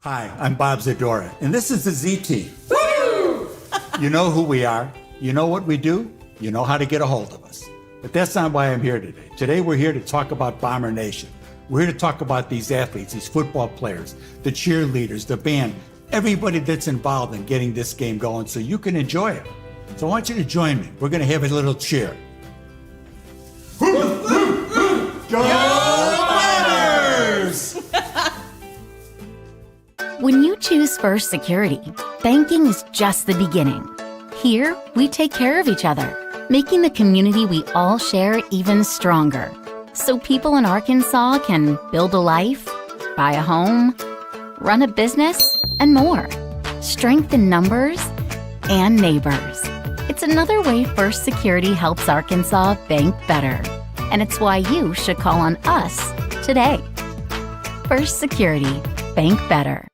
Hi, I'm Bob Zadora, and this is the Z Team. Woo! You know who we are. You know what we do. You know how to get a hold of us. But that's not why I'm here today. Today we're here to talk about Bomber Nation. We're here to talk about these athletes, these football players, the cheerleaders, the band, everybody that's involved in getting this game going so you can enjoy it. So I want you to join me. We're going to have a little cheer. When you choose First Security, banking is just the beginning. Here, we take care of each other, making the community we all share even stronger. So people in Arkansas can build a life, buy a home, run a business, and more. Strength in numbers and neighbors. It's another way First Security helps Arkansas bank better. And it's why you should call on us today. First Security, bank better.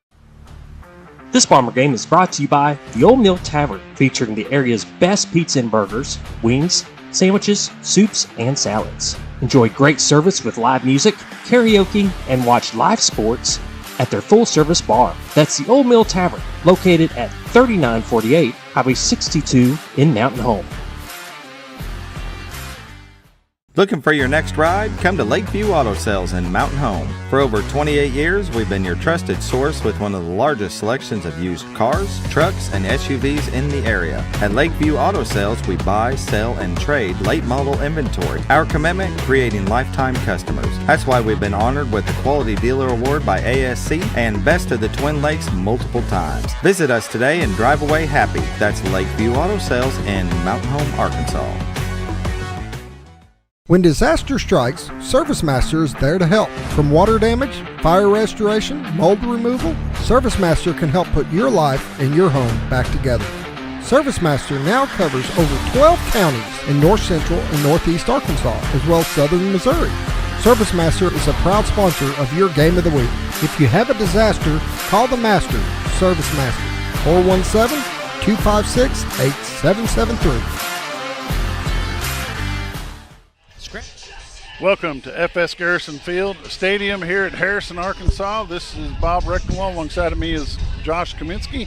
This Bomber Game is brought to you by the Old Mill Tavern, featuring the area's best pizza and burgers, wings, sandwiches, soups, and salads. Enjoy great service with live music, karaoke, and watch live sports at their full-service bar. That's the Old Mill Tavern, located at 3948 Highway 62 in Mountain Home. Looking for your next ride? Come to Lakeview Auto Sales in Mountain Home. For over 28 years, we've been your trusted source with one of the largest selections of used cars, trucks, and SUVs in the area. At Lakeview Auto Sales, we buy, sell, and trade late model inventory. Our commitment, creating lifetime customers. That's why we've been honored with the Quality Dealer Award by ASC and Best of the Twin Lakes multiple times. Visit us today and drive away happy. That's Lakeview Auto Sales in Mountain Home, Arkansas. When disaster strikes, ServiceMaster is there to help. From water damage, fire restoration, mold removal, ServiceMaster can help put your life and your home back together. ServiceMaster now covers over 12 counties in north central and northeast Arkansas, as well as southern Missouri. ServiceMaster is a proud sponsor of your Game of the Week. If you have a disaster, call the Master, ServiceMaster, 417-256-8773. Welcome to FS Garrison Field Stadium here at Harrison, Arkansas. This is Bob Recktenwald. Alongside of me is Josh Kaminiski.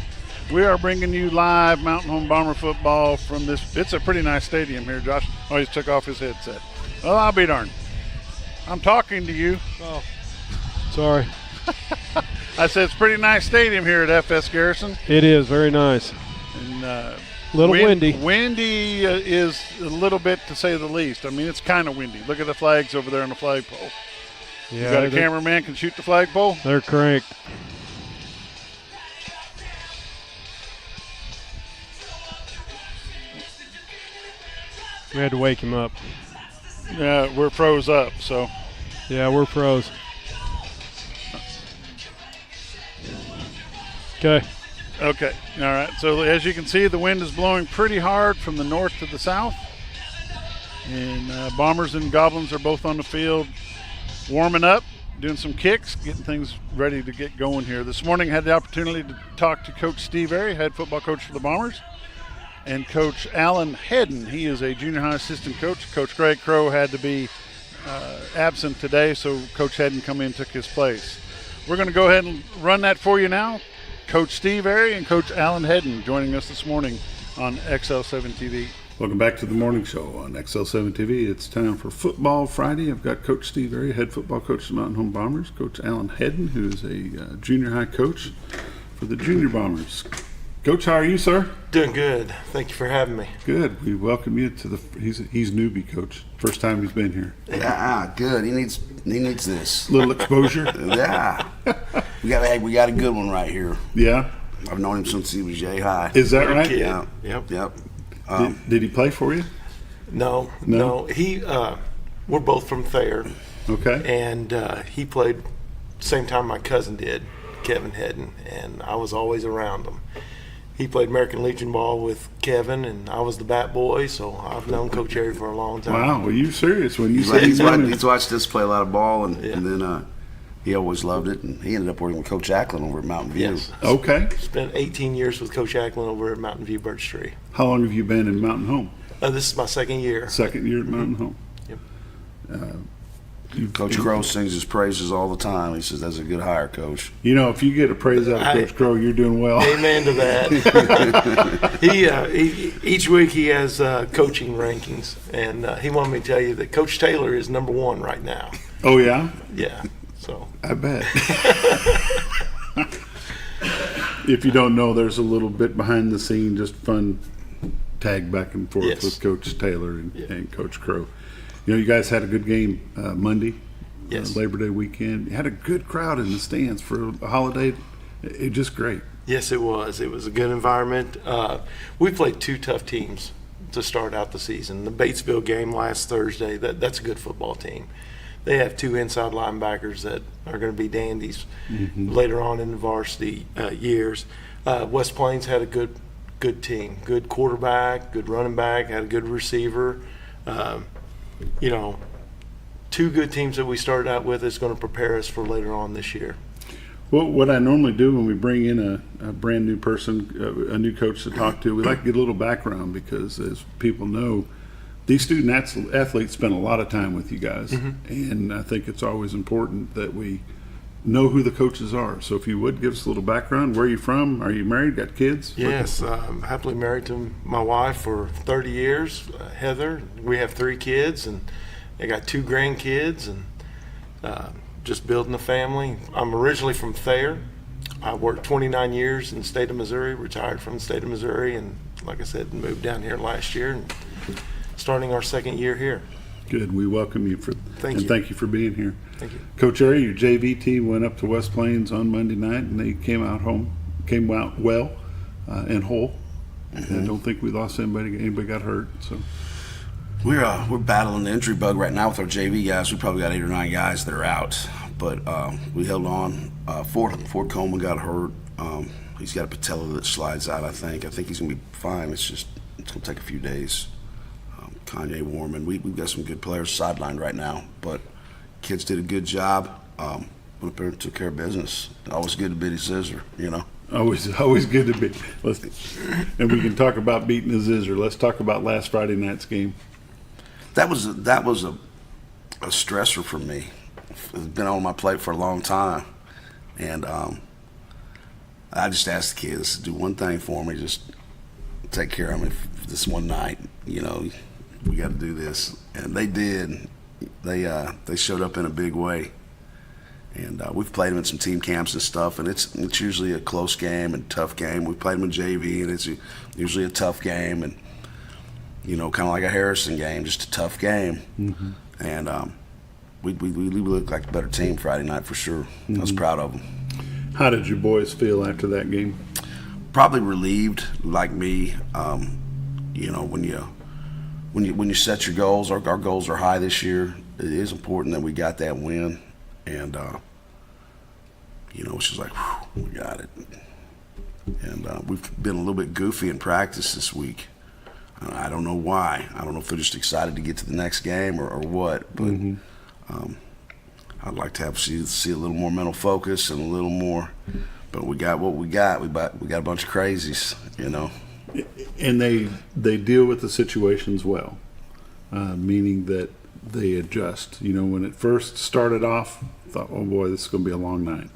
We are bringing you live Mountain Home Bomber football from this. It's a pretty nice stadium here, Josh. Oh, he took off his headset. Well, I'll be darned. I'm talking to you. Oh, sorry. I said it's a pretty nice stadium here at FS Garrison. It is very nice. And little windy. Windy is a little bit, to say the least. I mean, it's kind of windy. Look at the flags over there on the flagpole. Yeah, you got a cameraman can shoot the flagpole? They're cranked. We had to wake him up. Yeah, we're froze up, so. Yeah, we're froze. Okay. Okay, all right. So as you can see, the wind is blowing pretty hard from the north to the south. And Bombers and Goblins are both on the field warming up, doing some kicks, getting things ready to get going here. This morning I had the opportunity to talk to Coach Steve Airy, head football coach for the Bombers, and Coach Alan Hedden. He is a junior high assistant coach. Coach Greg Crow had to be absent today, so Coach Hedden come in and took his place. We're going to go ahead and run that for you now. Coach Steve Airy and Coach Alan Hedden joining us this morning on XL7 TV. Welcome back to the morning show on XL7 TV. It's time for Football Friday. I've got Coach Steve Airy, head football coach of the Mountain Home Bombers, Coach Alan Hedden, who is a junior high coach for the Junior Bombers. Coach, how are you, sir? Doing good. Thank you for having me. Good. We welcome you to the. He's newbie coach. First time he's been here. Yeah, good. He needs this. Little exposure. Yeah. We got a good one right here. Yeah. I've known him since he was yay high. Is that right? Yeah. Yep. Did he play for you? No. He we're both from Thayer. Okay. And he played same time my cousin did, Kevin Hedden, and I was always around him. He played American Legion ball with Kevin, and I was the bat boy, so I've known Coach Airy for a long time. Wow, well, you serious when you say he's watched us play a lot of ball, and then he always loved it, and he ended up working with Coach Ackland over at Mountain View. Yes. Okay. Spent 18 years with Coach Ackland over at Mountain View Birch Tree. How long have you been in Mountain Home? This is my second year. Second year at Mountain Home. Yep. Coach Crow sings his praises all the time. He says that's a good hire, Coach. You know, if you get a praise out of Coach Crow, you're doing well. Amen to that. he each week he has coaching rankings, and he wanted me to tell you that Coach Taylor is number 1 right now. Oh, yeah? Yeah. So I bet. If you don't know, there's a little bit behind the scene, just fun tag back and forth Yes. with Coach Taylor and Coach Crow. You know, you guys had a good game Monday, Yes. Labor Day weekend. You had a good crowd in the stands for a holiday. It just great. yes, it was. It was a good environment. We played 2 tough teams to start out the season. The Batesville game last Thursday. That's a good football team. They have 2 inside linebackers that are going to be dandies later on in the varsity years. West Plains had a good team, good quarterback, good running back, had a good receiver. You know, 2 good teams that we started out with is going to prepare us for later on this year. Well, what I normally do when we bring in a brand new person, a new coach to talk to, we like to get a little background because, as people know, these student athletes spend a lot of time with you guys, and I think it's always important that we know who the coaches are. So if you would give us a little background, where are you from? Are you married? Got kids? Yes, I'm happily married to my wife for 30 years, Heather. We have 3 kids, and I got 2 grandkids, and just building a family. I'm originally from Thayer. I worked 29 years in the state of Missouri, retired from the state of Missouri, and like I said, moved down here last year and starting our 2nd year here. Good. We welcome you Thank you. Thank you for being here. Thank you. Coach Ari, your JV team went up to West Plains on Monday night, and they came out well and whole. And I don't think we lost anybody. Anybody got hurt. So We're battling the injury bug right now with our JV guys. We probably got 8 or 9 guys that are out, but we held on. Ford Coleman got hurt. He's got a patella that slides out. I think he's gonna be fine. It's gonna take a few days. Kanye Warman. We've got some good players sidelined right now, but kids did a good job. Went up there and took care of business. Always good to beat a scissor, you know. always good to be. And we can talk about beating the Zizzer. Let's talk about last Friday night's game. That was a stressor for me. It's been on my plate for a long time, and I just asked the kids to do one thing for me, just take care of me for this one night. You know, we got to do this, and they did. They showed up in a big way, and we've played them in some team camps and stuff, and it's usually a close game and tough game. We played them in JV, and it's usually a tough game, and you know, kind of like a Harrison game, just a tough game. And we looked like a better team Friday night for sure. I was proud of them. How did your boys feel after that game? Probably relieved, like me. You know, when you set your goals, our goals are high this year. It is important that we got that win, and you know, it's just like, whew, we got it. And we've been a little bit goofy in practice this week. I don't know why. I don't know if they're just excited to get to the next game or what, but I'd like to see a little more mental focus and a little more. But we got what we got. We got a bunch of crazies, you know. And they deal with the situations well, meaning that they adjust. You know, when it first started off, I thought, oh boy, this is going to be a long night.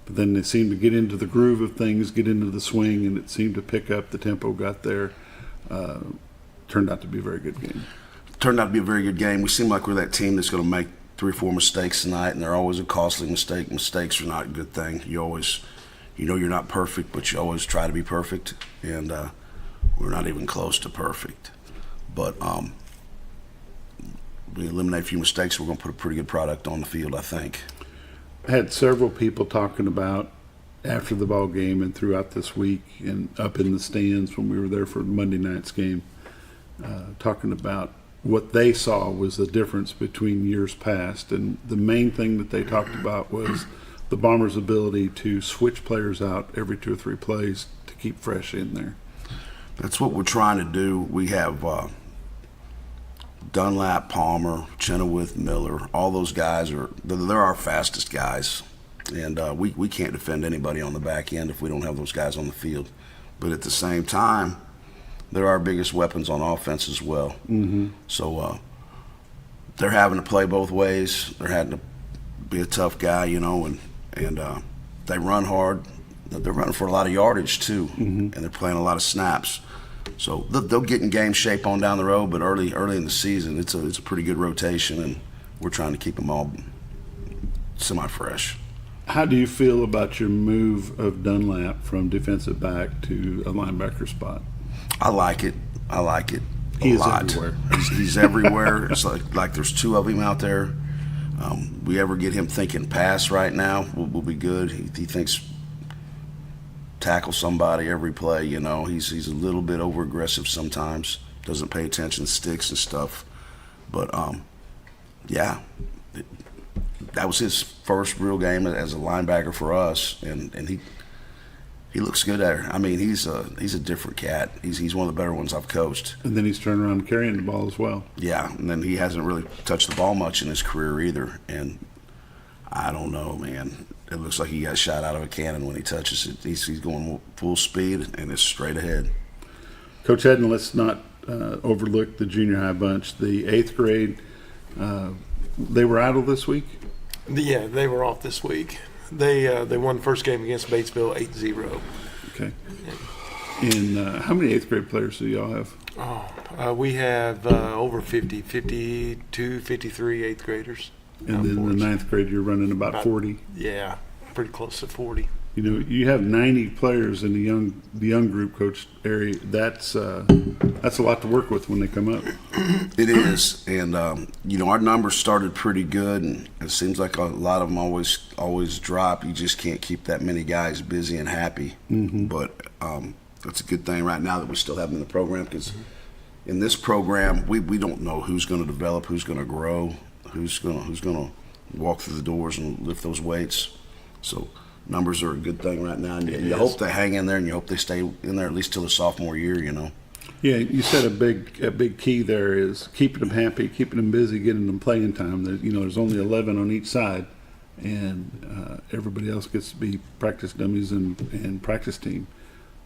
But then they seemed to get into the groove of things, get into the swing, and it seemed to pick up. The tempo got there. Turned out to be a very good game. Turned out to be a very good game. We seem like we're that team that's going to make 3 or 4 mistakes tonight, and they're always a costly mistake. Mistakes are not a good thing. You know you're not perfect, but you always try to be perfect, and we're not even close to perfect. But we eliminate a few mistakes, we're going to put a pretty good product on the field, I think. I had several people talking about after the ball game and throughout this week and up in the stands when we were there for Monday night's game, talking about what they saw was the difference between years past. And the main thing that they talked about was the Bombers' ability to switch players out every 2 or 3 plays to keep fresh in there. That's what we're trying to do. We have Dunlap, Palmer, Chenoweth, Miller. All those guys they're our fastest guys. And we can't defend anybody on the back end if we don't have those guys on the field. But at the same time, they're our biggest weapons on offense as well. So they're having to play both ways. They're having to be a tough guy, you know, and they run hard. They're running for a lot of yardage too, and they're playing a lot of snaps. So they'll get in game shape on down the road, but early in the season, it's a pretty good rotation, and we're trying to keep them all semi-fresh. How do you feel about your move of Dunlap from defensive back to a linebacker spot? I like it. He's everywhere. He's everywhere. It's like there's two of him out there. We ever get him thinking pass right now, we'll be good. He thinks tackle somebody every play. You know, he's a little bit over aggressive sometimes. Doesn't pay attention to sticks and stuff. But yeah, that was his first real game as a linebacker for us, and he looks good at her. I mean, he's a different cat. He's one of the better ones I've coached. And then he's turned around carrying the ball as well. Yeah, and then he hasn't really touched the ball much in his career either. And I don't know, man. It looks like he got shot out of a cannon when he touches it. He's going full speed, and it's straight ahead. Coach Hedden, let's not overlook the junior high bunch. The 8th grade, they were idle this week? Yeah, they were off this week. They won the first game against Batesville 8-0. Okay. And how many 8th grade players do y'all have? We have over 52, 53 8th graders. And then in the 9th grade, you're running about 40? Yeah, pretty close to 40. You know, you have 90 players in the young group, Coach Airy. That's a lot to work with when they come up. It is, and you know, our numbers started pretty good, and it seems like a lot of them always drop. You just can't keep that many guys busy and happy. But that's a good thing right now that we still have them in the program, because in this program we don't know who's going to develop, who's going to grow, who's going to walk through the doors and lift those weights. So numbers are a good thing right now, and you hope they hang in there, and you hope they stay in there at least till the sophomore year, you know. Yeah, you said a big key there is keeping them happy, keeping them busy, getting them playing time. There's only 11 on each side, and everybody else gets to be practice dummies and practice team.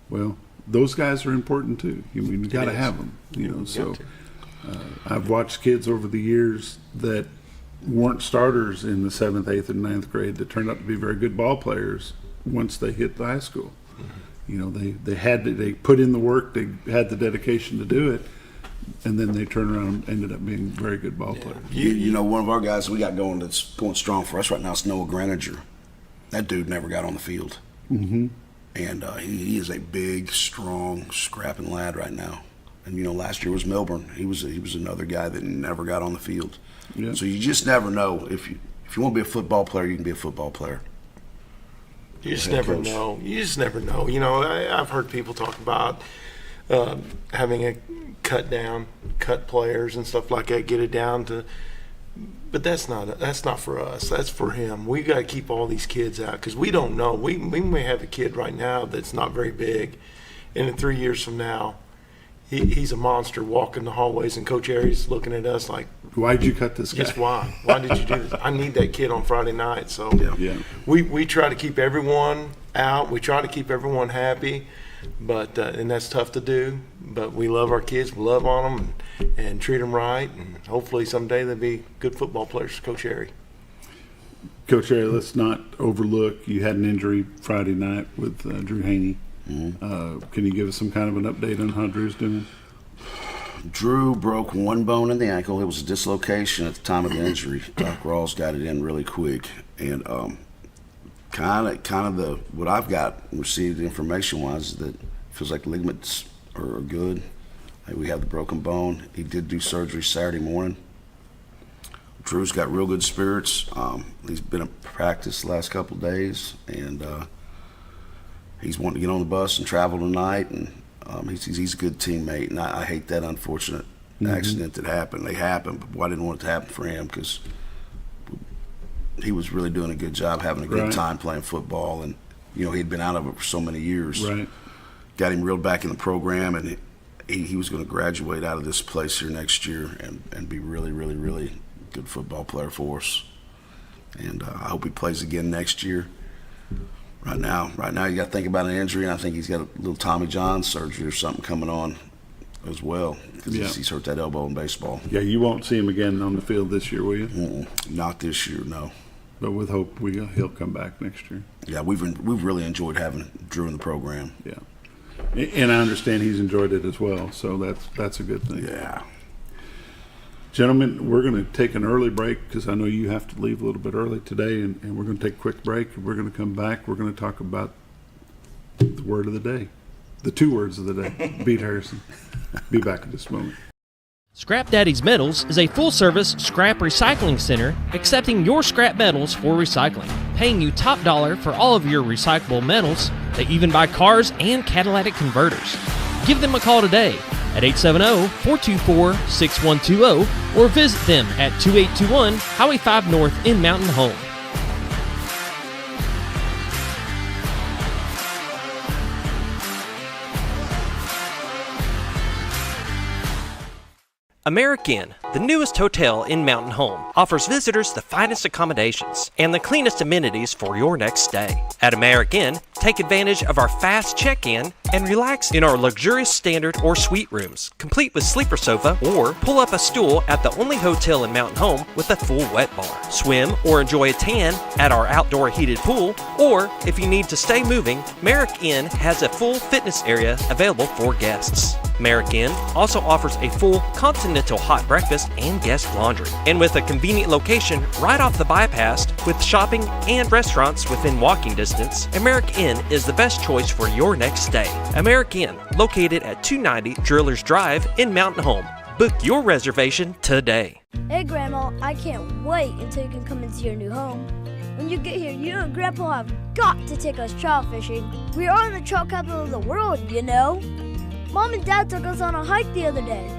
Well, those guys are important too. You got to have them, you know. So I've watched kids over the years that weren't starters in the 7th, 8th, and 9th grade that turned out to be very good ball players once they hit the high school. You know, they put in the work, they had the dedication to do it, and then they turned around and ended up being very good ball players. You know, one of our guys we got going that's going strong for us right now is Noah Greninger. That dude never got on the field. And he is a big, strong, scrapping lad right now. And, you know, last year was Milburn. He was another guy that never got on the field. Yeah. So you just never know. If you want to be a football player, you can be a football player. You just never know. You know, I've heard people talk about having a cut players and stuff like that, get it down to. But that's not for us. That's for him. We got to keep all these kids out because we don't know. We may have a kid right now that's not very big, and in 3 years from now, he's a monster walking the hallways, and Coach Airy's looking at us like, why'd you cut this guy? Just why? Why did you do this? I need that kid on Friday night. So we try to keep everyone out. We try to keep everyone happy, but and that's tough to do. But we love our kids. We love on them and treat them right. And hopefully someday they'll be good football players, Coach Airy. Coach Airy, let's not overlook you had an injury Friday night with Drew Haney. Can you give us some kind of an update on how Drew's doing? Drew broke one bone in the ankle. It was a dislocation at the time of the injury. Doc Rawls got it in really quick, and kind of what I've got received information wise that feels like ligaments are good. Like we have the broken bone. He did do surgery Saturday morning. Drew's got real good spirits. He's been in practice the last couple of days, and he's wanting to get on the bus and travel tonight, and he's a good teammate, and I hate that unfortunate accident that happened. They happened, but I didn't want it to happen for him because he was really doing a good job, having a good time playing football, and you know he'd been out of it for so many years. Got him reeled back in the program, and he was going to graduate out of this place here next year and be really, really, really good football player for us. And I hope he plays again next year. Right now, you got to think about an injury, and I think he's got a little Tommy John surgery or something coming on as well because Yeah. he's hurt that elbow in baseball. Yeah, you won't see him again on the field this year, will you? Not this year, no. But with hope, he'll come back next year. Yeah, we've really enjoyed having Drew in the program. Yeah, and I understand he's enjoyed it as well, so that's a good thing. Yeah. Gentlemen, we're going to take an early break because I know you have to leave a little bit early today, and we're going to take a quick break. We're going to come back. We're going to talk about the word of the day, the 2 words of the day. Beat Harrison. Be back in just a moment. Scrap Daddy's Metals is a full-service scrap recycling center accepting your scrap metals for recycling, paying you top dollar for all of your recyclable metals. They even buy cars and catalytic converters. Give them a call today at 870-424-6120 or visit them at 2821 Highway 5 North in Mountain Home. American, the newest hotel in Mountain Home, offers visitors the finest accommodations and the cleanest amenities for your next stay. At American, take advantage of our fast check-in and relax in our luxurious standard or suite rooms, complete with sleeper sofa, or pull up a stool at the only hotel in Mountain Home with a full wet bar. Swim or enjoy a tan at our outdoor heated pool, or if you need to stay moving, Merrick Inn has a full fitness area available for guests. Merrick Inn also offers a full continental hot breakfast and guest laundry. And with a convenient location right off the bypass with shopping and restaurants within walking distance, Merrick Inn is the best choice for your next stay. Merrick Inn, located at 290 Drillers Drive in Mountain Home. Book your reservation today. Hey Grandma, I can't wait until you can come into your new home. When you get here, you and Grandpa have got to take us trout fishing. We are in the trout capital of the world, you know. Mom and Dad took us on a hike the other day.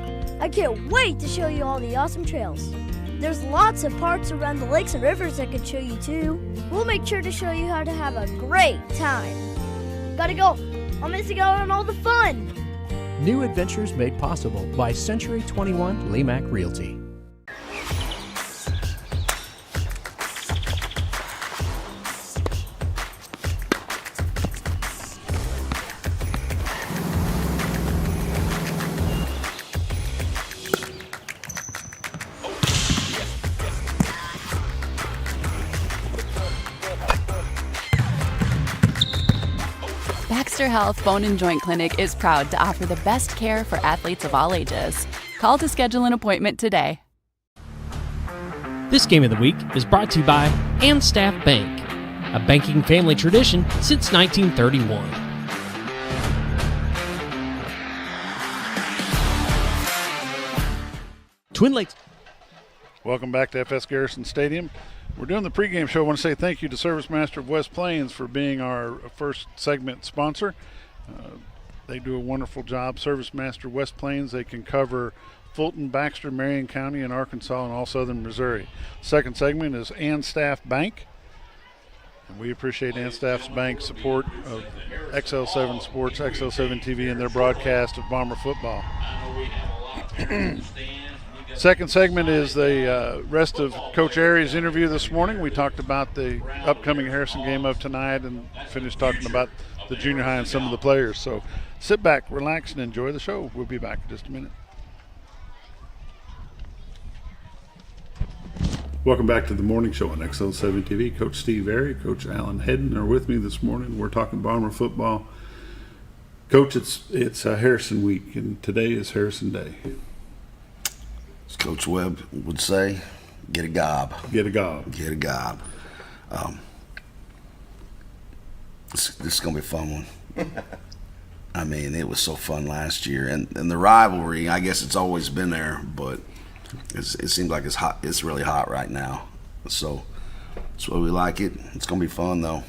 I can't wait to show you all the awesome trails. There's lots of parks around the lakes and rivers I could show you too. We'll make sure to show you how to have a great time. Gotta go. I'm missing out on all the fun. New adventures made possible by Century 21 Lemac Realty. Baxter Health Bone and Joint Clinic is proud to offer the best care for athletes of all ages. Call to schedule an appointment today. This game of the week is brought to you by Staff Bank, a banking family tradition since 1931. Twin Lakes. Welcome back to FS Garrison Stadium. We're doing the pregame show. I want to say thank you to Service Master of West Plains for being our first segment sponsor. They do a wonderful job. Service Master West Plains, they can cover Fulton, Baxter, Marion County, and Arkansas, and all southern Missouri. Second segment is Staff Bank. And we appreciate Staff's Bank support of XL7 Sports, XL7 TV, and their broadcast of Bomber football. Second segment is the rest of Coach Airy's interview this morning. We talked about the upcoming Harrison game of tonight and finished talking about the junior high and some of the players. So sit back, relax, and enjoy the show. We'll be back in just a minute. Welcome back to the morning show on XL7 TV. Coach Steve Airy, Coach Alan Hedden are with me this morning. We're talking Bomber football. Coach, it's Harrison week, and today is Harrison Day. As Coach Webb would say, get a gob. Get a gob. Get a gob. This is going to be a fun one. I mean, it was so fun last year. And the rivalry, I guess it's always been there, but it seems like it's hot. It's really hot right now. So that's why we like it. It's going to be fun, though.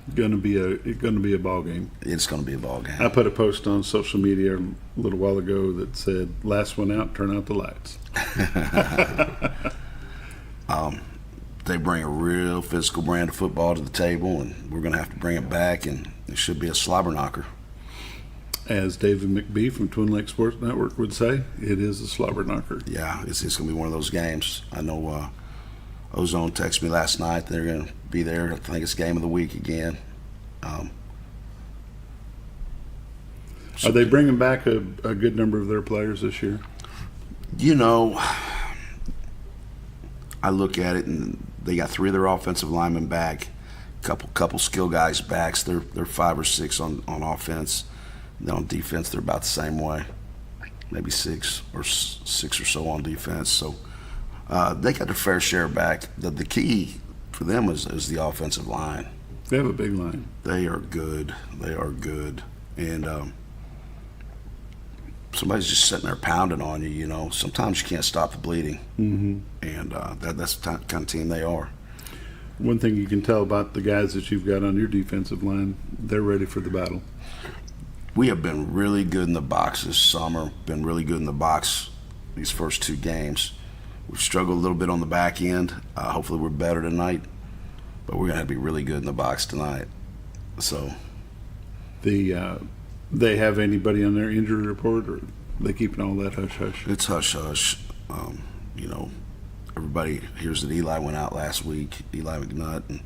It's going to be a ball game. It's going to be a ball game. I put a post on social media a little while ago that said, "Last one out, turn out the lights." They bring a real physical brand of football to the table, and we're going to have to bring it back, and it should be a slobber knocker. As David McBee from Twin Lakes Sports Network would say, it is a slobber knocker. Yeah, it's going to be one of those games. I know Ozone texted me last night. They're going to be there. I think it's game of the week again. Are they bringing back a good number of their players this year? You know, I look at it and they got 3 of their offensive linemen back, couple skill guys back. So they're 5 or 6 on offense. And on defense, they're about the same way, maybe 6 or so on defense. So they got their fair share back. The key for them is the offensive line. They have a big line. They are good. They are good. And somebody's just sitting there pounding on you, you know. Sometimes you can't stop the bleeding. Mm-hmm. And that's the kind of team they are. One thing you can tell about the guys that you've got on your defensive line, they're ready for the battle. We have been really good in the box this summer, been really good in the box these first 2 games. We've struggled a little bit on the back end. Hopefully we're better tonight, but we're going to have to be really good in the box tonight. So they have anybody on their injury report, or they keeping all that hush-hush? It's hush-hush. You know, everybody hears that Eli went out last week, Eli McNutt, and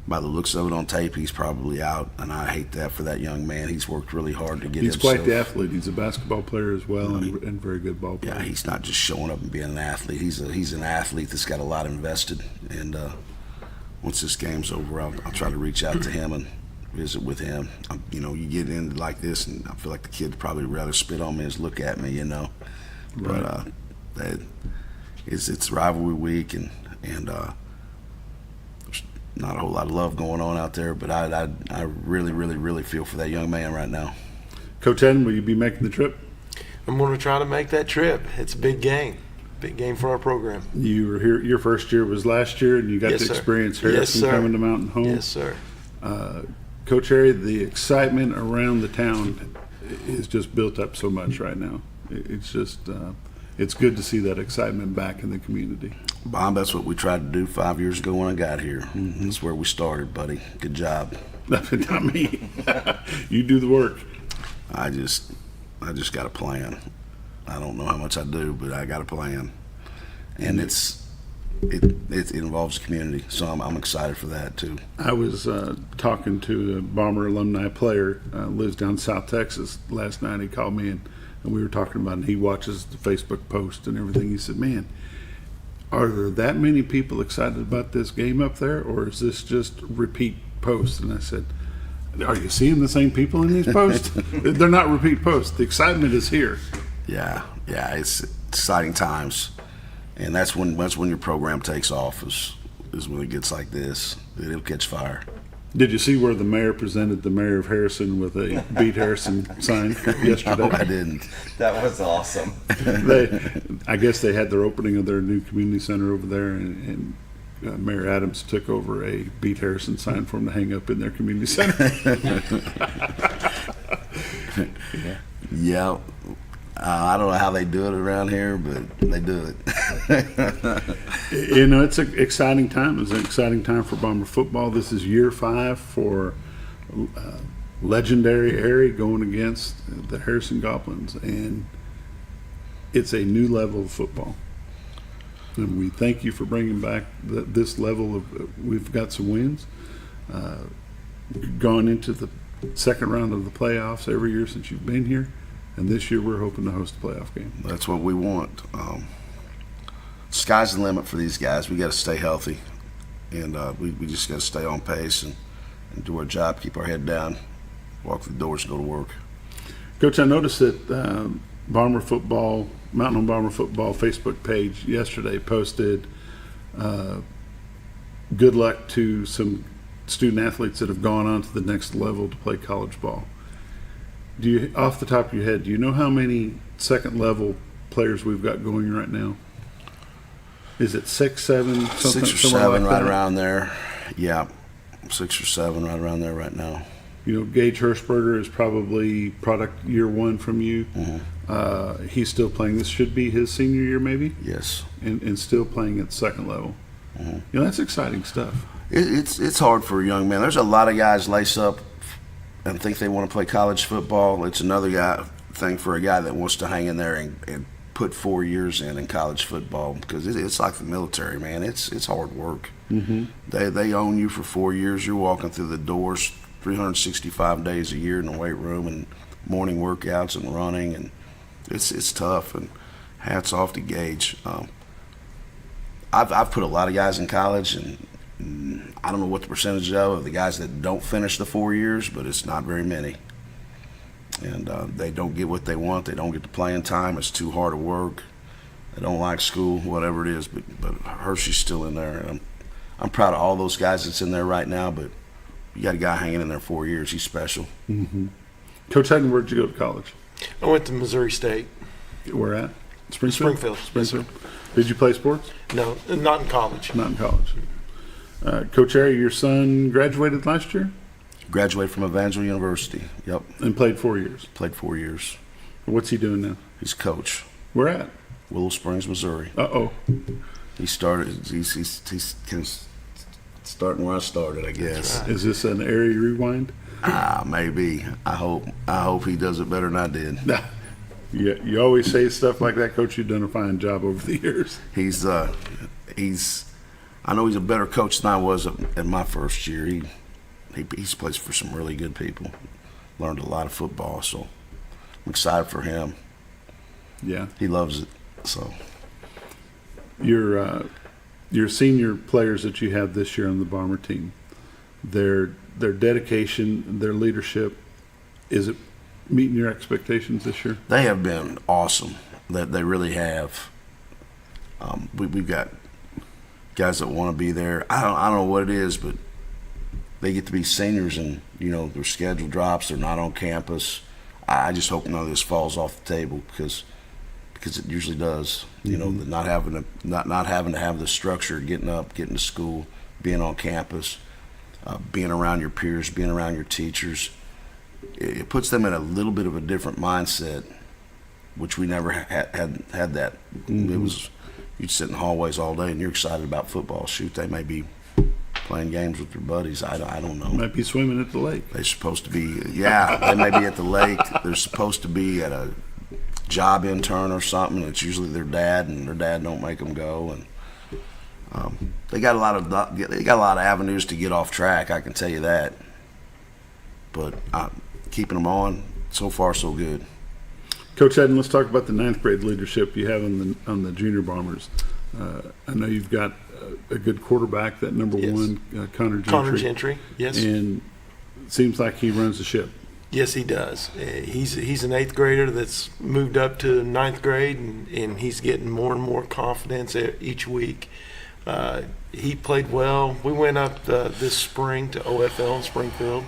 by the looks of it on tape, he's probably out, and I hate that for that young man. He's worked really hard to get He's himself. quite the athlete. He's a basketball player as well, and very good ball player. Yeah, he's not just showing up and being an athlete. He's an athlete that's got a lot invested. And once this game's over, I'll try to reach out to him and visit with him. You know, you get in like this, and I feel like the kid'd probably rather spit on me as look at me, you know. Right. But it's rivalry week, and not a whole lot of love going on out there, but I really, really, really feel for that young man right now. Coach Eden, will you be making the trip? I'm going to try to make that trip. It's a big game for our program. You were here, your first year was last year, and you got Yes, to sir. experience Yes, Harrison sir. coming to Mountain Home. Yes, sir. Coach Harry, the excitement around the town is just built up so much right now. It's just, it's good to see that excitement back in the community. Bob, that's what we tried to do 5 years ago when I got here. Mm-hmm. That's where we started, buddy. Good job. Not me. You do the work. I just got a plan. I don't know how much I do, but I got a plan, and it involves the community. So I'm excited for that too. I was talking to a Bomber alumni player, lives down South Texas. Last night he called me and we were talking about it. And he watches the Facebook post and everything. He said, "Man, are there that many people excited about this game up there, or is this just repeat posts?" And I said, "Are you seeing the same people in these posts?" They're not repeat posts. The excitement is here. Yeah, it's exciting times, and that's when your program takes off. Is when it gets like this. It'll catch fire. Did you see where the mayor presented the mayor of Harrison with a Beat Harrison sign yesterday? No, I didn't. That was awesome. I guess they had their opening of their new community center over there, and Mayor Adams took over a Beat Harrison sign for them to hang up in their community center. Yeah. I don't know how they do it around here, but they do it. You know, it's an exciting time. It's an exciting time for Bomber football. This is year 5 for legendary Airy going against the Harrison Goblins, and it's a new level of football. And we thank you for bringing back this level of. We've got some wins. Gone into the second round of the playoffs every year since you've been here. And this year we're hoping to host a playoff game. That's what we want. Sky's the limit for these guys. We got to stay healthy, and we just got to stay on pace and do our job, keep our head down, walk through the doors, and go to work. Coach, I noticed that Bomber Football, Mountain Home Bomber Football Facebook page yesterday posted good luck to some student athletes that have gone on to the next level to play college ball. Do you, off the top of your head, do you know how many second level players we've got going right now? Is it 6, 7, something? 6 or 7, like right that? around there. Yeah, 6 or 7, right around there right now. You know, Gage Hirschberger is probably product year 1 from you. Mm-hmm. He's still playing. This should be his senior year, maybe? Yes. And still playing at second level. Mm-hmm. You know, that's exciting stuff. It's hard for a young man. There's a lot of guys lace up and think they want to play college football. It's another thing for a guy that wants to hang in there and put 4 years in college football, because it's like the military, man. It's hard work. Mm-hmm. They own you for 4 years. You're walking through the doors 365 days a year in the weight room, and morning workouts and running, and it's tough. And hats off to Gage. I've put a lot of guys in college, and I don't know what the percentage of the guys that don't finish the 4 years, but it's not very many. And they don't get what they want. They don't get the playing time. It's too hard to work. They don't like school, whatever it is. But Hershey's still in there. And I'm proud of all those guys that's in there right now. But you got a guy hanging in there 4 years. He's special. Mm-hmm. Coach Hayden, where'd you go to college? I went to Missouri State. Where at? Springfield. Springfield. Did you play sports? No, not in college. Not in college. Coach Harry, your son graduated last year? Graduated from Evangel University. Yep. And played 4 years? Played 4 years. What's he doing now? He's coach. Where at? Willow Springs, Missouri. Uh-oh. He started. He's starting where I started, I guess. Is this an area rewind? Maybe. I hope he does it better than I did. Yeah, you always say stuff like that, Coach. You've done a fine job over the years. He's I know he's a better coach than I was at my first year. He's played for some really good people. Learned a lot of football, so I'm excited for him. Yeah, he loves it. So your senior players that you have this year on the Bomber team, their dedication, their leadership, is it meeting your expectations this year? They have been awesome. They really have. We've got guys that want to be there. I don't know what it is, but they get to be seniors, and their schedule drops. They're not on campus. I just hope none of this falls off the table because it usually does. Mm-hmm. Not having to have the structure, getting up, getting to school, being on campus, being around your peers, being around your teachers. It puts them in a little bit of a different mindset, which we never had that. Mm-hmm. It was you'd sit in hallways all day and you're excited about football. Shoot, they may be playing games with their buddies. I don't know. Might be swimming at the lake. They're supposed to be. Yeah, they may be at the lake. They're supposed to be at a job intern or something. It's usually their dad, and their dad don't make them go. And they got a lot of avenues to get off track. I can tell you that. But keeping them on, so far so good. Coach Eden, let's talk about the 9th grade leadership you have on the Junior Bombers. I know you've got a good quarterback, that number one, Connor Gentry. Connor Gentry, yes. And it seems like he runs the ship. Yes, he does. He's an 8th grader that's moved up to 9th grade, and he's getting more and more confidence each week. He played well. We went up this spring to OFL in Springfield,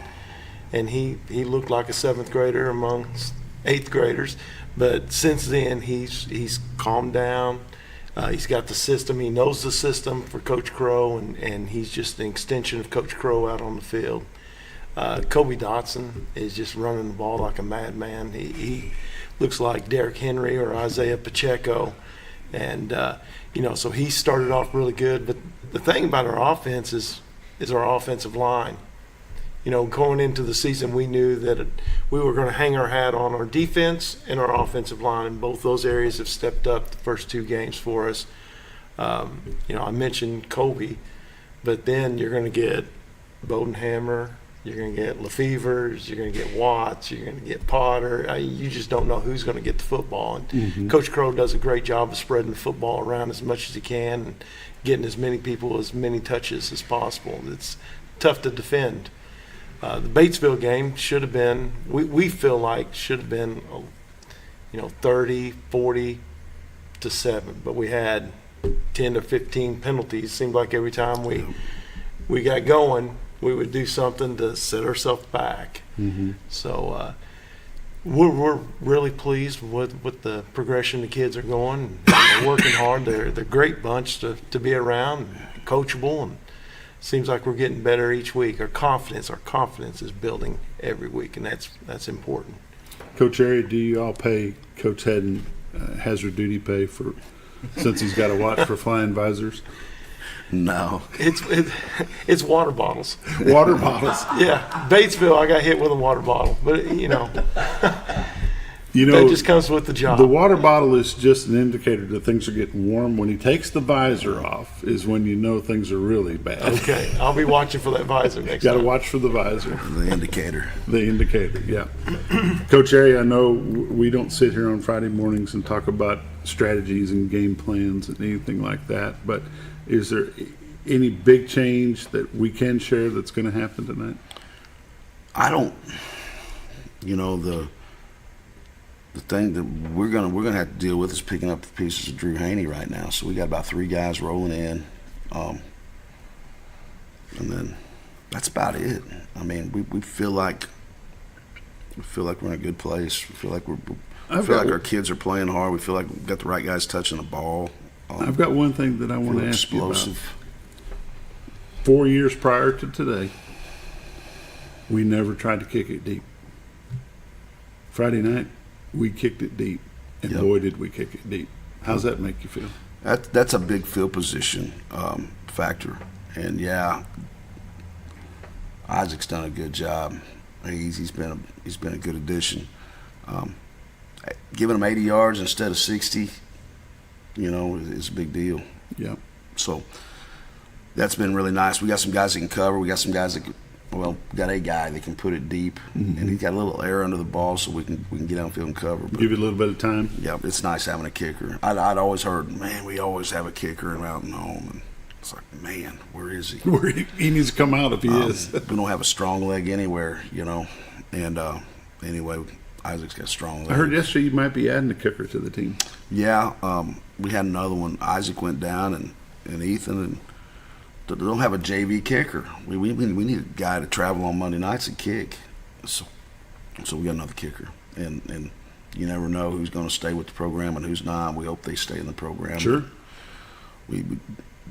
and he looked like a 7th grader amongst 8th graders. But since then, he's calmed down. He's got the system. He knows the system for Coach Crow, and he's just an extension of Coach Crow out on the field. Kobe Dotson is just running the ball like a madman. He looks like Derrick Henry or Isaiah Pacheco. And, so he started off really good. But the thing about our offense is our offensive line. Going into the season, we knew that we were going to hang our hat on our defense and our offensive line, and both those areas have stepped up the first 2 games for us. I mentioned Kobe, but then you're going to get Bodenhammer, you're going to get Lefevers, you're going to get Watts, you're going to get Potter. You just don't know who's going to get the football. And mm-hmm. Coach Crow does a great job of spreading the football around as much as he can and getting as many people as many touches as possible. It's tough to defend. The Batesville game should have been, we feel like should have been, 30, 40 to 7, but we had 10 to 15 penalties. Seemed like every time we got going, we would do something to set ourselves back. Mm-hmm. So we're really pleased with the progression the kids are going. They're working hard. They're a great bunch to be around, coachable, and seems like we're getting better each week. Our confidence is building every week, and that's important. Coach Harry, do you all pay Coach Hedden hazard duty pay since he's got to watch for flying visors? No. It's water bottles. Water bottles? Yeah. Batesville, I got hit with a water bottle. But, You know, that just comes with the job. The water bottle is just an indicator that things are getting warm. When he takes the visor off is when you know things are really bad. Okay, I'll be watching for that visor next Got time. to watch for the visor. The indicator. The indicator, yeah. Coach Ari, I know we don't sit here on Friday mornings and talk about strategies and game plans and anything like that, but is there any big change that we can share that's going to happen tonight? I don't, the thing that we're gonna have to deal with is picking up the pieces of Drew Haney right now. So we got about 3 guys rolling in, and then that's about it. I mean, we feel like we're in a good place. We feel like our kids are playing hard. We feel like we've got the right guys touching the ball. I've got one thing that I want to ask you about. 4 years prior to today, we never tried to kick it deep. Friday night, we kicked it deep, and boy, did we kick it deep. How's that make you feel? That's a big field position factor, and Isaac's done a good job. He's been a good addition. Giving him 80 yards instead of 60, is a big deal. Yeah. So that's been really nice. We got some guys that can cover. We got some guys that got a guy that can put it deep, and he's got a little air under the ball, so we can get downfield and cover. But, give it a little bit of time. Yeah, it's nice having a kicker. I'd always heard, man, we always have a kicker in Mountain Home, and it's like, man, where is he? He needs to come out if he is. We don't have a strong leg anywhere, And anyway, Isaac's got a strong leg. I heard yesterday you might be adding a kicker to the team. Yeah, we had another one. Isaac went down, and Ethan, and they don't have a JV kicker. We need a guy to travel on Monday nights and kick. So we got another kicker, and you never know who's going to stay with the program and who's not. We hope they stay in the program. Sure. We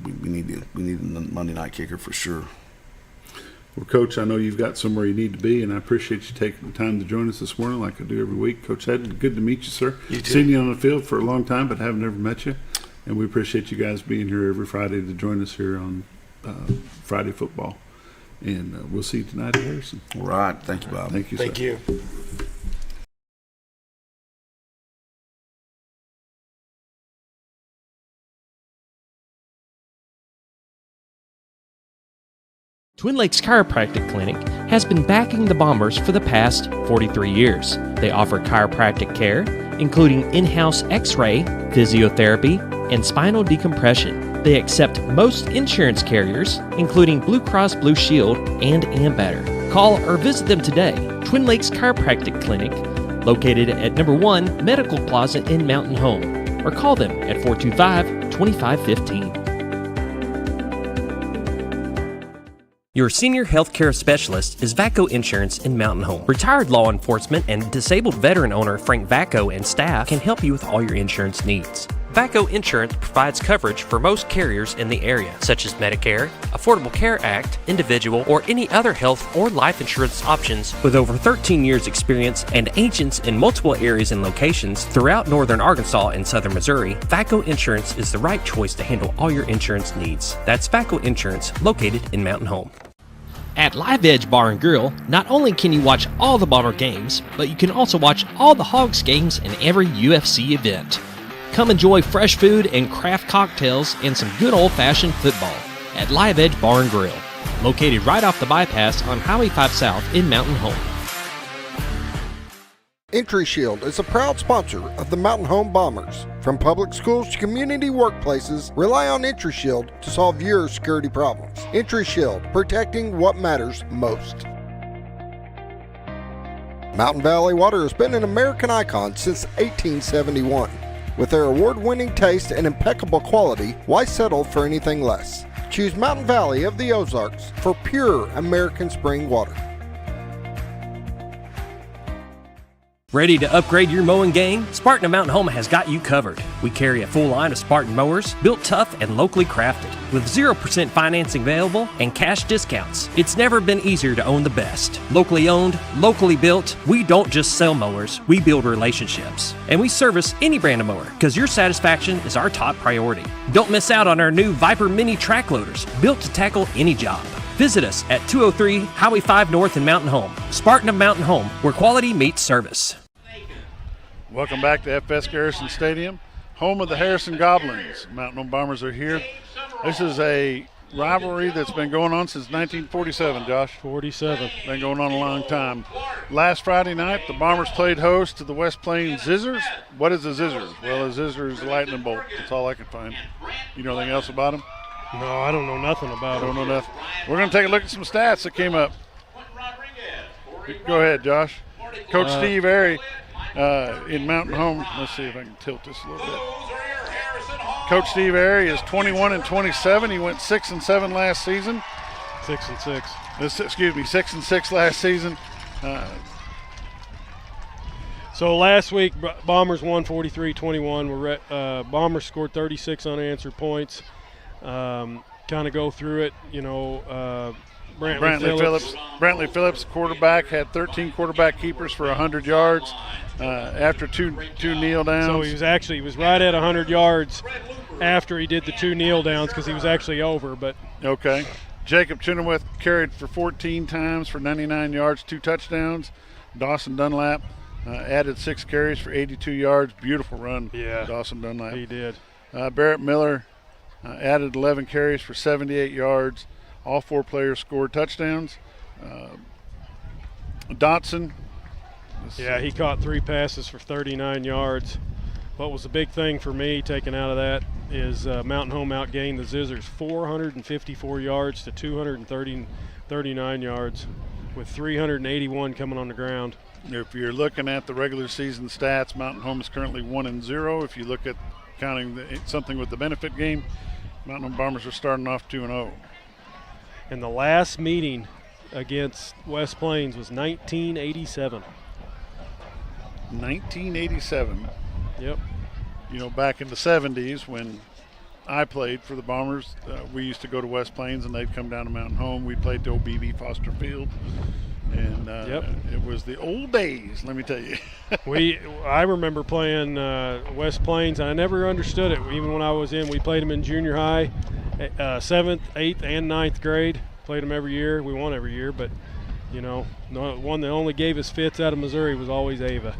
need a Monday night kicker for sure. Well, Coach, I know you've got somewhere you need to be, and I appreciate you taking the time to join us this morning like I do every week. Coach Hedden, good to meet you, sir. You too. Seen you on the field for a long time, but haven't ever met you. And we appreciate you guys being here every Friday to join us here on Friday football. And we'll see you tonight at Harrison. All right. Thank you, Bob. Thank you, sir. Thank you. Twin Lakes Chiropractic Clinic has been backing the Bombers for the past 43 years. They offer chiropractic care, including in-house x-ray, physiotherapy, and spinal decompression. They accept most insurance carriers, including Blue Cross Blue Shield and Ambetter. Call or visit them today. Twin Lakes Chiropractic Clinic, located at number 1 Medical Plaza in Mountain Home, or call them at 425-2515. Your senior healthcare specialist is VACO Insurance in Mountain Home. Retired law enforcement and disabled veteran owner Frank VACO and staff can help you with all your insurance needs. VACO Insurance provides coverage for most carriers in the area, such as Medicare, Affordable Care Act, individual, or any other health or life insurance options. With over 13 years experience and agents in multiple areas and locations throughout northern Arkansas and southern Missouri, VACO Insurance is the right choice to handle all your insurance needs. That's VACO Insurance, located in Mountain Home. At Live Edge Bar and Grill, not only can you watch all the Bomber games, but you can also watch all the Hogs games and every UFC event. Come enjoy fresh food and craft cocktails and some good old-fashioned football at Live Edge Bar and Grill, located right off the bypass on Highway 5 South in Mountain Home. Entry Shield is a proud sponsor of the Mountain Home Bombers. From public schools to community workplaces, rely on Entry Shield to solve your security problems. Entry Shield, protecting what matters most. Mountain Valley Water has been an American icon since 1871. With their award-winning taste and impeccable quality, why settle for anything less? Choose Mountain Valley of the Ozarks for pure American spring water. Ready to upgrade your mowing game? Spartan of Mountain Home has got you covered. We carry a full line of Spartan mowers, built tough and locally crafted, with 0% financing available and cash discounts. It's never been easier to own the best. Locally owned, locally built, we don't just sell mowers, we build relationships. And we service any brand of mower, because your satisfaction is our top priority. Don't miss out on our new Viper Mini track loaders, built to tackle any job. Visit us at 203 Highway 5 North in Mountain Home. Spartan of Mountain Home, where quality meets service. Welcome back to FS Garrison Stadium, home of the Harrison Goblins. Mountain Home Bombers are here. This is a rivalry that's been going on since 1947, Josh. 47. Been going on a long time. Last Friday night, the Bombers played host to the West Plains Zizzers. What is a Zizzers? Well, a Zizzer is a lightning bolt. That's all I can find. You know anything else about them? No, I don't know nothing about Don't it. know nothing. We're going to take a look at some stats that came up. Go ahead, Josh. Coach Steve Airy in Mountain Home. Let's see if I can tilt this a little bit. Coach Steve Airy is 21-27. He went 6-7 last season. 6-6. 6-6 last season. So last week, Bombers won 43-21. Bombers scored 36 unanswered points. Kind of go through it, Brantley Phillips, quarterback, had 13 quarterback keepers for 100 yards after two kneel downs. So he was right at 100 yards after he did the 2 kneel downs because he was actually over. But okay. Jacob Chenoweth carried for 14 times for 99 yards, 2 touchdowns. Dawson Dunlap added 6 carries for 82 yards. Beautiful run, Dawson Dunlap. He did. Barrett Miller added 11 carries for 78 yards. All 4 players scored touchdowns. Dotson. He caught 3 passes for 39 yards. What was the big thing for me taking out of that is Mountain Home outgained the Zizzers 454 yards to 239 yards with 381 coming on the ground. If you're looking at the regular season stats, Mountain Home is currently 1-0. If you look at counting something with the benefit game, Mountain Home Bombers are starting off 2-0. And the last meeting against West Plains was 1987. 1987. Yep. Back in the 70s when I played for the Bombers, we used to go to West Plains and they'd come down to Mountain Home. We played to OBB Foster Field. And it was the old days, let me tell you. I remember playing West Plains. I never understood it. Even when I was we played them in junior high, 7th, 8th, and 9th grade. Played them every year. We won every year, but the one that only gave us fits out of Missouri was always Ava.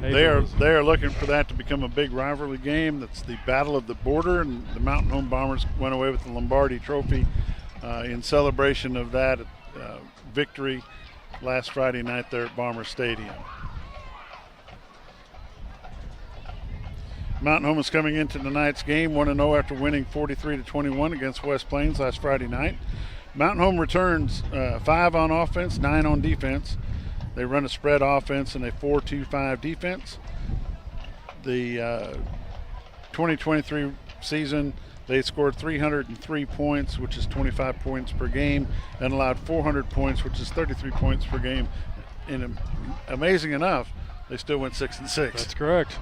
They are looking for that to become a big rivalry game. That's the Battle of the Border, and the Mountain Home Bombers went away with the Lombardi Trophy in celebration of that victory last Friday night there at Bomber Stadium. Mountain Home is coming into tonight's game 1-0 after winning 43-21 against West Plains last Friday night. Mountain Home returns 5 on offense, 9 on defense. They run a spread offense and a 4-2-5 defense. The 2023 season, they scored 303 points, which is 25 points per game, and allowed 400 points, which is 33 points per game. And amazing enough, they still went 6-6. That's correct.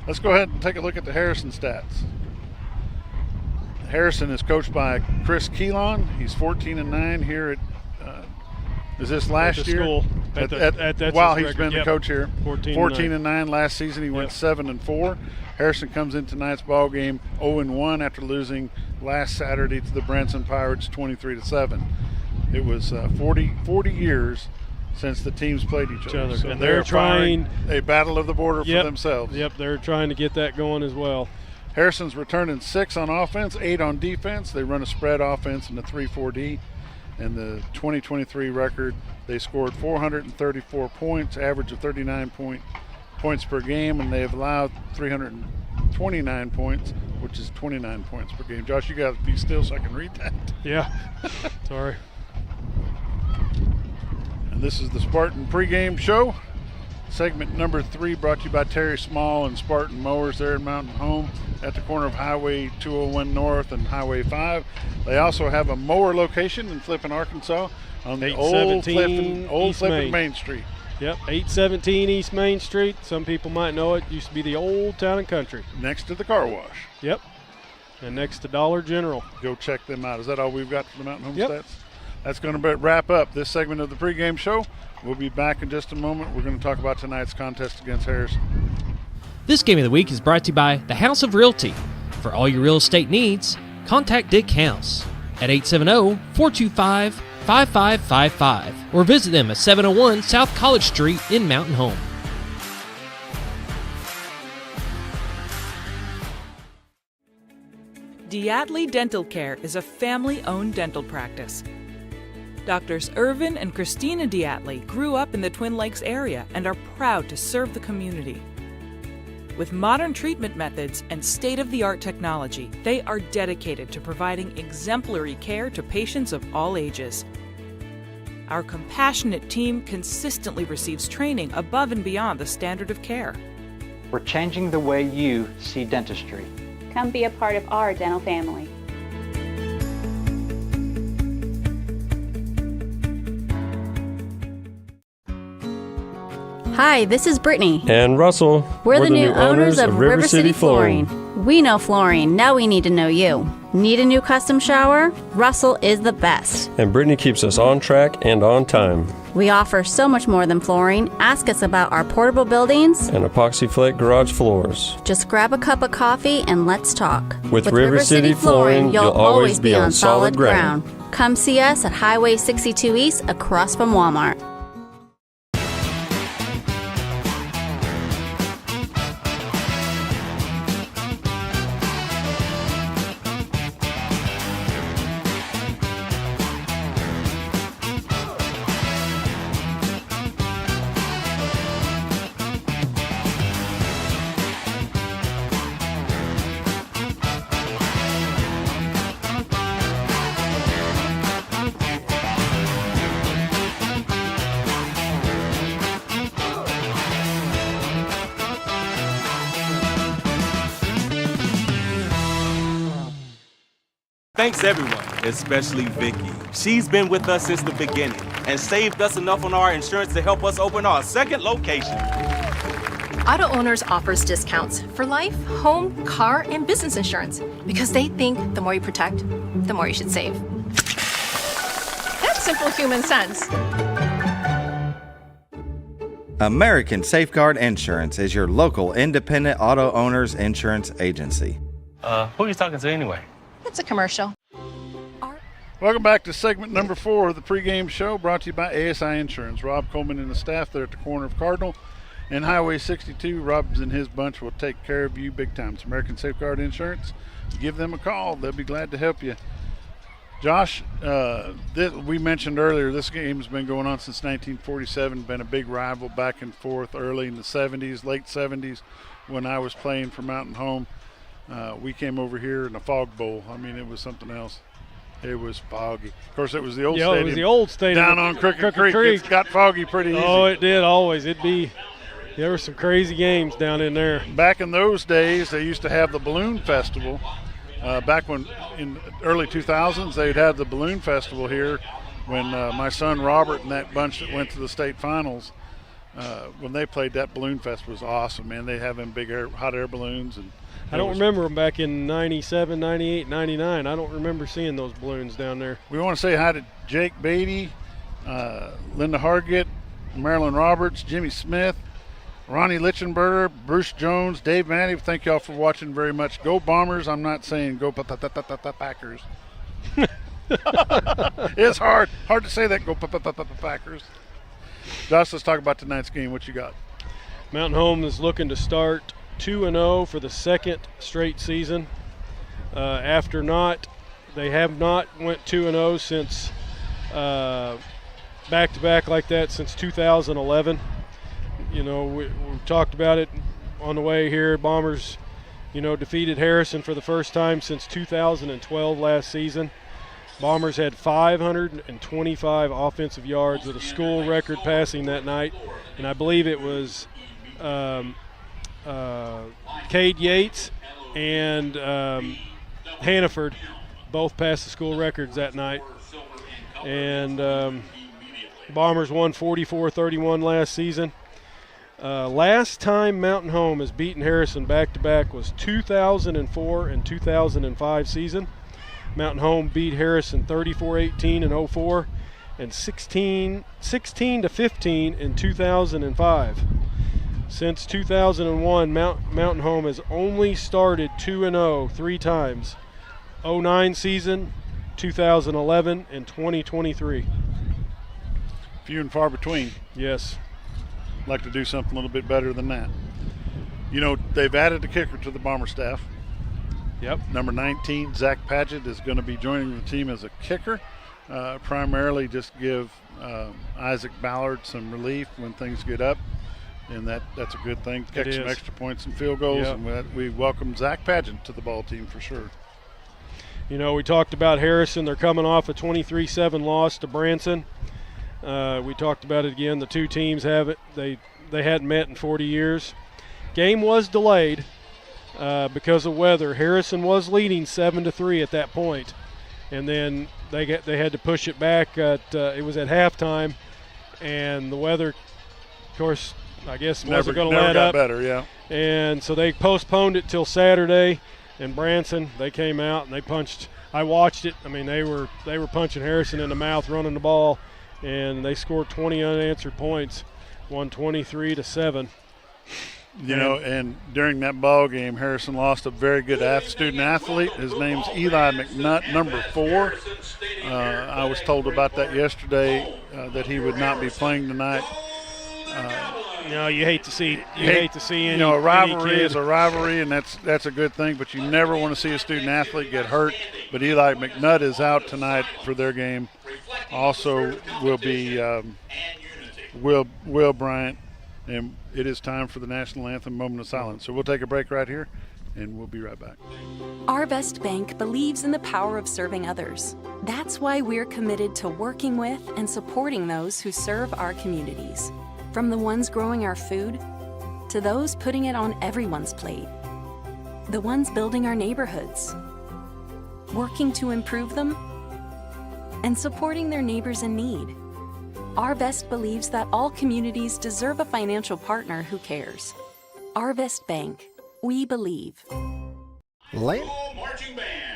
Let's go ahead and take a look at the Harrison stats. Harrison is coached by Chris Keelon. He's 14-9 here at. Is this last year? School. While he's been the coach here. 14-9 last season. He went 7-4. Harrison comes in tonight's ball game 0-1 after losing last Saturday to the Branson Pirates 23-7. It was 40 years since the teams played each other. So and they're trying a battle of the border for themselves. Yep, they're trying to get that going as well. Harrison's returning 6 on offense, 8 on defense. They run a spread offense and a 3-4-D. And the 2023 record, they scored 434 points, average of 39 points per game, and they have allowed 329 points, which is 29 points per game. Josh, you got to be still so I can read that. Yeah. Sorry. And this is the Spartan pregame show. Segment number 3 brought to you by Terry Small and Spartan Mowers there in Mountain Home at the corner of Highway 201 North and Highway 5. They also have a mower location in Flippin, Arkansas on the old Flippin Main Street. Yep, 817 East Main Street. Some people might know it. Used to be the old Town and Country. Next to the car wash. Yep. And next to Dollar General. Go check them out. Is that all we've got for the Mountain Home stats? That's going to wrap up this segment of the pregame show. We'll be back in just a moment. We're going to talk about tonight's contest against Harrison. This game of the week is brought to you by the House of Realty. For all your real estate needs, contact Dick House at 870-425-5555 or visit them at 701 South College Street in Mountain Home. Diatley Dental Care is a family-owned dental practice. Doctors Irvin and Christina Diatley grew up in the Twin Lakes area and are proud to serve the community. With modern treatment methods and state-of-the-art technology, they are dedicated to providing exemplary care to patients of all ages. Our compassionate team consistently receives training above and beyond the standard of care. We're changing the way you see dentistry. Come be a part of our dental family. Hi, this is Brittany. And Russell. We're the new owners of River City Flooring. We know flooring, now we need to know you. Need a new custom shower? Russell is the best. And Brittany keeps us on track and on time. We offer so much more than flooring. Ask us about our portable buildings and epoxy flake garage floors. Just grab a cup of coffee and let's talk. With River City Flooring, you'll always be on solid ground. Come see us at Highway 62 East across from Walmart. Thanks everyone, especially Vicky. She's been with us since the beginning and saved us enough on our insurance to help us open our second location. Auto Owners offers discounts for life, home, car, and business insurance because they think the more you protect, the more you should save. That's simple human sense. American Safeguard Insurance is your local independent auto owners insurance agency. Who are you talking to anyway? It's a commercial. Welcome back to segment number 4 of the pregame show, brought to you by ASI Insurance. Rob Coleman and the staff there at the corner of Cardinal and Highway 62. Rob's and his bunch will take care of you big time. It's American Safeguard Insurance. Give them a call. They'll be glad to help you. Josh, we mentioned earlier, this game's been going on since 1947, been a big rival back and forth early in the 70s, late 70s when I was playing for Mountain Home. We came over here in a fog bowl. I mean, it was something else. It was foggy. Of course, it was the old stadium. It was the old stadium. Down on Crooked Creek. It got foggy pretty easy. Oh, it did always. There were some crazy games down in there. Back in those days, they used to have the Balloon Festival. Back when, in early 2000s, they'd have the Balloon Festival here when my son Robert and that bunch that went to the state finals, when they played, that Balloon Fest was awesome, man. They have them big hot air balloons. And I don't remember them back in 97, 98, 99. I don't remember seeing those balloons down there. We want to say hi to Jake Beatty, Linda Hargett, Marilyn Roberts, Jimmy Smith, Ronnie Lichtenberger, Bruce Jones, Dave Manning. Thank y'all for watching very much. Go Bombers. I'm not saying go Packers. It's hard to say that. Go Packers. Josh, let's talk about tonight's game. What you got? Mountain Home is looking to start 2-0 for the second straight season. They have not went 2-0 since back-to-back like that since 2011. You know, we talked about it on the way here. Bombers, defeated Harrison for the first time since 2012 last season. Bombers had 525 offensive yards with a school record passing that night, and I believe it was Cade Yates and Hannaford both passed the school records that night. And Bombers won 44-31 last season. Last time Mountain Home has beaten Harrison back-to-back was 2004 and 2005 season. Mountain Home beat Harrison 34-18 in 04 and 16-15 in 2005. Since 2001, Mountain Home has only started 2-0 3 times. 09 season, 2011, and 2023. Few and far between. Yes. Like to do something a little bit better than that. They've added the kicker to the Bomber staff. Yep. Number 19, Zach Padgett, is going to be joining the team as a kicker, primarily just give Isaac Ballard some relief when things get up, and that's a good thing. Catch some extra points and field goals, and we welcome Zach Padgett to the ball team for sure. You know, we talked about Harrison. They're coming off a 23-7 loss to Branson. We talked about it again. The two teams have it. They hadn't met in 40 years. Game was delayed because of weather. Harrison was leading 7-3 at that point, and then they had to push it back. It was at halftime, and the weather, of course, I guess wasn't going to let up. Better, yeah. And so they postponed it till Saturday. And Branson, they came out and they punched. I watched it. I mean, they were punching Harrison in the mouth, running the ball, and they scored 20 unanswered points, won 23-7. You know, and during that ball game, Harrison lost a very good student athlete. His name's Eli McNutt, number 4. I was told about that yesterday, that he would not be playing tonight. No, you hate to see any. You know, a rivalry is a rivalry, and that's a good thing. But you never want to see a student athlete get hurt. But Eli McNutt is out tonight for their game. Also, will be Will Bryant, and it is time for the national anthem moment of silence. So we'll take a break right here, and we'll be right back. Our Best Bank believes in the power of serving others. That's why we're committed to working with and supporting those who serve our communities. From the ones growing our food to those putting it on everyone's plate. The ones building our neighborhoods, working to improve them, and supporting their neighbors in need. Our Best believes that all communities deserve a financial partner who cares. Our Best Bank, we believe. Marching band.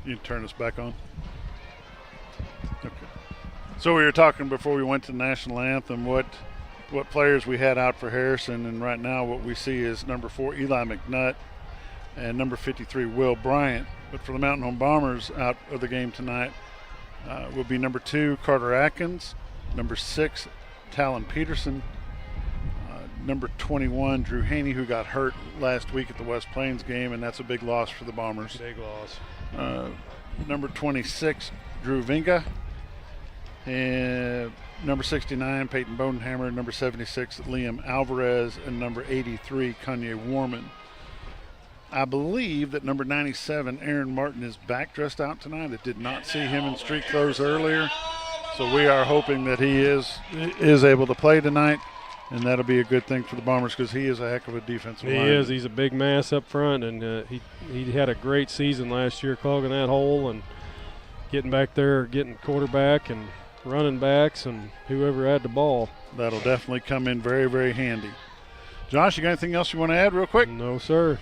You can turn us back on. Okay. So we were talking before we went to the national anthem what players we had out for Harrison, and right now what we see is number 4 Eli McNutt and number 53 Will Bryant. But for the Mountain Home Bombers, out of the game tonight will be number 2 Carter Atkins, number 6 Talon Peterson, number 21 Drew Haney, who got hurt last week at the West Plains game, and that's a big loss for the Bombers. Big loss. Number 26 Drew Vinga, and number 69 Peyton Bodenhammer, number 76 Liam Alvarez, and number 83 Kanye Warman. I believe that number 97 Aaron Martin is back dressed out tonight. I did not see him in street clothes earlier, so we are hoping that he is able to play tonight. And that'll be a good thing for the Bombers because he is a heck of a defensive lineman. He is. He's a big mass up front, and he had a great season last year clogging that hole and getting back there, getting quarterback and running backs and whoever had the ball. That'll definitely come in very, very handy. Josh, you got anything else you want to add real quick? No, sir.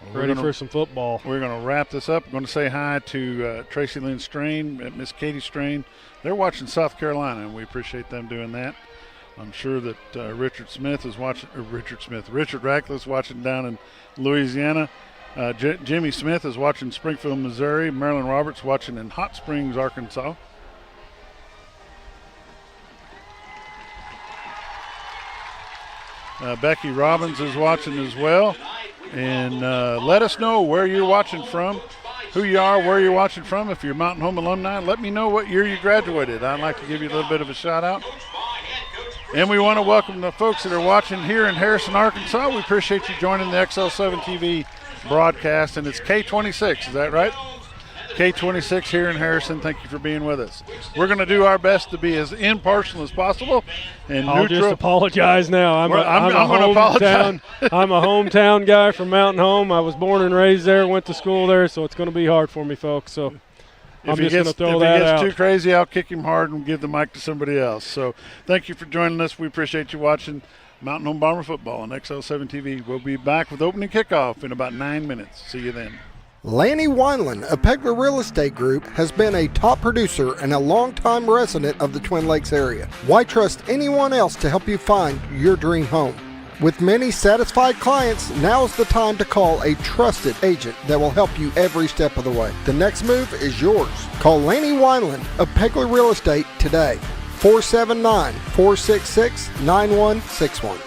Well, Ready for some football. We're going to wrap this up. I'm going to say hi to Tracy Lynn Strain, Miss Katie Strain. They're watching South Carolina, and we appreciate them doing that. I'm sure that Richard Ratcliffe's watching down in Louisiana. Jimmy Smith is watching Springfield, Missouri. Marilyn Roberts watching in Hot Springs, Arkansas. Becky Robbins is watching as well. And let us know where you're watching from. who you are, where you're watching from. If you're Mountain Home alumni, let me know what year you graduated. I'd like to give you a little bit of a shout out. And we want to welcome the folks that are watching here in Harrison, Arkansas. We appreciate you joining the XL7 TV broadcast, and it's K26, is that right? K26 here in Harrison. Thank you for being with us. We're going to do our best to be as impartial as possible and I'll neutral. just apologize now. I'm a hometown guy from Mountain Home. I was born and raised there, went to school there, so it's going to be hard for me, folks. So I'm just going to throw that out. If he gets too crazy, I'll kick him hard and give the mic to somebody else. So thank you for joining us. We appreciate you watching Mountain Home Bomber football on XL7 TV. We'll be back with opening kickoff in about 9 minutes. See you then. Lanny Wineland of Pegler Real Estate Group has been a top producer and a longtime resident of the Twin Lakes area. Why trust anyone else to help you find your dream home? With many satisfied clients, now's the time to call a trusted agent that will help you every step of the way. The next move is yours. Call Lanny Wineland of Pegler Real Estate today. 479-466-9161.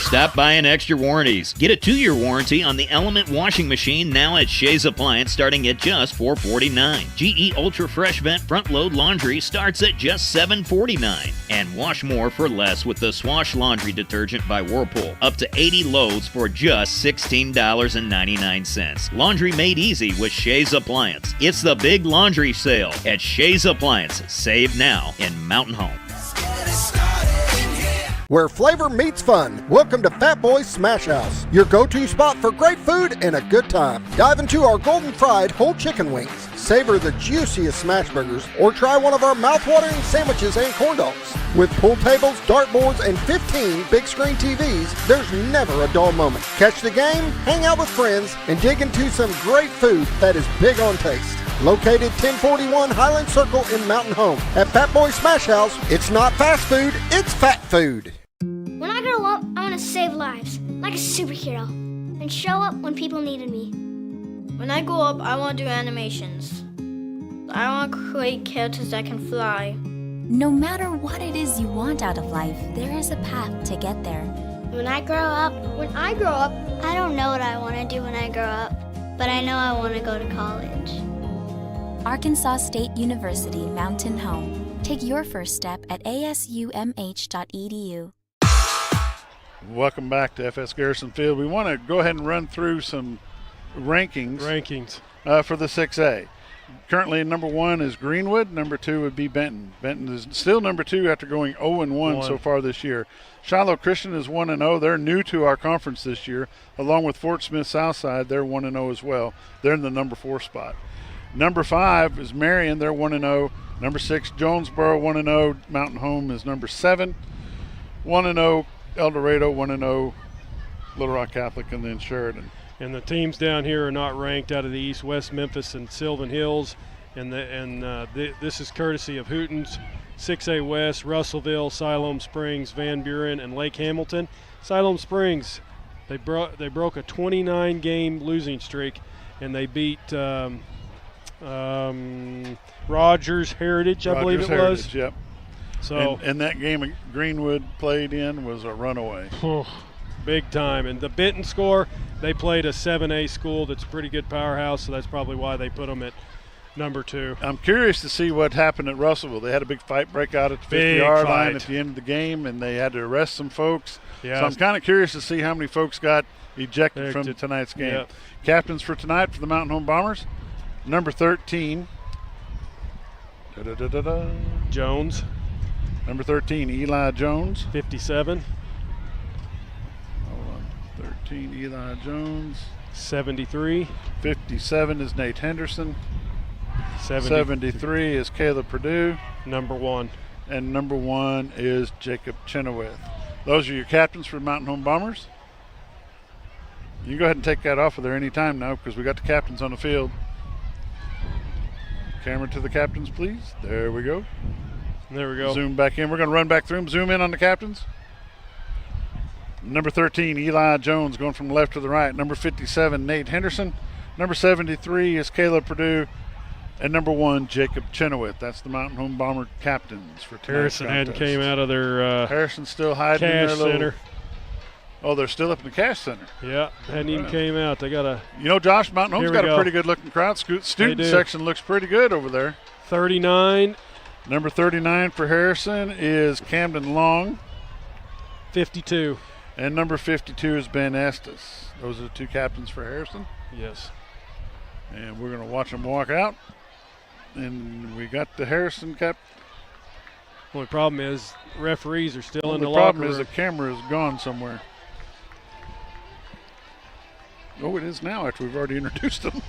Stop by an Extra Warranties. Get a 2-year warranty on the Element washing machine now at Shays Appliance starting at just $449. GE Ultra Fresh Vent front load laundry starts at just $749. And wash more for less with the Swash Laundry Detergent by Whirlpool. Up to 80 loads for just $16.99. Laundry made easy with Shays Appliance. It's the big laundry sale at Shays Appliance. Save now in Mountain Home. Where flavor meets fun. Welcome to Fat Boy's Smash House, your go-to spot for great food and a good time. Dive into our golden fried whole chicken wings, savor the juiciest smash burgers, or try one of our mouth-watering sandwiches and corn dogs. With pool tables, dartboards, and 15 big screen TVs, there's never a dull moment. Catch the game, hang out with friends, and dig into some great food that is big on taste. Located 1041 Highland Circle in Mountain Home. At Fat Boy Smash House, it's not fast food, it's fat food. When I grow up, I want to save lives, like a superhero, and show up when people needed me. When I grow up, I want to do animations. I want to create characters that can fly. No matter what it is you want out of life, there is a path to get there. When I grow up, I don't know what I want to do when I grow up, but I know I want to go to college. Arkansas State University Mountain Home. Take your first step at asumh.edu. Welcome back to FS Garrison Field. We want to go ahead and run through some rankings for the 6A. Currently, number 1 is Greenwood. Number 2 would be Benton. Benton is still number 2 after going 0-1 so far this year. Shiloh Christian is 1-0. They're new to our conference this year. Along with Fort Smith Southside, they're 1-0 as well. They're in the number 4 spot. Number 5 is Marion. They're 1-0. Number 6, Jonesboro, 1-0. Mountain Home is number 7. 1-0. El Dorado, 1-0, Little Rock Catholic, and then Sheridan. And the teams down here are not ranked out of the East, West Memphis, and Sylvan Hills. This is courtesy of Hootens, 6A West, Russellville, Siloam Springs, Van Buren, and Lake Hamilton. Siloam Springs, they broke a 29-game losing streak, and they beat Rogers Heritage, I believe it was. Yep. So and that game Greenwood played in was a runaway. Big time. And the Benton score, they played a 7A school that's a pretty good powerhouse, so that's probably why they put them at number 2. I'm curious to see what happened at Russellville. They had a big fight break out at the 50-yard line at the end of the game, and they had to arrest some folks. Yeah. So I'm kind of curious to see how many folks got ejected from tonight's game. Yep. Captains for tonight for the Mountain Home Bombers, number 13. Jones. Number 13, Eli Jones. 57. Hold on. 13, Eli Jones. 73. 57 is Nate Henderson. 73 is Caleb Perdue. Number 1. And number 1 is Jacob Chenoweth. Those are your captains for Mountain Home Bombers. You can go ahead and take that off of there any time now because we got the captains on the field. Camera to the captains, please. There we go. There we go. Zoom back in. We're going to run back through them. Zoom in on the captains. Number 13, Eli Jones, going from the left to the right. Number 57, Nate Henderson. Number 73 is Caleb Perdue. And number 1, Jacob Chenoweth. That's the Mountain Home Bomber captains for tonight's Harrison hadn't came out of their Harrison's still hiding in their little Oh, they're still up in the cash center. Yeah, hadn't even came out. They got a. You know, Josh, Mountain Home's got a pretty good looking crowd. Student do. section looks pretty good over there. 39. Number 39 for Harrison is Camden Long. 52. And number 52 is Ben Estes. Those are the two captains for Harrison. Yes. And we're going to watch them walk out. And we got the Harrison cap. Only problem is referees are still in the locker room. The problem is the camera is gone somewhere. Oh, it is now after we've already introduced them.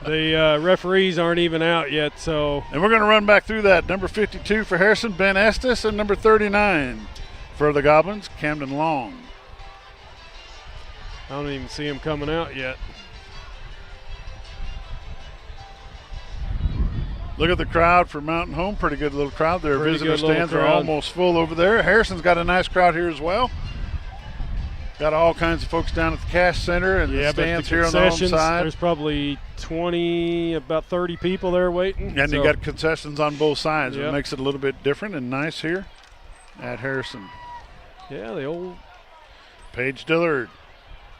The referees aren't even out yet, so. And we're going to run back through that. Number 52 for Harrison, Ben Estes, and number 39 for the Goblins, Camden Long. I don't even see him coming out yet. Look at the crowd for Mountain Home. Pretty good little crowd. Their Pretty visitor stands are crowd. almost full over there. Harrison's got a nice crowd here as well. Got all kinds of folks down at the cash center and the stands here on the home side. There's probably 20, about 30 people there waiting. And you got concessions on both sides. Yep. It makes it a little bit different and nice here at Harrison. Yeah, the old Paige Dillard.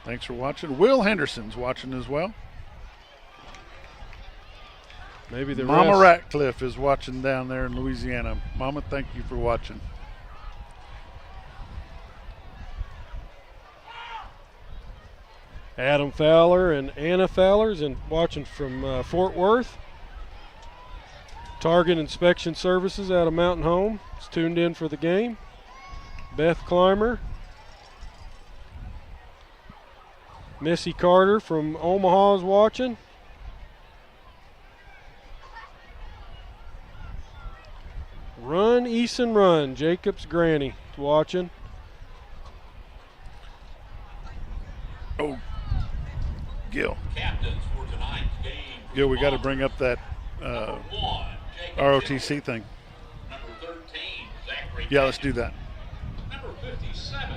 Thanks for watching. Will Henderson's watching as well. Maybe the Mama rest. Ratcliffe is watching down there in Louisiana. Mama, thank you for watching. Adam Fowler and Anna Fowler's and watching from Fort Worth. Target Inspection Services out of Mountain Home is tuned in for the game. Beth Clymer. Missy Carter from Omaha is watching. Run, Eason, run. Jacob's granny is watching. Oh, Gil. Captains for tonight's game. Gil, we got to bring up that ROTC thing. Number 13, Zachary. Yeah, let's do that. Number 57,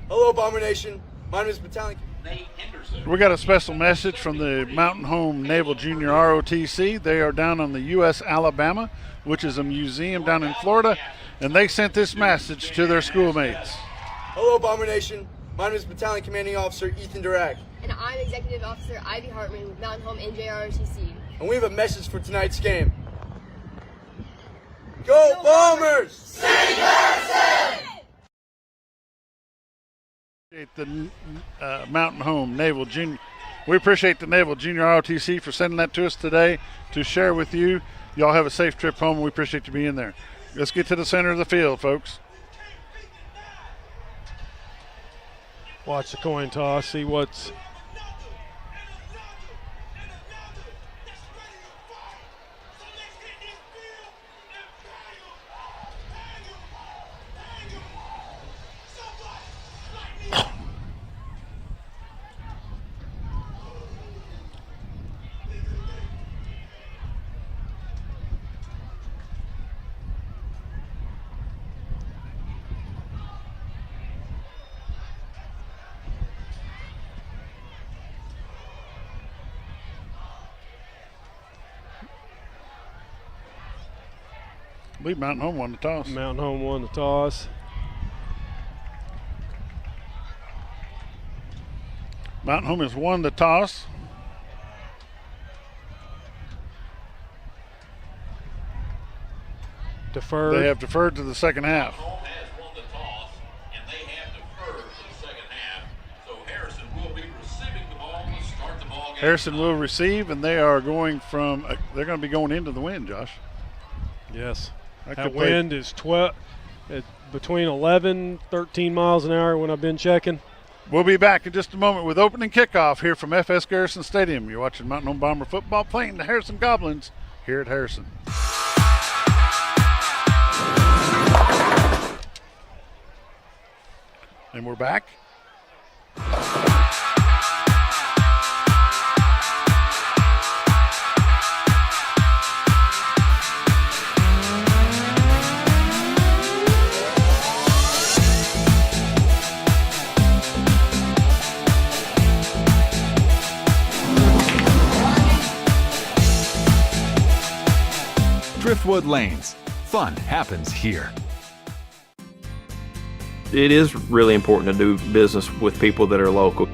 Hello, Bomber Nation. My name is Battalion. Nate Henderson. We got a special message from the Mountain Home Naval Junior ROTC. They are down on the U.S. Alabama, which is a museum down in Florida, and they sent this message to their schoolmates. Hello, Bomber Nation. My name is Battalion Commanding Officer Ethan Durack. And I'm Executive Officer Ivy Hartman with Mountain Home NJROTC. And we have a message for tonight's game. Go Bombers! Stay Harrison! The Mountain Home Naval Junior. We appreciate the Naval Junior ROTC for sending that to us today to share with you. Y'all have a safe trip home, and we appreciate you being there. Let's get to the center of the field, folks. Watch the coin toss, see what's. I believe Mountain Home won the toss. Mountain Home won the toss. Mountain Home has won the toss. Deferred. They have deferred to the second half. Home has won the toss, and they have deferred to the second half. So Harrison will be receiving the ball to start the ball game. Harrison will receive, and they are going from. They're going to be going into the wind, Josh. Yes. That wind is between 11, 13 miles an hour when I've been checking. We'll be back in just a moment with opening kickoff here from FS Garrison Stadium. You're watching Mountain Home Bomber football playing the Harrison Goblins here at Harrison. And we're back. Driftwood Lanes. Fun happens here. It is really important to do business with people that are local.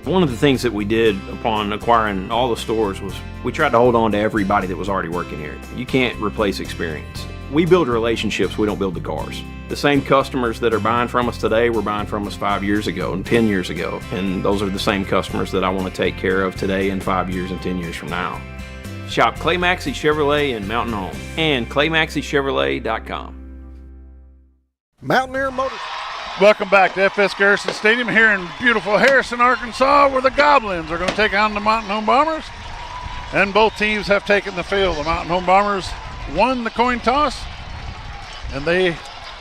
One of the things that we did upon acquiring all the stores was we tried to hold on to everybody that was already working here. You can't replace experience. We build relationships, we don't build the cars. The same customers that are buying from us today were buying from us 5 years ago and 10 years ago. And those are the same customers that I want to take care of today and 5 years and 10 years from now. Shop Clay Maxey Chevrolet in Mountain Home and ClayMaxeyChevrolet.com. Mountaineer Motors. Welcome back to FS Garrison Stadium here in beautiful Harrison, Arkansas, where the Goblins are going to take on the Mountain Home Bombers. And both teams have taken the field. The Mountain Home Bombers won the coin toss, and they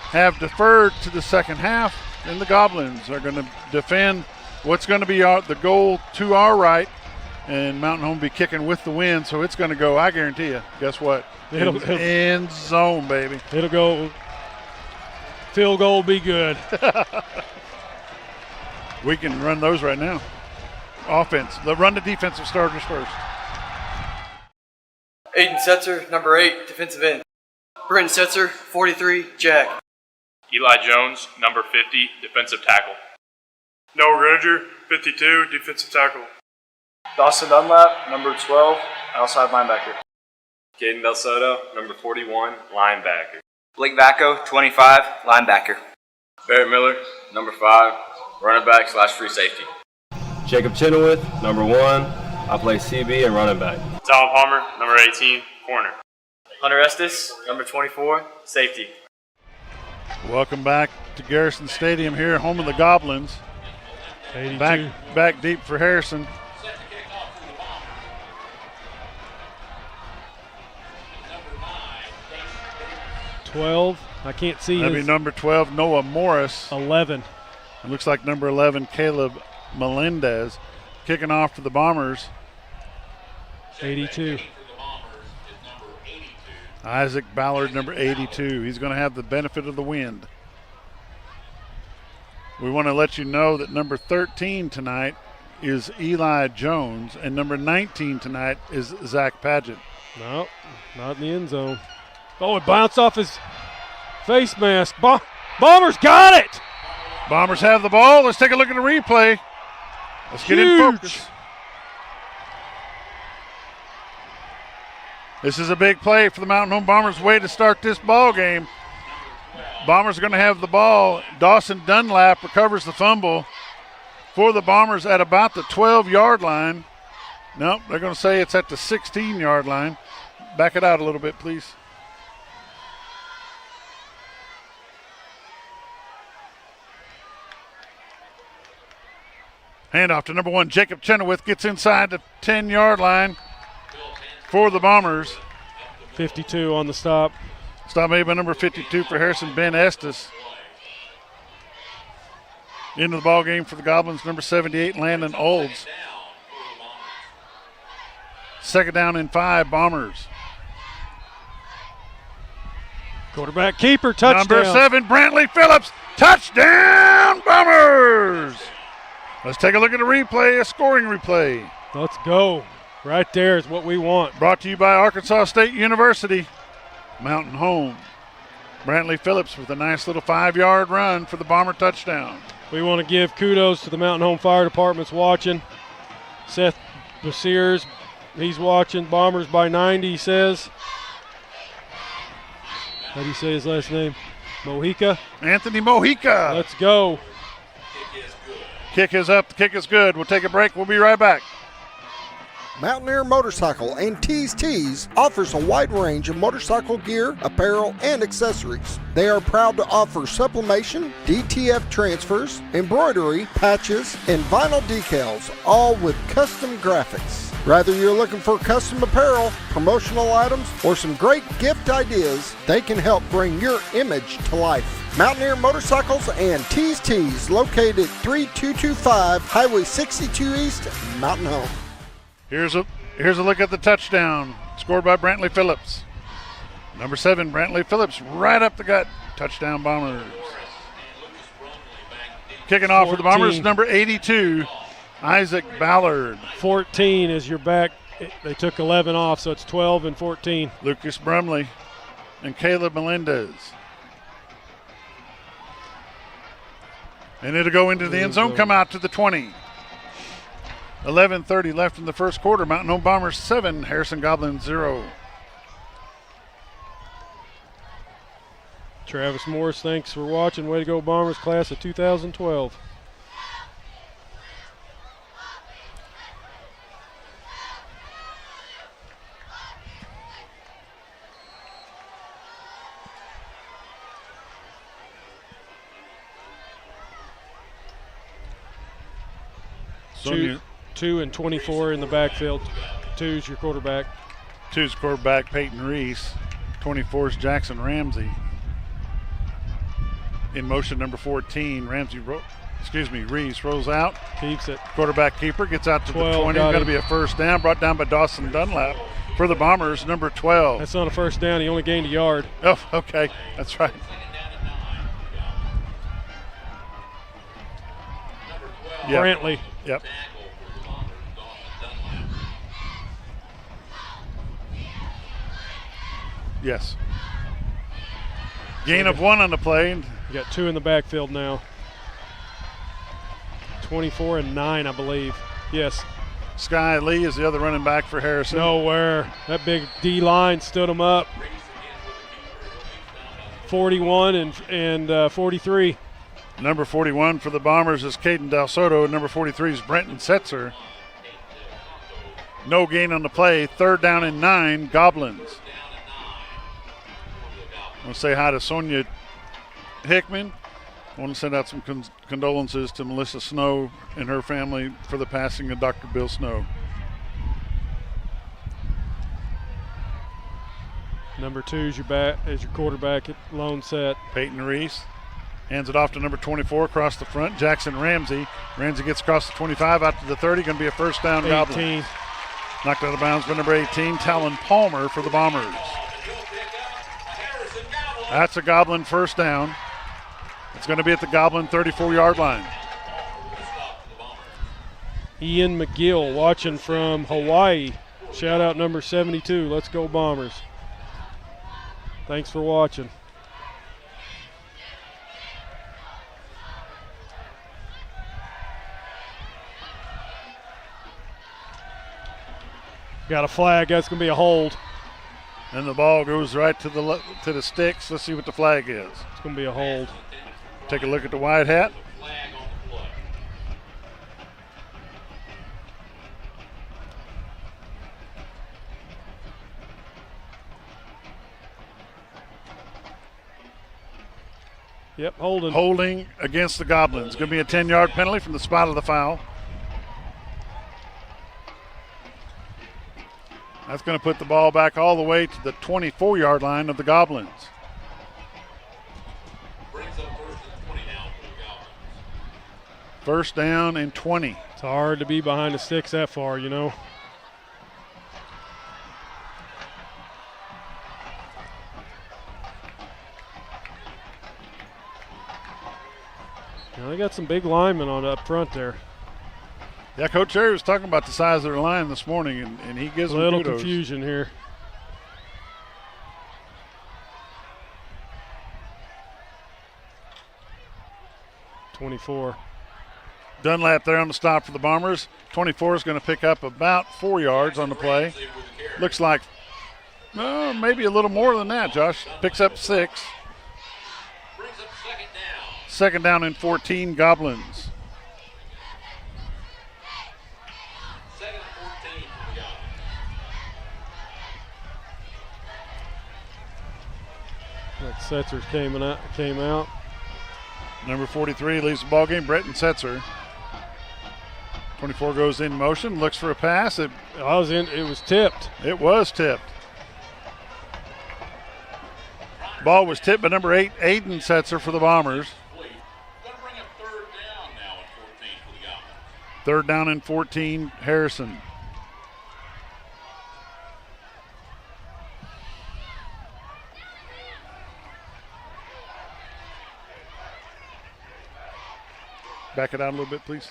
have deferred to the second half. And the Goblins are going to defend what's going to be the goal to our right. And Mountain Home will be kicking with the wind, so it's going to go, I guarantee you, guess what? It'll end zone, baby. It'll go. Field goal be good. We can run those right now. Offense. Run the defensive starters first. Aiden Setzer, number 8, defensive end. Brenton Setzer, 43, Jack. Eli Jones, number 50, defensive tackle. Noah Roger, 52, defensive tackle. Dawson Dunlap, number 12, outside linebacker. Caden Del Soto, number 41, linebacker. Blake Vacco, 25, linebacker. Barrett Miller, number 5, running back / free safety. Jacob Chenoweth, number 1, I play CB and running back. Tom Palmer, number 18, corner. Hunter Estes, number 24, safety. Welcome back to Garrison Stadium here, home of the Goblins. 82. Back deep for Harrison. I can't see. That'd be number 12, Noah Morris. 11. It looks like number 11, Caleb Melendez. Kicking off for the Bombers. 82. Isaac Ballard, number 82. He's going to have the benefit of the wind. We want to let you know that number 13 tonight is Eli Jones, and number 19 tonight is Zach Padgett. No, not in the end zone. Oh, it bounced off his face mask. Bombers got it! Bombers have the ball. Let's take a look at the replay. Let's get in focus. This is a big play for the Mountain Home Bombers. Way to start this ball game. Bombers are going to have the ball. Dawson Dunlap recovers the fumble for the Bombers at about the 12-yard line. Nope, they're going to say it's at the 16-yard line. Back it out a little bit, please. Handoff to number 1, Jacob Chenoweth gets inside the 10-yard line for the Bombers. 52 on the stop. Stop made by number 52 for Harrison, Ben Estes. Into the ball game for the Goblins, number 78, Landon Olds. Second down and 5, Bombers. Quarterback keeper, touchdown. Number 7, Brantley Phillips, touchdown, Bombers! Let's take a look at the replay, a scoring replay. Let's go. Right there is what we want. Brought to you by Arkansas State University. Mountain Home. Brantley Phillips with a nice little 5-yard run for the Bomber touchdown. We want to give kudos to the Mountain Home Fire Department's watching. Seth Basiers, he's watching. Bombers by 90, he says. How do you say his last name? Mojica? Anthony Mojica. Let's go. Kick is up. The kick is good. We'll take a break. We'll be right back. Mountaineer Motorcycle and Tees offers a wide range of motorcycle gear, apparel, and accessories. They are proud to offer sublimation, DTF transfers, embroidery, patches, and vinyl decals, all with custom graphics. Whether you're looking for custom apparel, promotional items, or some great gift ideas, they can help bring your image to life. Mountaineer Motorcycles and Tees, located at 3225 Highway 62 East, Mountain Home. Here's a look at the touchdown, scored by Brantley Phillips. Number 7, Brantley Phillips, right up the gut. Touchdown, Bombers. Kicking off for the Bombers, number 82, Isaac Ballard. 14 is your back. They took 11 off, so it's 12 and 14. Lucas Brumley and Caleb Melendez. And it'll go into the end zone, come out to the 20. 11:30 left in the first quarter. Mountain Home Bombers 7, Harrison Goblins 0. Travis Morris, thanks for watching. Way to go, Bombers, class of 2012. Two and 24 in the backfield. 2's your quarterback. 2's quarterback Peyton Reese. 24's Jackson Ramsey. In motion, number 14, Reese rolls out. Keeps it. Quarterback keeper gets out to the 20. Got to be a first down. Brought down by Dawson Dunlap for the Bombers, number 12. That's not a first down. He only gained a yard. Oh, okay. That's right. Yep. Brantley. Yep. Yes. Gain of 1 on the play. You got 2 in the backfield now. 24 and 9, I believe. Yes. Sky Lee is the other running back for Harrison. Nowhere. That big D line stood him up. 41 and 43. Number 41 for the Bombers is Caden Del Soto. Number 43 is Brenton Setzer. No gain on the play. 3rd down and 9, Goblins. I want to say hi to Sonia Hickman. I want to send out some condolences to Melissa Snow and her family for the passing of Dr. Bill Snow. Number 2 is your quarterback at lone set. Peyton Reese hands it off to number 24 across the front, Jackson Ramsey. Ramsey gets across the 25 out to the 30. Going to be a first down. 18. Goblins. Knocked out of bounds by number 18, Talon Palmer for the Bombers. That's a Goblin first down. It's going to be at the Goblin 34-yard line. Ian McGill watching from Hawaii. Shout out number 72. Let's go Bombers. Thanks for watching. Got a flag. That's going to be a hold. And the ball goes right to the sticks. Let's see what the flag is. It's going to be a hold. Take a look at the white hat. Yep, holding. Holding against the Goblins. Going to be a 10-yard penalty from the spot of the foul. That's going to put the ball back all the way to the 24-yard line of the Goblins. First down and 20. It's hard to be behind the sticks that far, you know. They got some big linemen on up front there. Yeah, Coach Terry was talking about the size of their line this morning, and he gives them a little kudos. Confusion here. .24. Dunlap there on the stop for the Bombers. 24 is going to pick up about 4 yards on the play. Looks like maybe a little more than that, Josh. Picks up 6. Second down and 14, Goblins. That Setzer came out. Number 43 leaves the ball game. Bretton Setzer. 24 goes in motion, looks for a pass. It was tipped. It was tipped. Ball was tipped by number 8, Aiden Setzer for the Bombers. Third down and 14, Harrison. Back it out a little bit, please.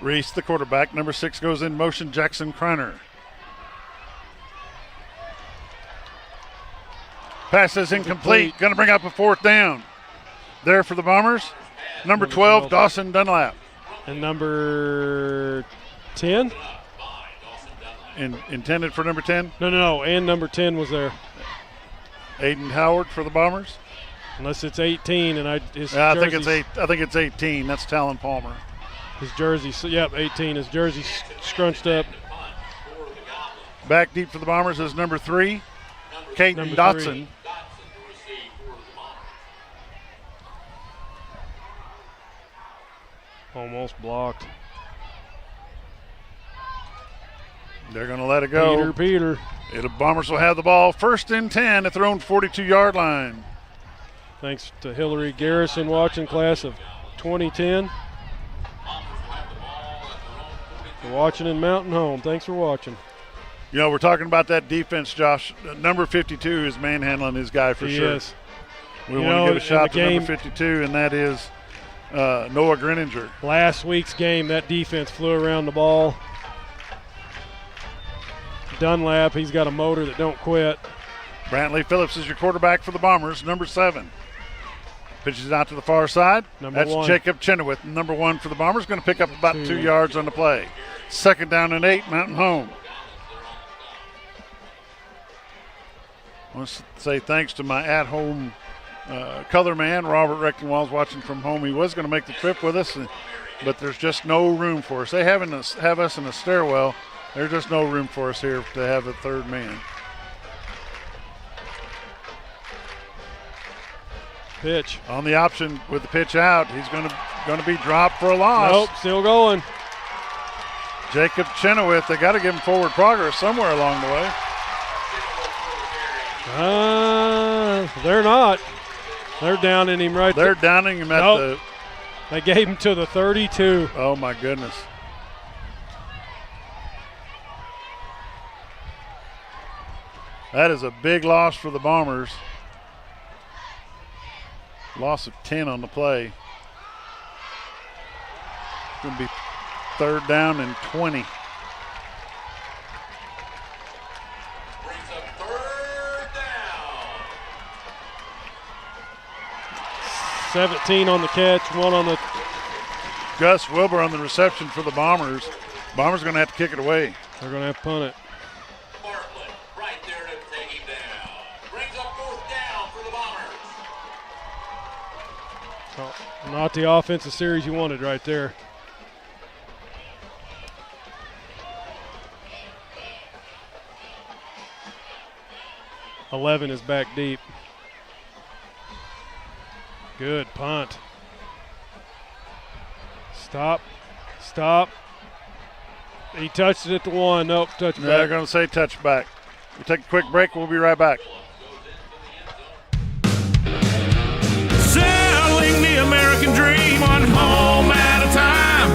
Reese, the quarterback. Number 6 goes in motion, Jackson Kreiner. Pass is incomplete. Going to bring up a 4th down. There for the Bombers. Number 12, Dawson Dunlap. And number 10? Intended for number 10? No. And number 10 was there. Aiden Howard for the Bombers. Unless it's 18, and I think it's 18. That's Talon Palmer. His jersey, 18. His jersey scrunched up. Back deep for the Bombers is number 3, Caden Dotson. Almost blocked. They're going to let it go. Peter. The Bombers will have the ball 1st and 10 at their own 42-yard line. Thanks to Hillary Garrison watching class of 2010. For watching in Mountain Home. Thanks for watching. You know, we're talking about that defense, Josh. Number 52 is manhandling his guy for sure. Yes. We want to give a shot to number 52, and that is Noah Greninger. Last week's game, that defense flew around the ball. Dunlap, he's got a motor that don't quit. Brantley Phillips is your quarterback for the Bombers, number 7. Pitches out to the far side. That's 1. Jacob Chenoweth, number 1 for the Bombers. Going to pick up about 2 yards on the play. 2nd down and 8, Mountain Home. I want to say thanks to my at-home color man, Robert Recktenwald, watching from home. He was going to make the trip with us, but there's just no room for us. They have us in a stairwell. There's just no room for us here to have a 3rd man. Pitch. On the option with the pitch out, he's going to be dropped for a loss. Nope, still going. Jacob Chenoweth, they got to give him forward progress somewhere along the way. They're not. They're downing him right there. They're downing him at the. They gave him to the 32. Oh, my goodness. That is a big loss for the Bombers. Loss of 10 on the play. It's going to be 3rd down and 20. 17 on the catch, 1 on the. Gus Wilbur on the reception for the Bombers. Bombers going to have to kick it away. They're going to have to punt it. Bartlett right there to take him down. Brings up 4th down for the Bombers. Oh, not the offensive series you wanted right there. .11 is back deep. Good punt. Stop. He touched it at the 1. Nope, touchback. They're going to say touchback. We'll take a quick break. We'll be right back. Selling the American dream one home at a time.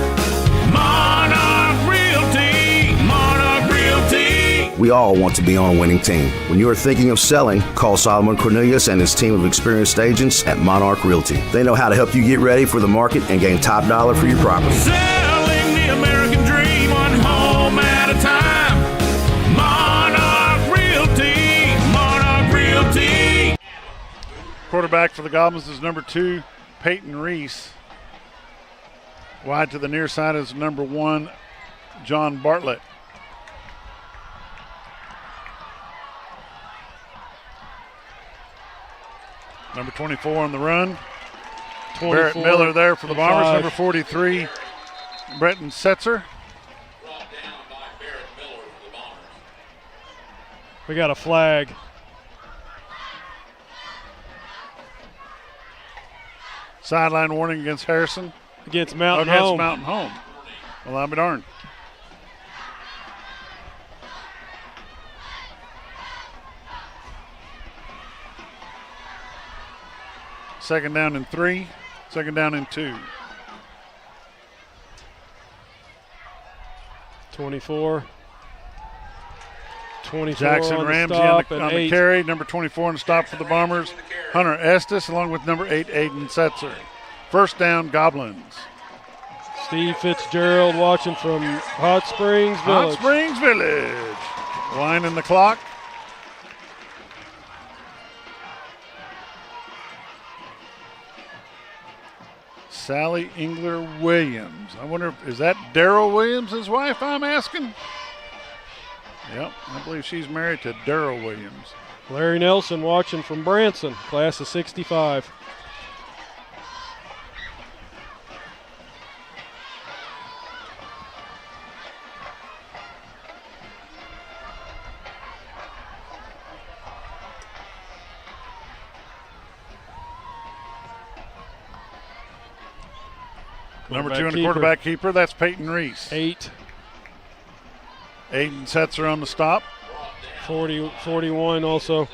Monarch Realty. Monarch Realty. We all want to be on a winning team. When you are thinking of selling, call Solomon Cornelius and his team of experienced agents at Monarch Realty. They know how to help you get ready for the market and gain top dollar for your property. Selling the American dream one home at a time. Monarch Realty. Monarch Realty. Quarterback for the Goblins is number 2, Peyton Reese. Wide to the near side is number 1, John Bartlett. Number 24 on the run. Barrett Miller there for the Bombers. Number 43, Bretton Setzer. We got a flag. Sideline warning against Harrison. Against Mountain Home. Home. Mountain Home. Well, I'll be darned. Second down and 3. Second down and 2. 24. 24 Jackson on Ramsey the on the carry. Number 24 on the stop for the Bombers. Hunter Estes along with number 8, Aiden Setzer. First down, Goblins. Steve Fitzgerald watching from Hot Springs Village. Hot Springs Village. Winding the clock. Sally Engler Williams. I wonder, is that Daryl Williams, his wife, I'm asking? Yep, I believe she's married to Daryl Williams. Larry Nelson watching from Branson, class of 65. Number 2 and the quarterback keeper, that's Peyton Reese. 8. Aiden Setzer on the stop. 41 also.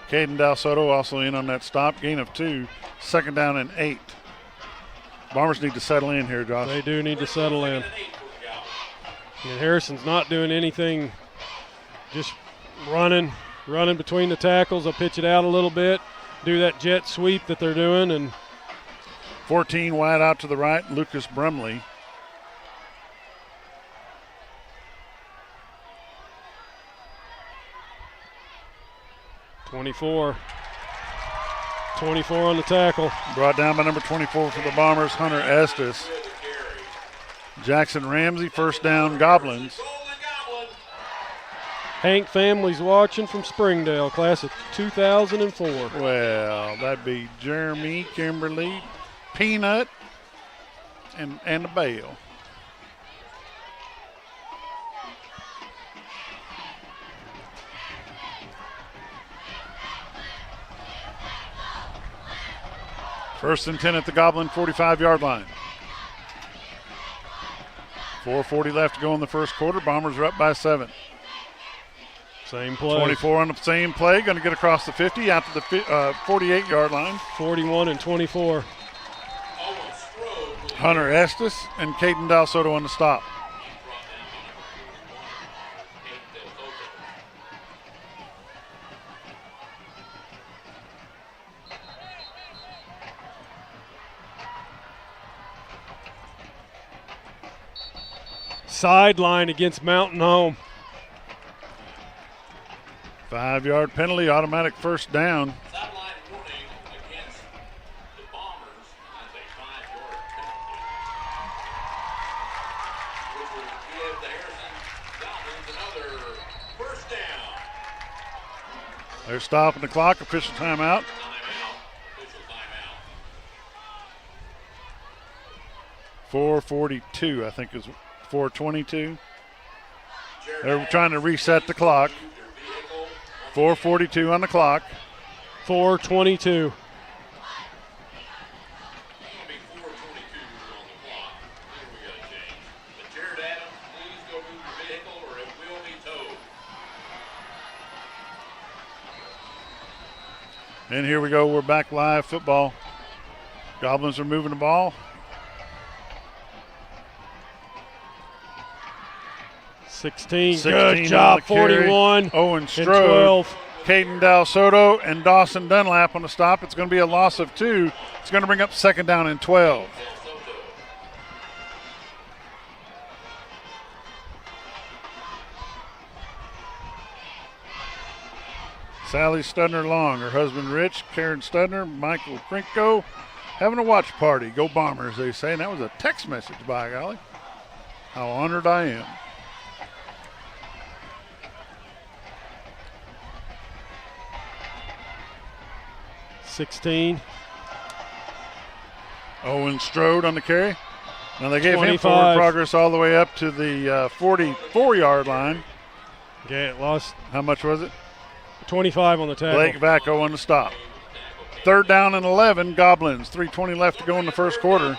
Caden Dalsoto also in on that stop. Gain of 2. Second down and 8. Bombers need to settle in here, Josh. They do need to settle in. And Harrison's not doing anything, just running between the tackles. They'll pitch it out a little bit, do that jet sweep that they're doing. And 14 wide out to the right, Lucas Brumley. .24 on the tackle. Brought down by number 24 for the Bombers, Hunter Estes. Jackson Ramsey, first down, Goblins. Hank family's watching from Springdale, class of 2004. Well, that'd be Jeremy, Kimberly, Peanut, and a Bale. First and 10 at the Goblin 45-yard line. 4:40 left to go in the first quarter. Bombers are up by 7. Same play. 24 on the same play. Going to get across the 50 out to the 48-yard line. 41 and 24. Hunter Estes and Caden Dalsoto on the stop. Sideline against Mountain Home. 5-yard penalty, automatic first down. Sideline warning against the Bombers. That's a 5-yard penalty, which will give the Harrison Goblins another first down. They're stopping the clock. Official timeout. Official timeout. 4:42, I think is 4:22. They're trying to reset the clock. 4:42 on the clock. 4:22. And here we go. We're back live football. Goblins are moving the ball. 16. Good job. 41. Owen Strode, Caden Dalsoto, and Dawson Dunlap on the stop. It's going to be a loss of 2. It's going to bring up second down and 12. Sally Studner Long, her husband Rich, Karen Studner, Michael Krinko, having a watch party. Go Bombers, they say. And that was a text message, by golly. How honored I am. .16. Owen Strode on the carry. Now they gave 25. him forward progress all the way up to the 44-yard line. Okay, it lost. How much was it? 25 on the tackle. Blake Vacco on the stop. Third down and 11, Goblins. 3:20 left to go in the first quarter.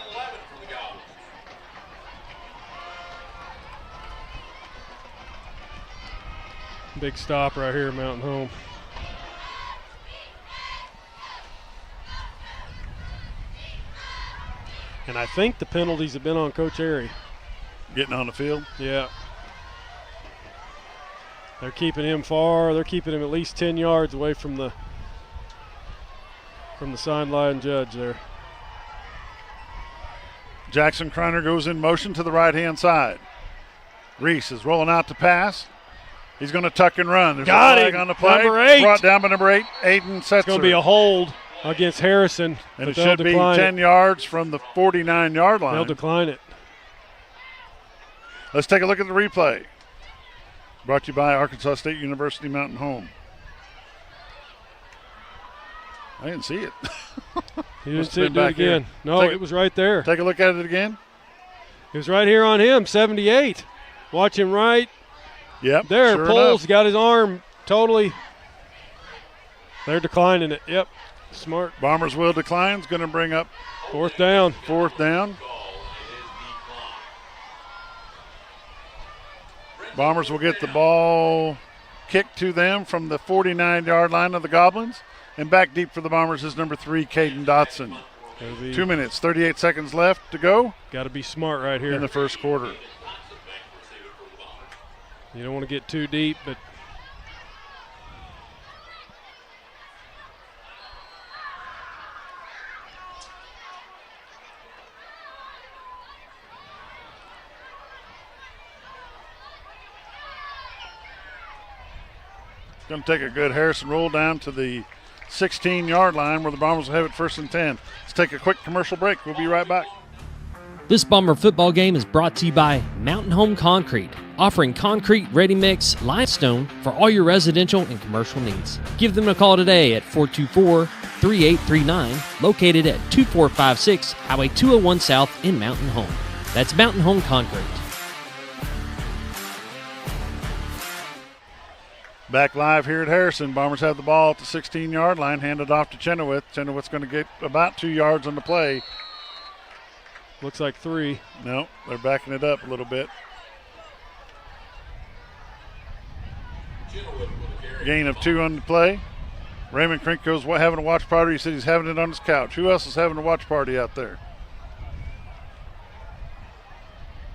Big stop right here, Mountain Home. And I think the penalties have been on Coach Airy. Getting on the field? Yeah. They're keeping him far. They're keeping him at least 10 yards away from the sideline judge there. Jackson Kreiner goes in motion to the right-hand side. Reese is rolling out to pass. He's going to tuck and run. There's Got a flag him. on the play. Number 8. Brought down by number 8, Aiden Setzer. It's going to be a hold against Harrison. And it should be 10 yards from the 49-yard line. They'll decline it. Let's take a look at the replay. Brought to you by Arkansas State University Mountain Home. I didn't see it. You didn't see it do it again. No, it was right there. Take a look at it again. It was right here on him, 78. Watch him right. Yep. There, sure Poles enough. got his arm totally. They're declining it. Yep. Smart. Bombers will decline. It's going to bring up 4th down. 4th down. Bombers will get the ball kicked to them from the 49-yard line of the Goblins. And back deep for the Bombers is number 3, Caden Dotson. 2 minutes, 38 seconds left to go. Got to be smart right here in the first quarter. You don't want to get too deep, but it's going to take a good Harrison roll down to the 16-yard line where the Bombers will have it 1st and 10. Let's take a quick commercial break. We'll be right back. This Bomber football game is brought to you by Mountain Home Concrete, offering concrete, ready-mix, limestone for all your residential and commercial needs. Give them a call today at 424-3839, located at 2456 Highway 201 South in Mountain Home. That's Mountain Home Concrete. Back live here at Harrison. Bombers have the ball at the 16-yard line, handed off to Chenoweth. Chenoweth's going to get about 2 yards on the play. Looks like 3. No, they're backing it up a little bit. Gain of 2 on the play. Raymond Krinko's having a watch party. He said he's having it on his couch. Who else is having a watch party out there?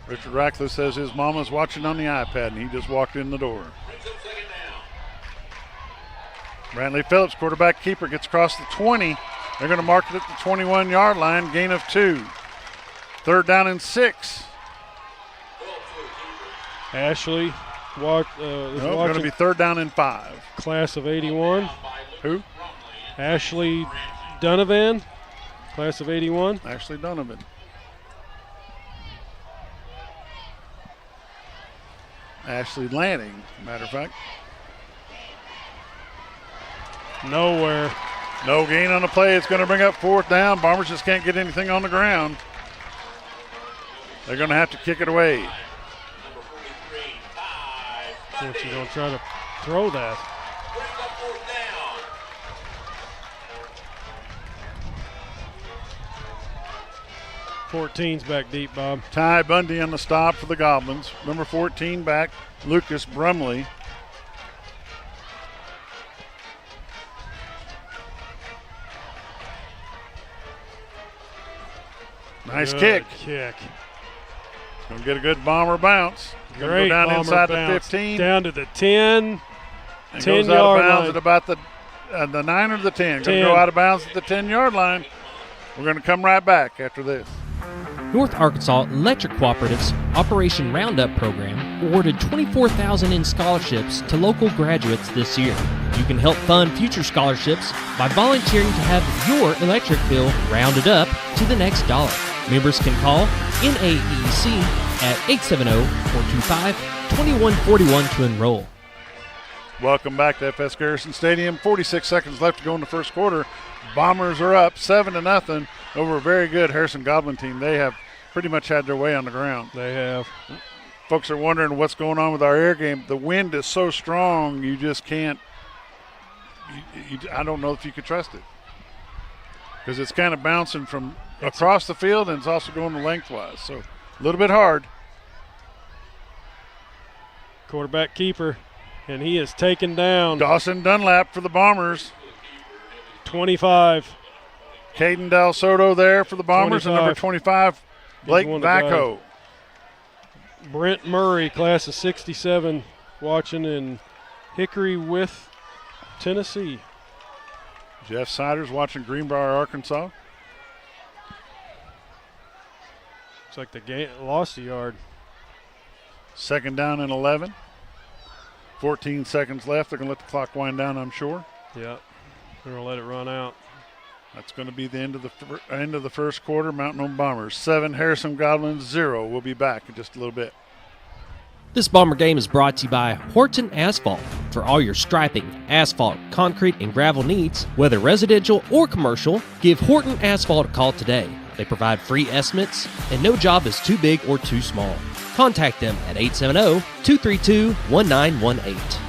Richard Ratcliffe says his mama's watching on the iPad, and he just walked in the door. Brantley Phillips, quarterback keeper, gets across the 20. They're going to mark it at the 21-yard line. Gain of 2. 3rd down and 6. Ashley going to be 3rd down and 5. Class of 81. Who? Ashley Donovan, class of 81. Ashley Donovan. Ashley Lanning, matter of fact. Nowhere. No gain on the play. It's going to bring up 4th down. Bombers just can't get anything on the ground. They're going to have to kick it away. She's going to try to throw that. .14's back deep, Bob. Ty Bundy on the stop for the Goblins. Number 14 back, Lucas Brumley. Nice Good kick. Gonna get a good Bomber bounce. Gonna Great go down Bomber inside bounce. the 15. Down to the 10. And 10 goes out of yard bounds line. at about the 9 or the 10. Gonna 10. go out of bounds at the 10-yard line. We're gonna come right back after this. North Arkansas Electric Cooperative's Operation Roundup program awarded $24,000 in scholarships to local graduates this year. You can help fund future scholarships by volunteering to have your electric bill rounded up to the next dollar. Members can call NAEC at 870-425-2141 to enroll. Welcome back to FS Garrison Stadium. 46 seconds left to go in the first quarter. Bombers are up 7-0 over a very good Harrison Goblin team. They have pretty much had their way on the ground. They have. Folks are wondering what's going on with our air game. The wind is so strong, you just can't. I don't know if you could trust it because it's kind of bouncing from across the field and it's also going lengthwise. So a little bit hard. Quarterback keeper, and he is taken down. Dawson Dunlap for the Bombers. 25. Caden Del Soto there for the Bombers, 25. and number 25, Blake Vacco. Brent Murray, class of 67, watching in Hickory with Tennessee. Jeff Siders watching Greenbrier, Arkansas. Looks like the lost a yard. Second down and 11. 14 seconds left. They're going to let the clock wind down, I'm sure. Yeah, they're going to let it run out. That's going to be the end of the first quarter. Mountain Home Bombers 7, Harrison Goblins 0. We'll be back in just a little bit. This Bomber game is brought to you by Horton Asphalt. For all your striping, asphalt, concrete, and gravel needs, whether residential or commercial, give Horton Asphalt a call today. They provide free estimates, and no job is too big or too small. Contact them at 870-232-1918.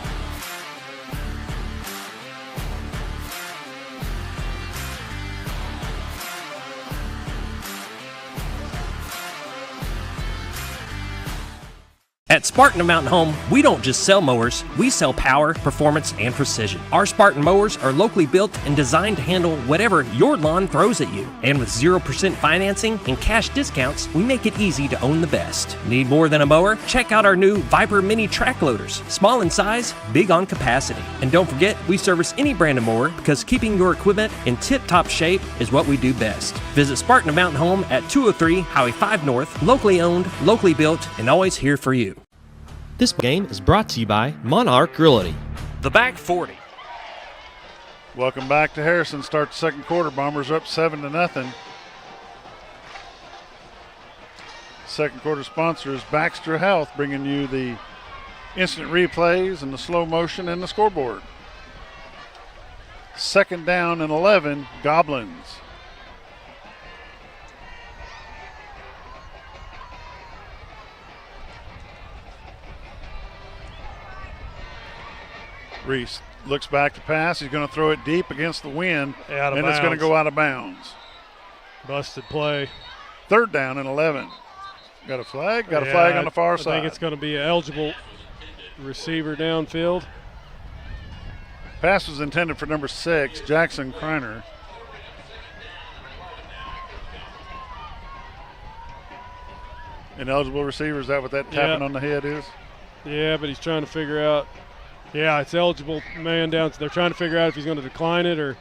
At Spartan of Mountain Home, we don't just sell mowers, we sell power, performance, and precision. Our Spartan mowers are locally built and designed to handle whatever your lawn throws at you. And with 0% financing and cash discounts, we make it easy to own the best. Need more than a mower? Check out our new Viper Mini track loaders. Small in size, big on capacity. And don't forget, we service any brand of mower because keeping your equipment in tip-top shape is what we do best. Visit Spartan of Mountain Home at 203 Highway 5 North, locally owned, locally built, and always here for you. This game is brought to you by Monarch Realty. The back 40. Welcome back to Harrison. Start the second quarter. Bombers up 7-0. Second quarter sponsor is Baxter Health, bringing you the instant replays and the slow motion and the scoreboard. Second down and 11, Goblins. Reese looks back to pass. He's going to throw it deep against the wind, and it's going to go out of bounds. Busted play. Third down and 11. Got a flag? Got a flag on the far side. I think it's going to be an eligible receiver downfield. Pass was intended for number 6, Jackson Kreiner. Ineligible receiver, is that what that tapping on the head is? Yeah, but he's trying to figure out. Yeah, it's eligible man down. So they're trying to figure out if he's going to decline it or.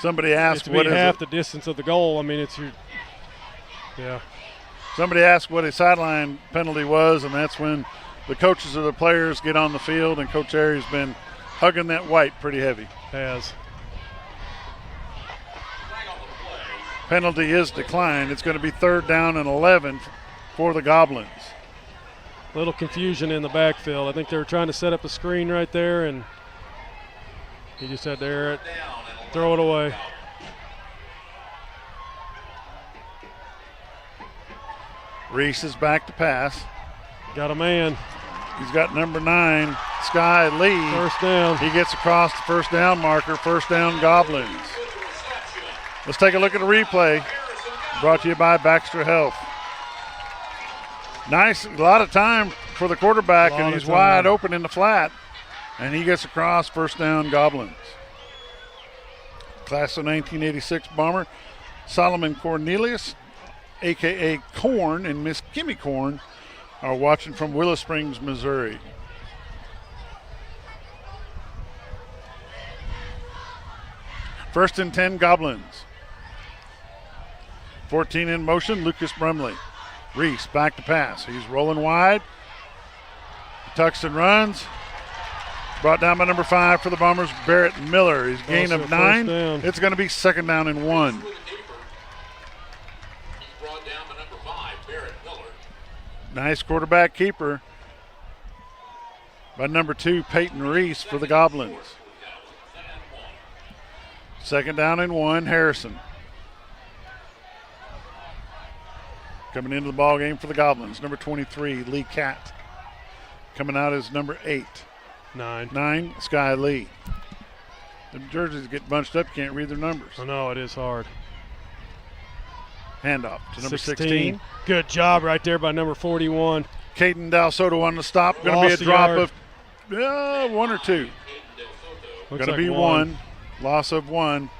Somebody asked what is half the distance of the goal. I mean, it's your. Yeah. Somebody asked what a sideline penalty was, and that's when the coaches of the players get on the field, and Coach Airy's been hugging that white pretty heavy. Has. Penalty is declined. It's going to be third down and 11 for the Goblins. Little confusion in the backfield. I think they were trying to set up a screen right there, and he just had to air it, throw it away. Reese is back to pass. Got a man. He's got number 9, Sky Lee. First down. He gets across the first down marker. First down, Goblins. Let's take a look at the replay. Brought to you by Baxter Health. Nice, a lot of time for the quarterback, and he's wide open in the flat. And he gets across, first down, Goblins. Class of 1986 Bomber, Solomon Cornelius, a.k.a. Corn, and Miss Kimmy Corn are watching from Willow Springs, Missouri. First and 10, Goblins. 14 in motion, Lucas Brumley. Reese back to pass. He's rolling wide. Tucks and runs. Brought down by number 5 for the Bombers, Barrett Miller. He's gain of 9. It's going to be second down and 1. Nice quarterback keeper by number 2, Peyton Reese for the Goblins. Second down and 1, Harrison. Coming into the ball game for the Goblins, number 23, Lee Catt. Coming out is number 8. 9, Sky Lee. The jerseys get bunched up, you can't read their numbers. I know, it is hard. Handoff to number 16. Good job right there by number 41. Caden Dalsoto on the stop. Going to be a drop of 1 or 2. Going to be 1. Loss of 1.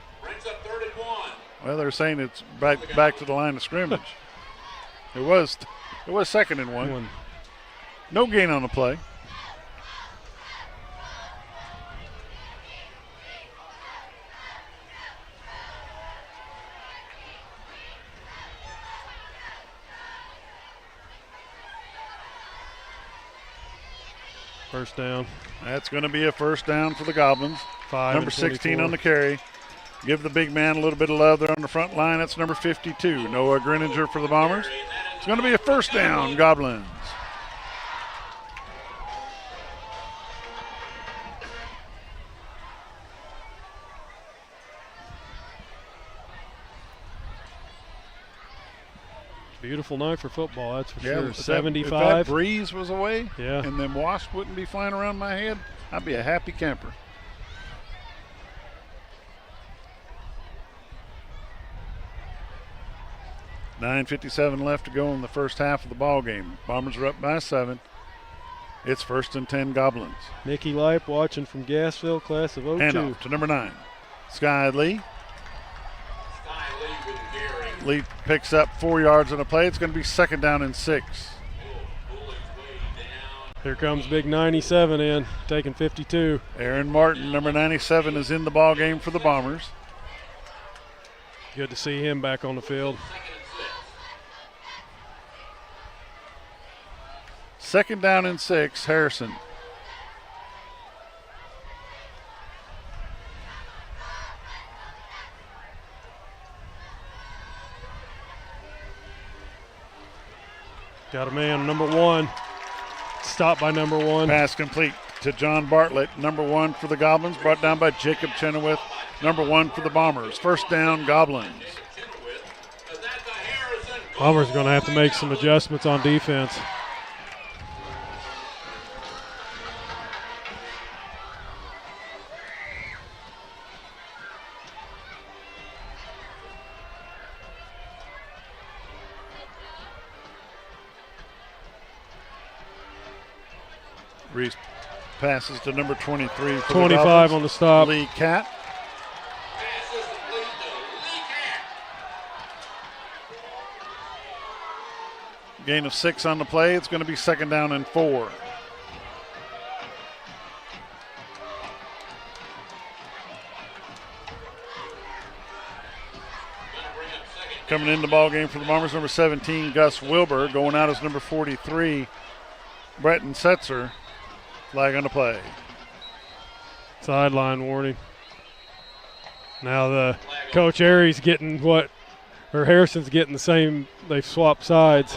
Well, they're saying it's back to the line of scrimmage. It was second and 1. No gain on the play. First down. That's going to be a first down for the Goblins. Number 16 on the carry. Give the big man a little bit of love there on the front line. That's number 52, Noah Greninger for the Bombers. It's going to be a first down, Goblins. Beautiful night for football, that's for Yeah, sure. if 75. that breeze was away, yeah, and them wasps wouldn't be flying around my head, I'd be a happy camper. $9:57 left to go in the first half of the ball game. Bombers are up by 7. It's 1st and 10 Goblins. Mickey Lipe watching from Gassville, class of 02. Handoff to number 9, Sky Lee. Lee picks up 4 yards on the play. It's going to be 2nd down and 6. Here comes big 97 in, taking 52. Aaron Martin, number 97, is in the ball game for the Bombers. Good to see him back on the field. 2nd down and 6, Harrison. Got a man, number 1. Stopped by number 1. Pass complete to John Bartlett, number 1 for the Goblins, brought down by Jacob Chenoweth, number 1 for the Bombers. First down, Goblins. Bombers going to have to make some adjustments on defense. Reese passes to number 23 for 25 the on the stop. Lee Cat. Gain of 6 on the play. It's going to be 2nd down and 4. Coming in the ball game for the Bombers, number 17, Gus Wilbur. Going out as number 43, Breton Setzer. Flag on the play. Sideline warning. Now the Coach Aries getting Harrison's getting the same. They've swapped sides.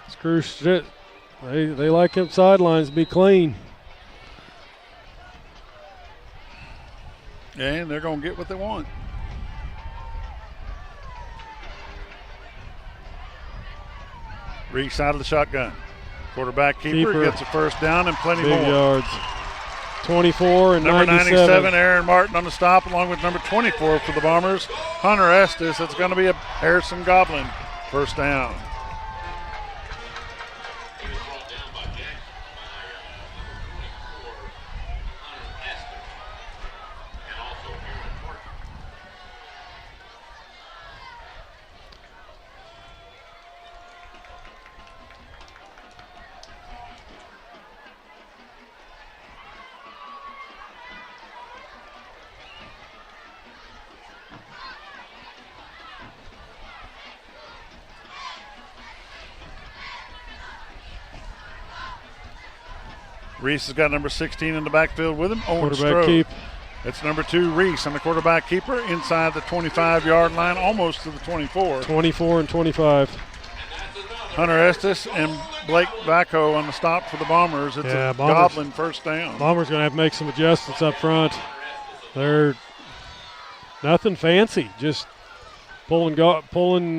Screws, they like them sidelines to be clean. And they're going to get what they want. Reese out of the shotgun. Quarterback keeper gets a first down and plenty big more. Yards. 24 and number 97. Aaron Martin on the stop, along with number 24 for the Bombers, Hunter Estes. It's going to be a Harrison Goblin first down. Reese has got number 16 in the backfield with him. Owen Quarterback Strode. keep. It's number 2, Reese, on the quarterback keeper inside the 25-yard line, almost to the 24. 24 and 25. Hunter Estes and Blake Vacco on the stop for the Bombers. It's a Goblin first down. Bombers going to have to make some adjustments up front. They're nothing fancy, just pulling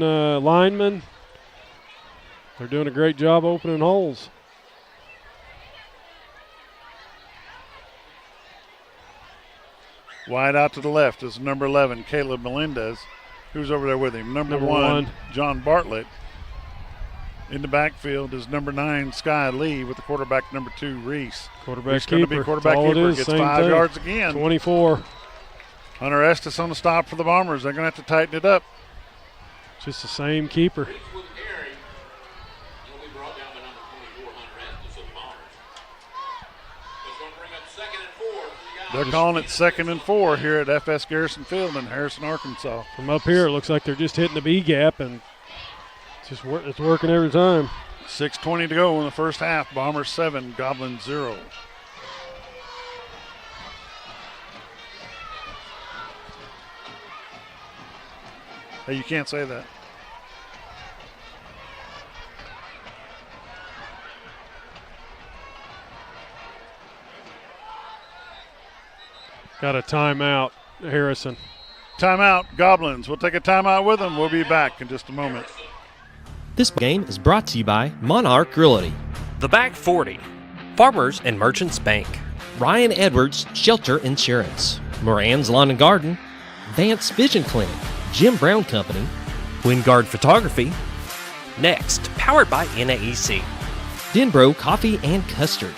linemen. They're doing a great job opening holes. Wide out to the left is number 11, Caleb Melendez. Who's over there with him? Number 1, John Bartlett. In the backfield is number 9, Sky Lee, with the quarterback number 2, Reese. Quarterback going to be quarterback keeper. Gets 5 yards again. 24. Hunter Estes on the stop for the Bombers. They're going to have to tighten it up. Just the same keeper. They're calling it 2nd and 4 here at FS Garrison Field in Harrison, Arkansas. From up here, it looks like they're just hitting the B gap and It's working every time. 6:20 to go in the first half. Bombers 7, Goblins 0. Hey, you can't say that. Got a timeout, Harrison. Timeout, Goblins. We'll take a timeout with them. We'll be back in just a moment. This game is brought to you by Monarch Realty, The Back 40, Farmers and Merchants Bank, Ryan Edwards Shelter Insurance, Moran's Lawn and Garden, Vance Vision Clinic, Jim Brown Company, Wingard Photography. Next, powered by NAEC, Denbro Coffee and Custard,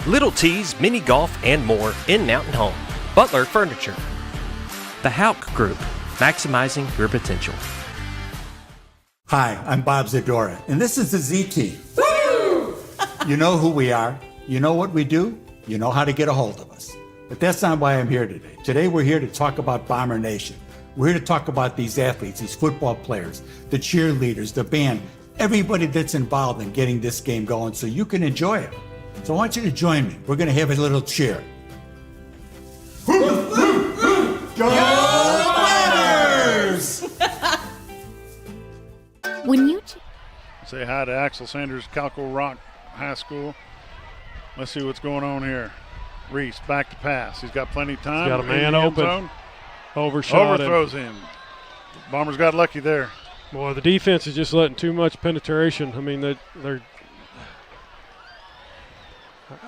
Little T's Mini Golf and more in Mountain Home, Butler Furniture, The Hauk Group, maximizing your potential. Hi, I'm Bob Zadora, and this is the Z Team. Woo! You know who we are, you know what we do, you know how to get a hold of us. But that's not why I'm here today. Today we're here to talk about Bomber Nation. We're here to talk about these athletes, these football players, the cheerleaders, the band, everybody that's involved in getting this game going so you can enjoy it. So I want you to join me. We're going to have a little cheer. Go Bombers! When you Say hi to Axel Sanders, Calco Rock High School. Let's see what's going on here. Reese back to pass. He's got plenty of time. He's got a man in the end open. zone. Overthrows him. Bombers got lucky there. Boy, the defense is just letting too much penetration. I mean, they're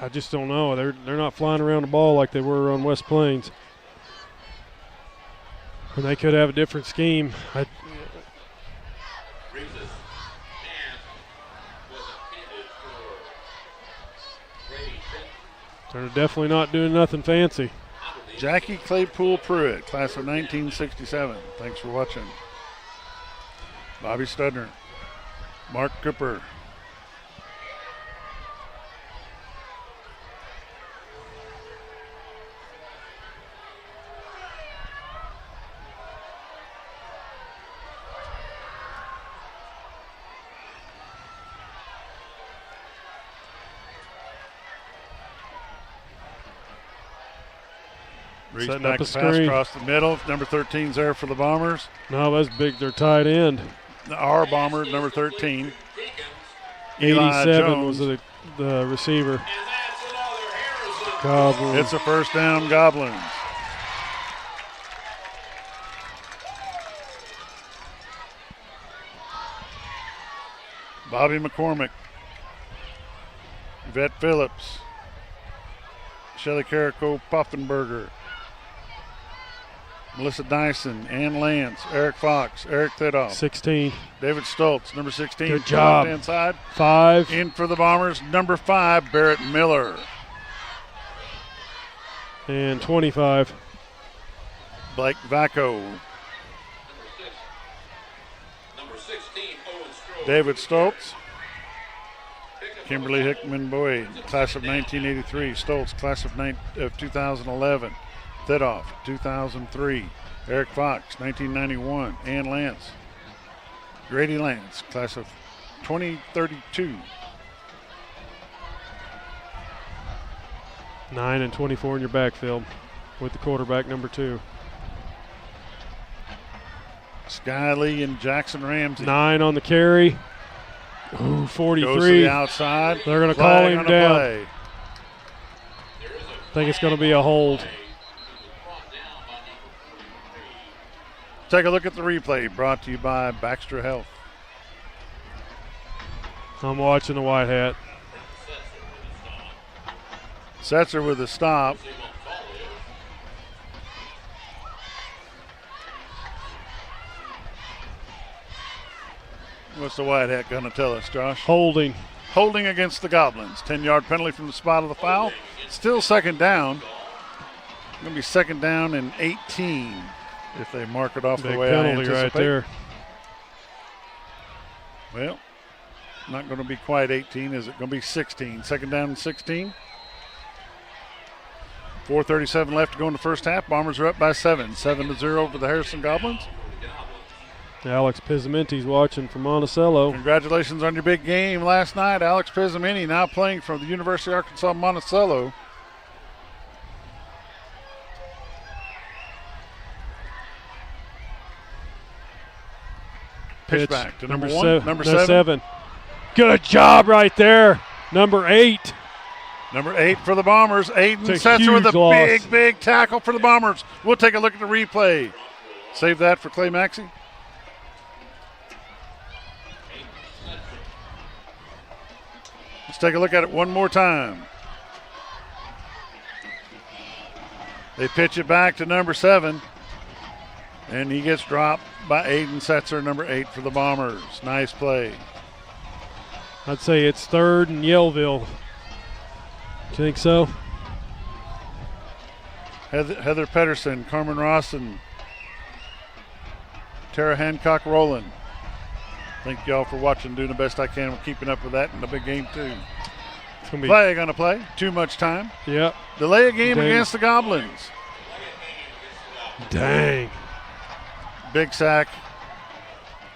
I just don't know. They're not flying around the ball like they were on West Plains. And they could have a different scheme. They're definitely not doing nothing fancy. Jackie Claypool Pruitt, class of 1967. Thanks for watching. Bobby Studner, Mark Cooper. Reach Setting back up a to pass screen. across the middle. Number 13's there for the Bombers. No, that's big. They're tight end. Our Bomber, number 13. 87 was the receiver. Goblins. It's a first down, Goblins. Bobby McCormick. Yvette Phillips. Shelly Carrico Poffenberger. Melissa Dyson, Ann Lance, Eric Fox, Eric Thidoff. 16. David Stoltz, number 16. Good job. Left-hand side. 5. In for the Bombers, number 5, Barrett Miller. And 25. Blake Vacco. Number 16, Owen Strode. David Stoltz. Kimberly Hickman Boyd, class of 1983. Stoltz, class of 2011. Thidoff, 2003. Eric Fox, 1991. Ann Lance. Grady Lance, class of 2032. 9 and 24 in your backfield with the quarterback, number 2. Sky Lee and Jackson Ramsey. 9 on the carry. Ooh, 43. Goes to the outside. They're going to call him down. Play. I think it's going to be a hold. Take a look at the replay brought to you by Baxter Health. I'm watching the white hat. Setzer with a stop. What's the white hat going to tell us, Josh? Holding. Holding against the Goblins. 10-yard penalty from the spot of the foul. Still second down. Going to be second down and 18 if they mark it off Big the way I penalty anticipate. right there. Well, not going to be quite 18. Is it going to be 16? Second down and 16. 4:37 left to go in the first half. Bombers are up by 7. 7-0 over the Harrison Goblins. Alex Pizzamenti's watching from Monticello. Congratulations on your big game last night, Alex Pizzamenti, now playing for the University of Arkansas Monticello. Pitch back to number one. Number seven. Good job right there. Number 8. Number 8 for the Bombers. Aiden Setzer with a big tackle for the Bombers. We'll take a look at the replay. Save that for Clay Maxey. Let's take a look at it one more time. They pitch it back to number 7. And he gets dropped by Aiden Setzer, number 8 for the Bombers. Nice play. I'd say it's 3rd and Yellville. Do you think so? Heather Pedersen, Carmen Ross, and Tara Hancock Rowland. Thank y'all for watching, doing the best I can with keeping up with that in the big game too. Flag on the play. Too much time. Yep. Delay a game against the Goblins. Dang. Big sack,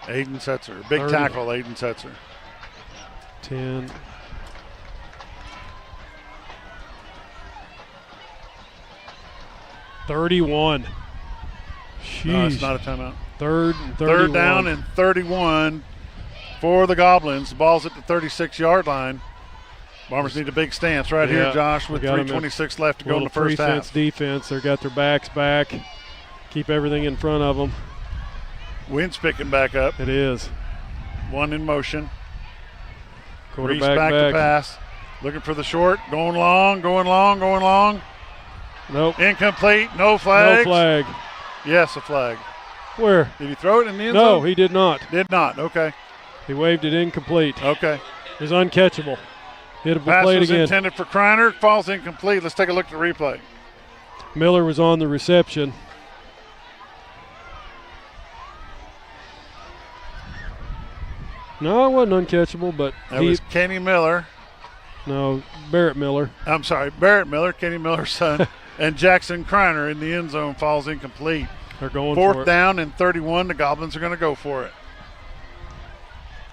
Aiden Setzer. Big 30. tackle, Aiden Setzer. 10. $31. No, it's not a timeout. 3rd and 31. Third down and 31 for the Goblins. The ball's at the 36-yard line. Bombers need a big stance right here, Josh, with 3:26 left to go in the first half. Defense. They've got their backs back. Keep everything in front of them. Wind's picking back up. It is. One in motion. Quarterback Reese back to pass. Looking for the short. Going long. Nope. Incomplete. No flags. No flag. Yes, a flag. Where? Did he throw it in the end No, zone? he did not. Did not. Okay. He waved it incomplete. Okay. It was uncatchable. Hit a Pass play was again. intended for Kreiner. Falls incomplete. Let's take a look at the replay. Miller was on the reception. No, it wasn't uncatchable, but that was Kenny Miller. No, Barrett Miller. I'm sorry, Barrett Miller, Kenny Miller's son, and Jackson Kreiner in the end zone falls incomplete. They're going for it. 4th down and 31. The Goblins are going to go for it.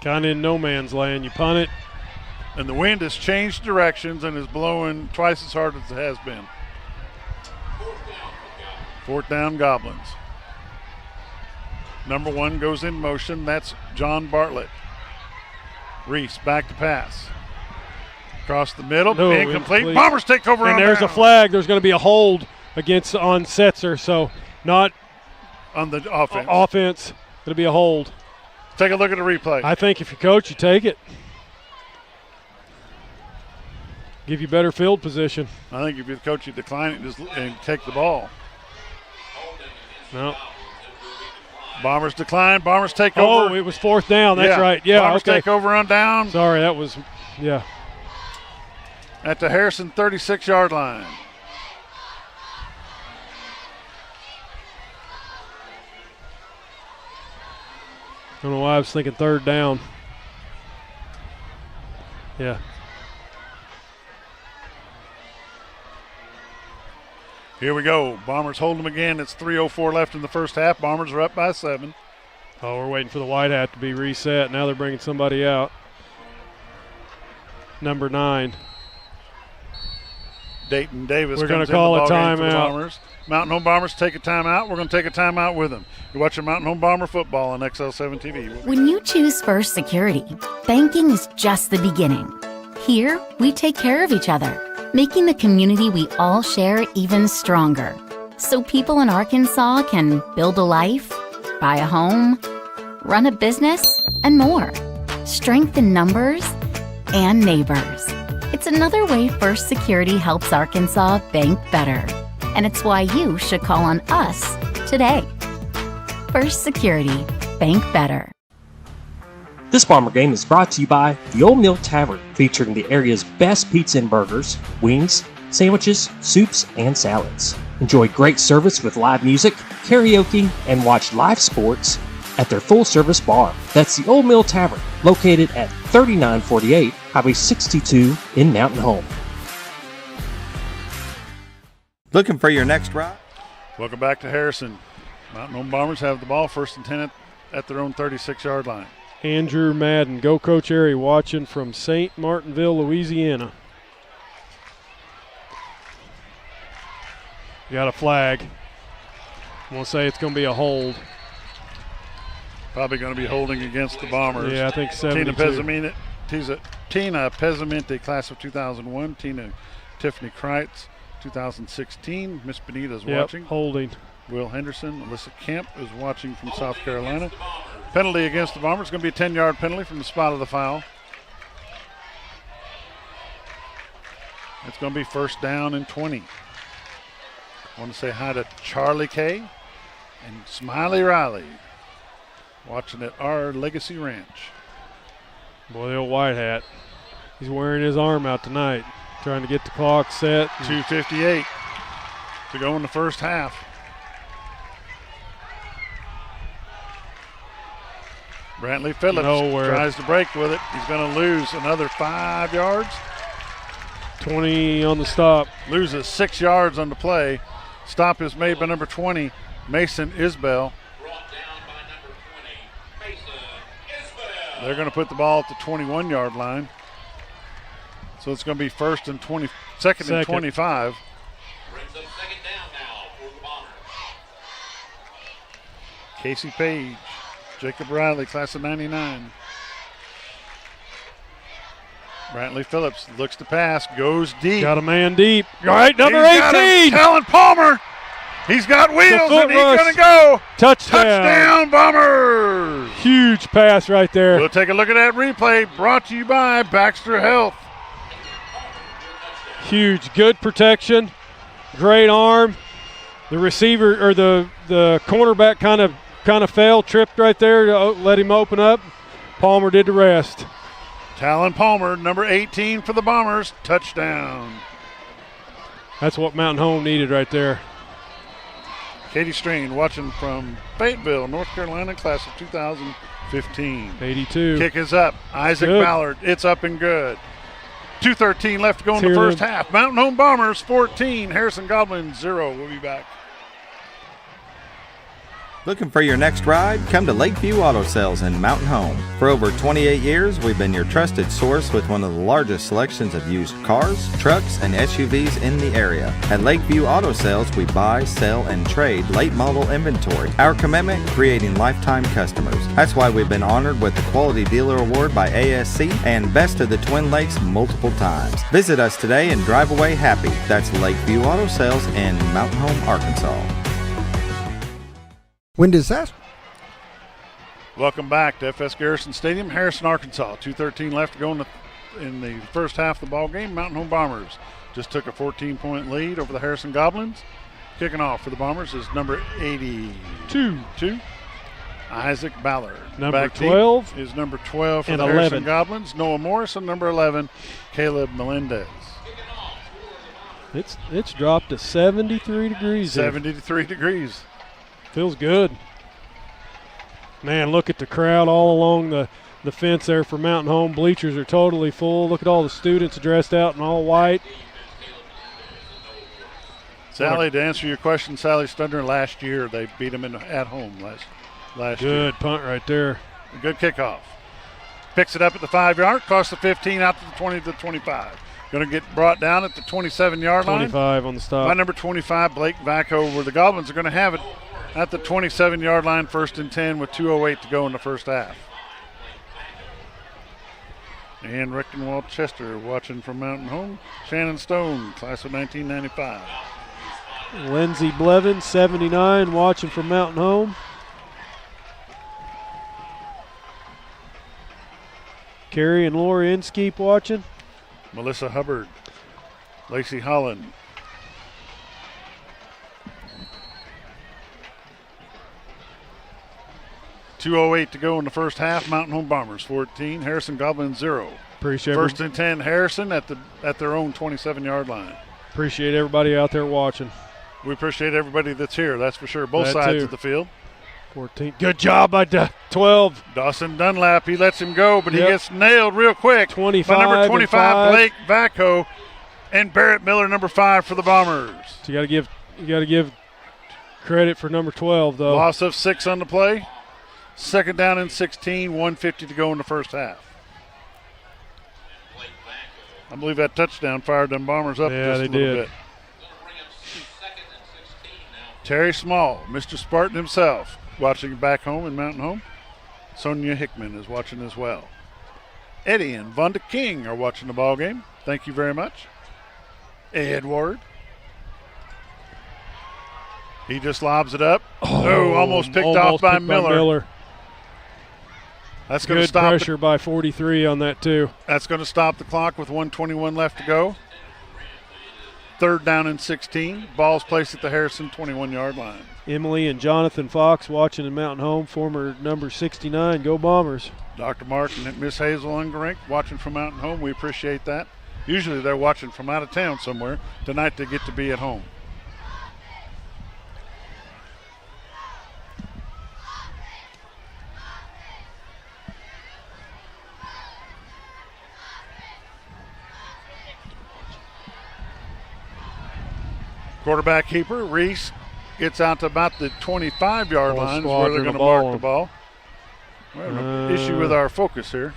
Kind of in no man's land. You punt it. And the wind has changed directions and is blowing twice as hard as it has been. 4th down, Goblins. Number 1 goes in motion. That's John Bartlett. Reese back to pass. Across the middle. No, incomplete. Bombers take over. And there's a flag. There's going to be a hold on Setzer. So not on the offense. Offense. It'll be a hold. Take a look at the replay. I think if you're coach, you take it. Give you better field position. I think if you're the coach, you decline it and take the ball. No. Bombers decline. Bombers take over. Oh, it was 4th down. That's right. Yeah, Bombers take over on down. Sorry, that was, yeah. At the Harrison 36-yard line. Don't know why I was thinking 3rd down. Yeah. Here we go. Bombers hold them again. It's 3:04 left in the first half. Bombers are up by 7. Oh, we're waiting for the white hat to be reset. Now they're bringing somebody out. Number 9. Dayton Davis. We're going to call a timeout. Mountain Home Bombers take a timeout. We're going to take a timeout with them. You're watching Mountain Home Bomber football on XL7 TV. When you choose First Security, banking is just the beginning. Here, we take care of each other, making the community we all share even stronger. So people in Arkansas can build a life, buy a home, run a business, and more. Strength in numbers and neighbors. It's another way First Security helps Arkansas bank better. And it's why you should call on us today. First Security, bank better. This Bomber Game is brought to you by the Old Mill Tavern, featuring the area's best pizza and burgers, wings, sandwiches, soups, and salads. Enjoy great service with live music, karaoke, and watch live sports at their full-service bar. That's the Old Mill Tavern, located at 3948 Highway 62 in Mountain Home. Looking for your next ride? Welcome back to Harrison. Mountain Home Bombers have the ball, 1st and 10 at their own 36-yard line. Andrew Madden, Go Coach Airy, watching from St. Martinville, Louisiana. Got a flag. I'm going to say it's going to be a hold. Probably going to be holding against the Bombers. Yeah, I think 72. Tina Pezzamente, class of 2001. Tiffany Kreitz, 2016. Miss Benita's watching. Holding. Will Henderson. Alyssa Kemp is watching from South Carolina. Penalty against the Bombers. Going to be a 10-yard penalty from the spot of the foul. It's going to be first down and 20. I want to say hi to Charlie K. and Smiley Riley watching at our Legacy Ranch. Boy, the old white hat. He's wearing his arm out tonight, trying to get the clock set. 2:58 to go in the first half. Brantley Phillips tries to break with it. He's going to lose another 5 yards. 20 on the stop. Loses 6 yards on the play. Stop is made by number 20, Mason Isbell. They're going to put the ball at the 21-yard line. So it's going to be second and 25. Brings up second down now for the Bombers. Casey Page, Jacob Riley, class of 99. Brantley Phillips looks to pass, goes deep. Got a man deep. All right, number 18. Alan Palmer. He's got wheels and he's going to go. Touchdown. Touchdown, Bombers. Huge pass right there. We'll take a look at that replay brought to you by Baxter Health. Huge, good protection, great arm. The receiver or the cornerback kind of fell, tripped right there to let him open up. Palmer did the rest. Talon Palmer, number 18 for the Bombers, touchdown. That's what Mountain Home needed right there. Katie Strain watching from Fayetteville, North Carolina, class of 2015. 82. Kick is up. Isaac Ballard, it's up and good. 2:13 left to go in the first half. Mountain Home Bombers 14, Harrison Goblins 0. We'll be back. Looking for your next ride? Come to Lakeview Auto Sales in Mountain Home. For over 28 years, we've been your trusted source with one of the largest selections of used cars, trucks, and SUVs in the area. At Lakeview Auto Sales, we buy, sell, and trade late model inventory. Our commitment, creating lifetime customers. That's why we've been honored with the Quality Dealer Award by ASC and Best of the Twin Lakes multiple times. Visit us today and drive away happy. That's Lakeview Auto Sales in Mountain Home, Arkansas. When disaster. Welcome back to FS Garrison Stadium, Harrison, Arkansas. 2:13 left to go in the first half of the ball game. Mountain Home Bombers just took a 14-point lead over the Harrison Goblins. Kicking off for the Bombers is number 82, Isaac Ballard. Number back 12 is number 12 for and the 11. Harrison Goblins. Noah Morrison, number 11, Caleb Melendez. It's dropped to 73 degrees. 73 degrees. Feels good. Man, look at the crowd all along the fence there for Mountain Home. Bleachers are totally full. Look at all the students dressed out in all white. Sally, to answer your question, Sally Stundner, last year they beat them at home last year. Good punt right there. A good kickoff. Picks it up at the 5-yard, costs the 15 out to the 20 to the 25. Going to get brought down at the 27-yard line. 25 on the stop. By number 25, Blake Vacco, where the Goblins are going to have it at the 27-yard line, first and 10 with 2:08 to go in the first half. And Recktenwald Chester watching from Mountain Home. Shannon Stone, class of 1995. Lindsey Blevin, 79, watching from Mountain Home. Carrie and Laura Inskeep watching. Melissa Hubbard, Lacey Holland. .208 to go in the first half. Mountain Home Bombers 14, Harrison Goblins 0. Appreciate first and 10 Harrison at their own 27-yard line. Appreciate everybody out there watching. We appreciate everybody that's here, that's for sure. Both sides of the field. 14. Good job by 12. Dawson Dunlap, he lets him go, but he gets nailed real quick. 25 by number 25, Blake Vacco, and Barrett Miller, number 5 for the Bombers. So you got to give credit for number 12 though. Loss of 6 on the play. Second down and 16, 1:50 to go in the first half. I believe that touchdown fired them Bombers up just a little bit. Terry Small, Mr. Spartan himself, watching back home in Mountain Home. Sonia Hickman is watching as well. Eddie and Vonda King are watching the ball game. Thank you very much. Edward. He just lobs it up. Almost picked off by Miller. That's going to stop. Good pressure by 43 on that too. That's going to stop the clock with 1:21 left to go. Third down and 16. Ball's placed at the Harrison 21-yard line. Emily and Jonathan Fox watching in Mountain Home, former number 69. Go Bombers. Dr. Mark and Miss Hazel Ungerink watching from Mountain Home. We appreciate that. Usually they're watching from out of town somewhere. Tonight they get to be at home. Quarterback keeper, Reese, gets out to about the 25-yard line is where they're going to mark the ball. We have an issue with our focus here.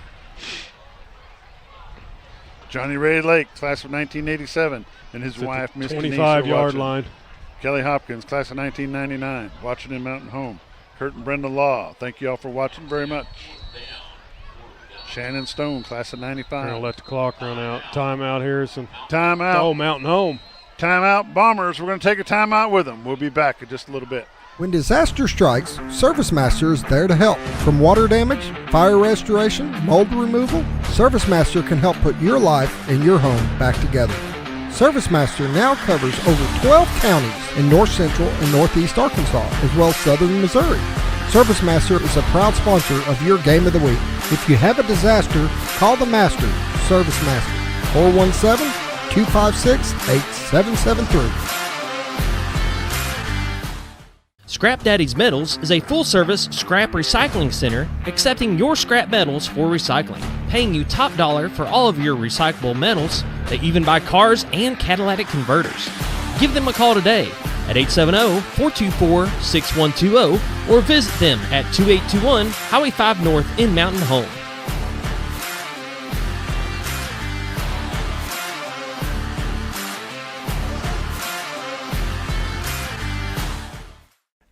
Johnny Ray Lake, class of 1987, and his wife, Miss Denise, 25-yard line. Kelly Hopkins, class of 1999, watching in Mountain Home. Kurt and Brenda Law, thank you all for watching very much. Shannon Stone, class of 95. We're going to let the clock run out. Timeout, Harrison. Timeout. Oh, Mountain Home. Timeout, Bombers. We're going to take a timeout with them. We'll be back in just a little bit. When disaster strikes, ServiceMaster is there to help. From water damage, fire restoration, mold removal, ServiceMaster can help put your life and your home back together. ServiceMaster now covers over 12 counties in north central and northeast Arkansas, as well as southern Missouri. ServiceMaster is a proud sponsor of your Game of the Week. If you have a disaster, call the Master, ServiceMaster, 417-256-8773. Scrap Daddy's Metals is a full-service scrap recycling center accepting your scrap metals for recycling, paying you top dollar for all of your recyclable metals. They even buy cars and catalytic converters. Give them a call today at 870-424-6120 or visit them at 2821 Highway 5 North in Mountain Home.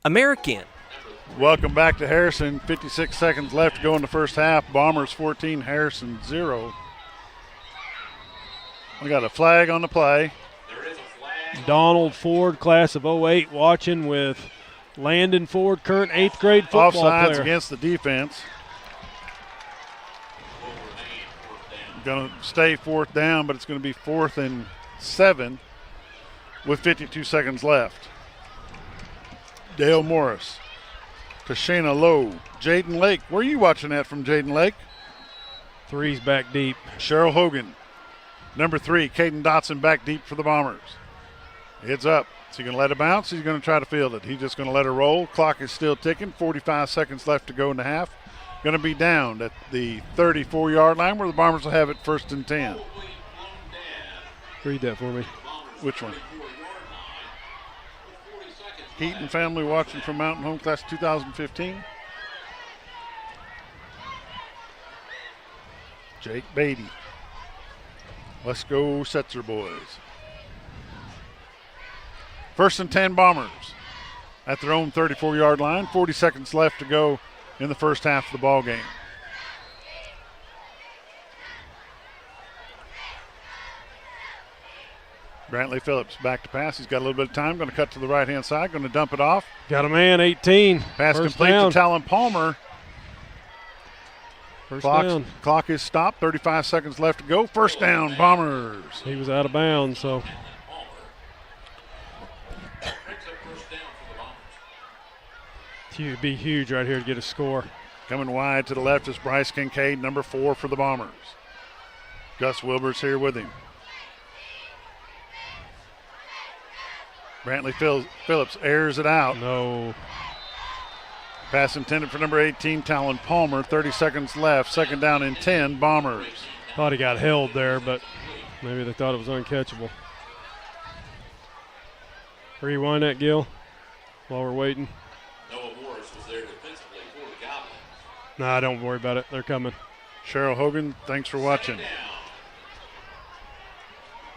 American. Welcome back to Harrison. 56 seconds left to go in the first half. Bombers 14, Harrison 0. We got a flag on the play. Donald Ford, class of 08, watching with Landon Ford, current 8th grade football Offsides player. against the defense. Going to stay fourth down, but it's going to be 4th and 7 with 52 seconds left. Dale Morris to Shayna Lowe. Jaden Lake. Where are you watching that from, Jaden Lake? Three's back deep. Cheryl Hogan. Number 3, Caden Dotson back deep for the Bombers. Heads up. Is he going to let it bounce? He's going to try to field it. He's just going to let it roll. Clock is still ticking. 45 seconds left to go in the half. Going to be down at the 34-yard line where the Bombers will have it 1st and 10. Read that for me. Which one? Heaton family watching from Mountain Home, class 2015. Jake Beatty. Let's go Setzer boys. 1st and 10 Bombers at their own 34-yard line. 40 seconds left to go in the first half of the ball game. Brantley Phillips back to pass. He's got a little bit of time. Going to cut to the right-hand side. Going to dump it off. Got a man, 18. Pass First complete down. to Talon Palmer. First down. Clock is stopped. 35 seconds left to go. First down, Bombers. He was out of bounds, so. It'd be huge right here to get a score. Coming wide to the left is Bryce Kincaid, number 4 for the Bombers. Gus Wilbur's here with him. Brantley Phillips airs it out. No. Pass intended for number 18, Talon Palmer. 30 seconds left. 2nd down and 10, Bombers. Thought he got held there, but maybe they thought it was uncatchable. Rewind that, Gil, while we're waiting. Noah Morris was there defensively for the Goblins. Nah, don't worry about it. They're coming. Cheryl Hogan, thanks for watching.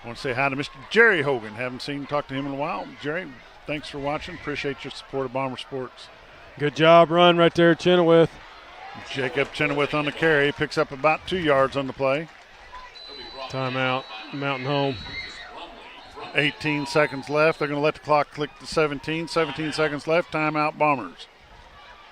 I want to say hi to Mr. Jerry Hogan. Haven't talked to him in a while. Jerry, thanks for watching. Appreciate your support of Bomber Sports. Good job run right there, Chenoweth. Jacob Chenoweth on the carry. Picks up about 2 yards on the play. Timeout. Mountain Home. 18 seconds left. They're going to let the clock click to 17. 17 seconds left. Timeout Bombers.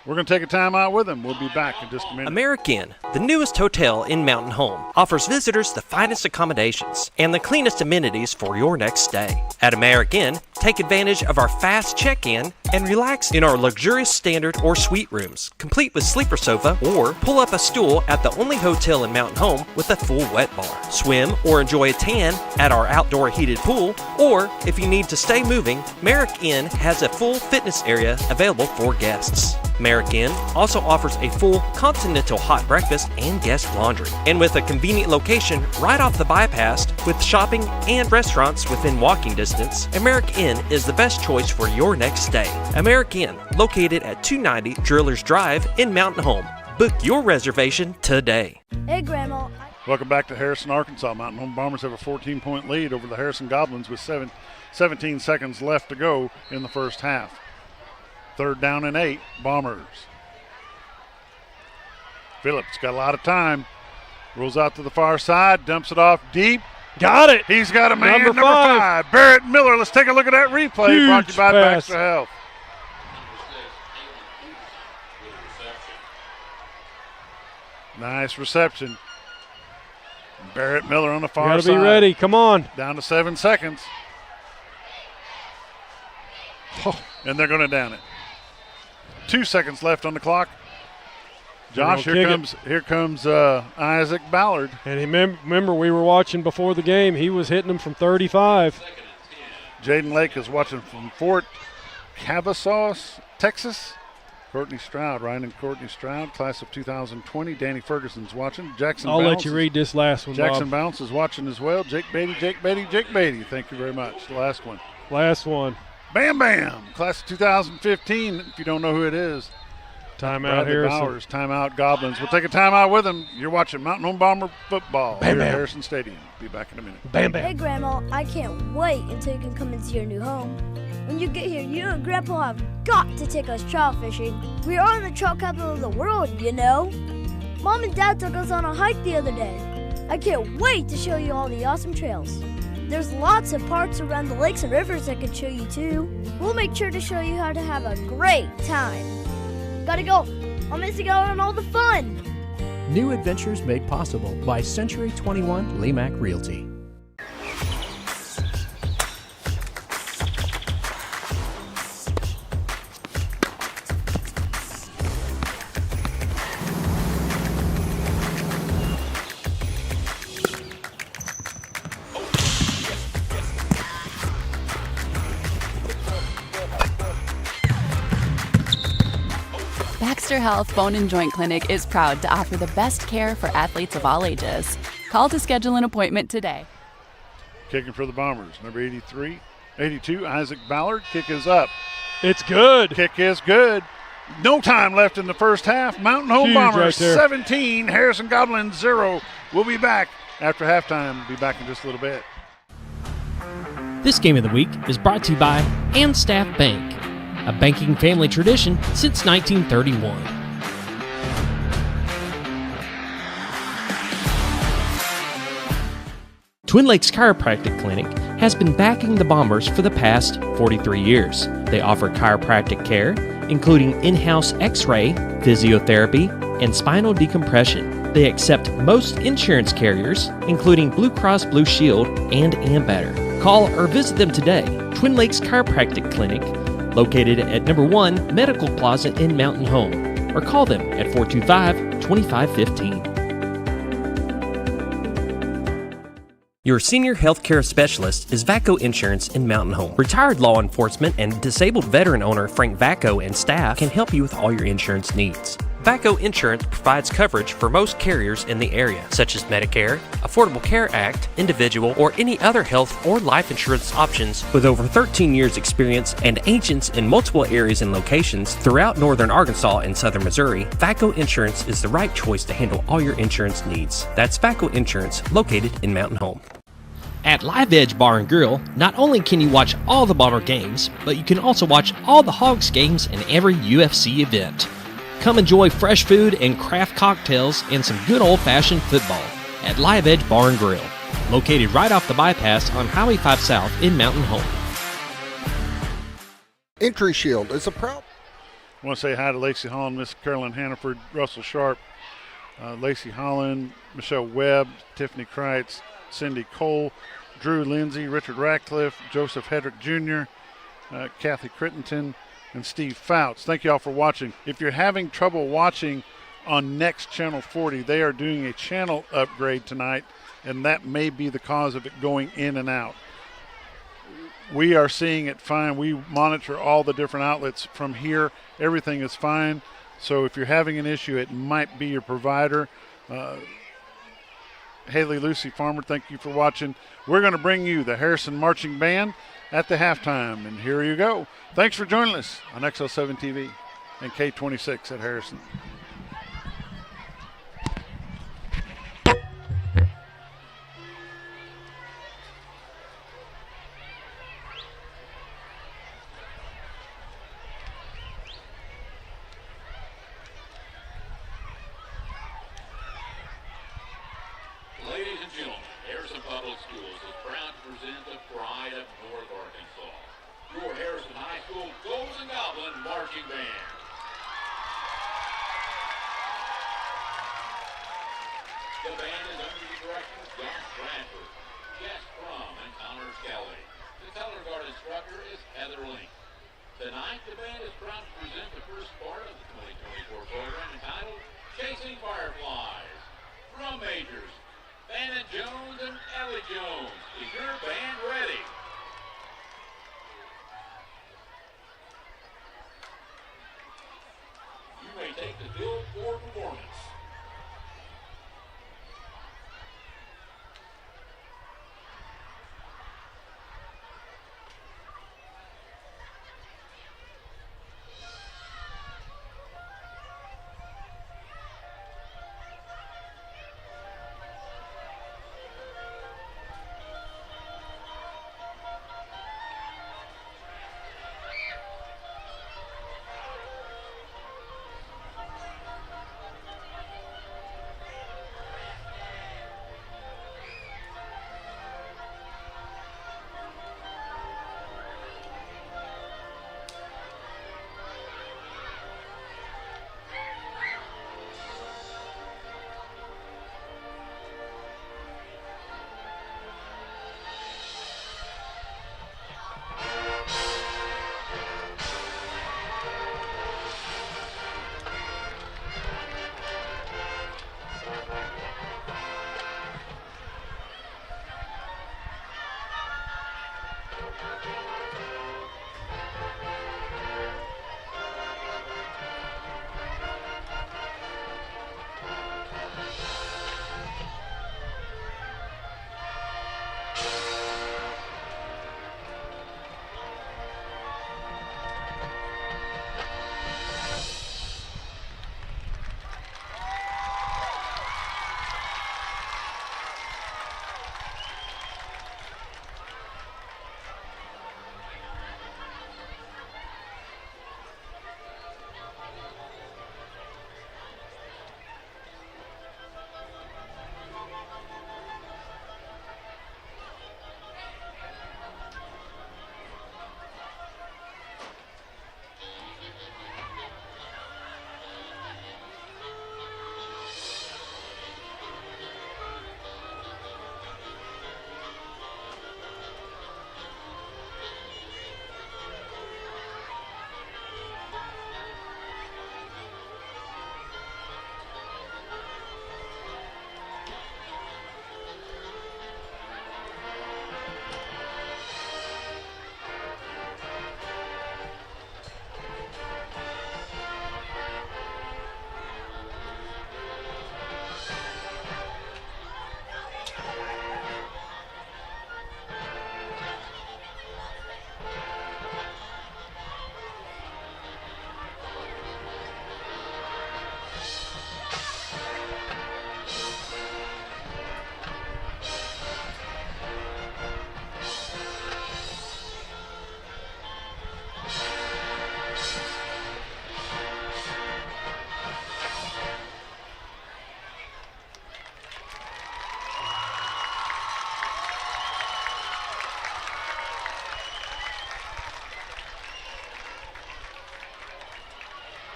We're going to take a timeout with them. We'll be back in just a minute. American, the newest hotel in Mountain Home, offers visitors the finest accommodations and the cleanest amenities for your next stay. At American, take advantage of our fast check-in and relax in our luxurious standard or suite rooms, complete with sleeper sofa, or pull up a stool at the only hotel in Mountain Home with a full wet bar. Swim or enjoy a tan at our outdoor heated pool, or if you need to stay moving, Merrick Inn has a full fitness area available for guests. Merrick Inn also offers a full continental hot breakfast and guest laundry. And with a convenient location right off the bypass with shopping and restaurants within walking distance, Merrick Inn is the best choice for your next stay. Merrick Inn, located at 290 Drillers Drive in Mountain Home. Book your reservation today. Hey, Grandma. Welcome back to Harrison, Arkansas. Mountain Home Bombers have a 14-point lead over the Harrison Goblins with 17 seconds left to go in the first half. 3rd down and 8, Bombers. Phillips got a lot of time. Rolls out to the far side, dumps it off deep. Got it. He's got a man, number 5. 5. Barrett Miller. Let's take a look at that replay. Huge Brought to you by pass. Baxter Health. Nice reception. Barrett Miller on the far Gotta side. be ready. Come on. Down to 7 seconds. Oh, and they're going to down it. 2 seconds left on the clock. Josh, here comes Isaac Ballard. And remember, we were watching before the game. He was hitting them from 35. Jaden Lake is watching from Fort Cavasos, Texas. Courtney Stroud, Ryan and Courtney Stroud, class of 2020. Danny Ferguson's watching. Jackson I'll Bounce let you read this last one, Jackson Bob. Bounce is watching as well. Jake Beatty. Thank you very much. The last one. Last one. Bam Bam, class of 2015. If you don't know who it is. Timeout Bradley Harrison. Bowers, timeout Goblins. We'll take a timeout with them. You're watching Mountain Home Bomber football here at Harrison Stadium. Be back in a minute. Bam Bam. Hey, Grandma, I can't wait until you can come into your new home. When you get here, you and Grandpa have got to take us trout fishing. We are in the trout capital of the world, you know. Mom and Dad took us on a hike the other day. I can't wait to show you all the awesome trails. There's lots of parks around the lakes and rivers I can show you too. We'll make sure to show you how to have a great time. Gotta go. I'm missing out on all the fun. New adventures made possible by Century 21 Lemac Realty. Baxter Health Bone and Joint Clinic is proud to offer the best care for athletes of all ages. Call to schedule an appointment today. Kicking for the Bombers, number 82, Isaac Ballard. Kick is up. It's good. Kick is good. No time left in the first half. Mountain Home Huge Bombers right there. 17, Harrison Goblins 0. We'll be back after halftime. Be back in just a little bit. This game of the week is brought to you by Staff Bank, a banking family tradition since 1931. Twin Lakes Chiropractic Clinic has been backing the Bombers for the past 43 years. They offer chiropractic care, including in-house x-ray, physiotherapy, and spinal decompression. They accept most insurance carriers, including Blue Cross Blue Shield and Ambetter. Call or visit them today. Twin Lakes Chiropractic Clinic, located at number 1 Medical Plaza in Mountain Home, or call them at 425-2515. Your senior healthcare specialist is VACO Insurance in Mountain Home. Retired law enforcement and disabled veteran owner Frank VACO and staff can help you with all your insurance needs. VACO Insurance provides coverage for most carriers in the area, such as Medicare, Affordable Care Act, individual, or any other health or life insurance options. With over 13 years experience and agents in multiple areas and locations throughout northern Arkansas and southern Missouri, VACO Insurance is the right choice to handle all your insurance needs. That's VACO Insurance, located in Mountain Home. At Live Edge Bar and Grill, not only can you watch all the Bomber games, but you can also watch all the Hogs games and every UFC event. Come enjoy fresh food and craft cocktails and some good old-fashioned football at Live Edge Bar and Grill, located right off the bypass on Highway 5 South in Mountain Home. Entry Shield is a proud. I want to say hi to Lacey Holland, Miss Carolyn Hannaford, Russell Sharp, Lacey Holland, Michelle Webb, Tiffany Kreitz, Cindy Cole, Drew Lindsay, Richard Ratcliffe, Joseph Hedrick Jr., Kathy Crittenton, and Steve Fouts. Thank you all for watching. If you're having trouble watching on Next Channel 40, they are doing a channel upgrade tonight, and that may be the cause of it going in and out. We are seeing it fine. We monitor all the different outlets from here. Everything is fine. So if you're having an issue, it might be your provider. Haley Lucy Farmer, thank you for watching. We're going to bring you the Harrison Marching Band at the halftime, and here you go. Thanks for joining us on XL7 TV and K26 at Harrison. Ladies and gentlemen, Harrison Public Schools is proud to present the pride of North Arkansas, your Harrison High School Golden Goblin Marching Band. The band is under the direction of Josh Bradford, Jess Crum, and Connor Skelly. The color guard instructor is Heather Link. Tonight, the band is proud to present the first part of the 2024 program entitled Chasing Fireflies. Drum majors, Bannon Jones and Ellie Jones. Is your band ready? You may take the field for performance.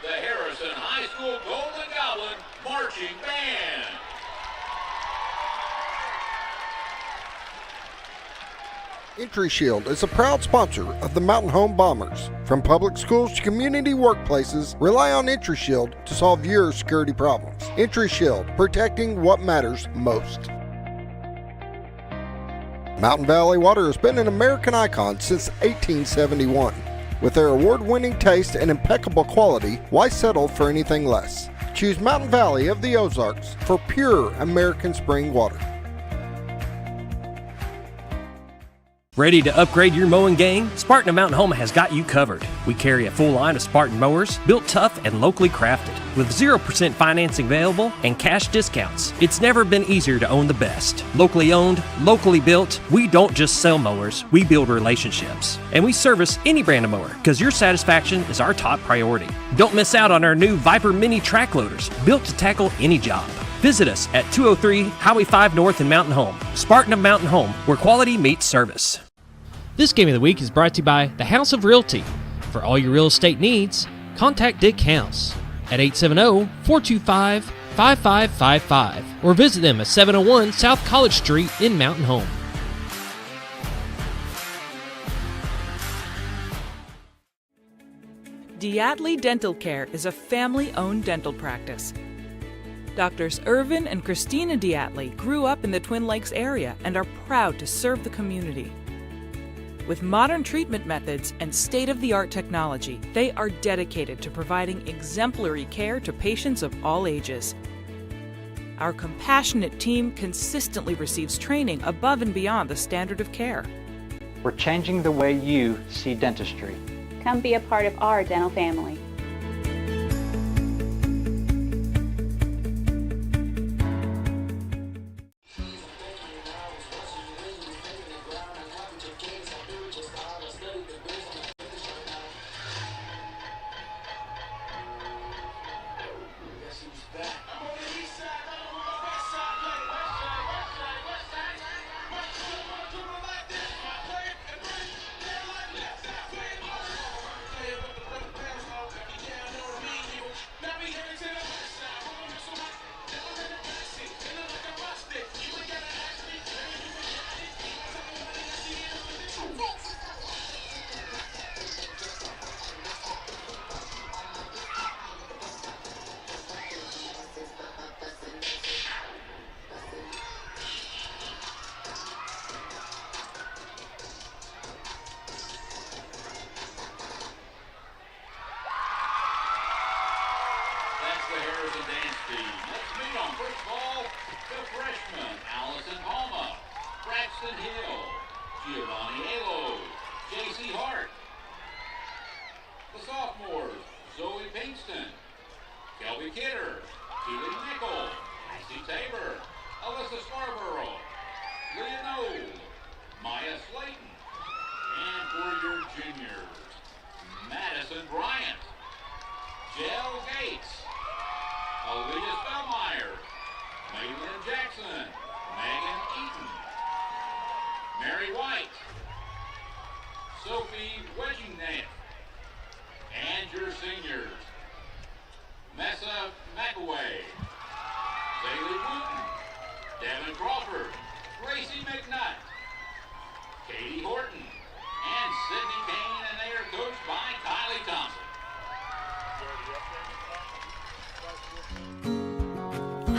the Harrison High School Golden Goblin Marching Band. Entry Shield is a proud sponsor of the Mountain Home Bombers. From public schools to community workplaces, rely on Entry Shield to solve your security problems. Entry Shield, protecting what matters most. Mountain Valley Water has been an American icon since 1871. With their award-winning taste and impeccable quality, why settle for anything less? Choose Mountain Valley of the Ozarks for pure American spring water. Ready to upgrade your mowing game? Spartan of Mountain Home has got you covered. We carry a full line of Spartan mowers, built tough and locally crafted, with 0% financing available and cash discounts. It's never been easier to own the best. Locally owned, locally built, we don't just sell mowers, we build relationships. And we service any brand of mower, because your satisfaction is our top priority. Don't miss out on our new Viper Mini track loaders, built to tackle any job. Visit us at 203 Highway 5 North in Mountain Home. Spartan of Mountain Home, where quality meets service. This Game of the Week is brought to you by the House of Realty. For all your real estate needs, contact Dick House at 870-425-5555 or visit them at 701 South College Street in Mountain Home. Diatley Dental Care is a family-owned dental practice. Doctors Irvin and Christina Diatley grew up in the Twin Lakes area and are proud to serve the community. With modern treatment methods and state-of-the-art technology, they are dedicated to providing exemplary care to patients of all ages. Our compassionate team consistently receives training above and beyond the standard of care. We're changing the way you see dentistry. Come be a part of our dental family.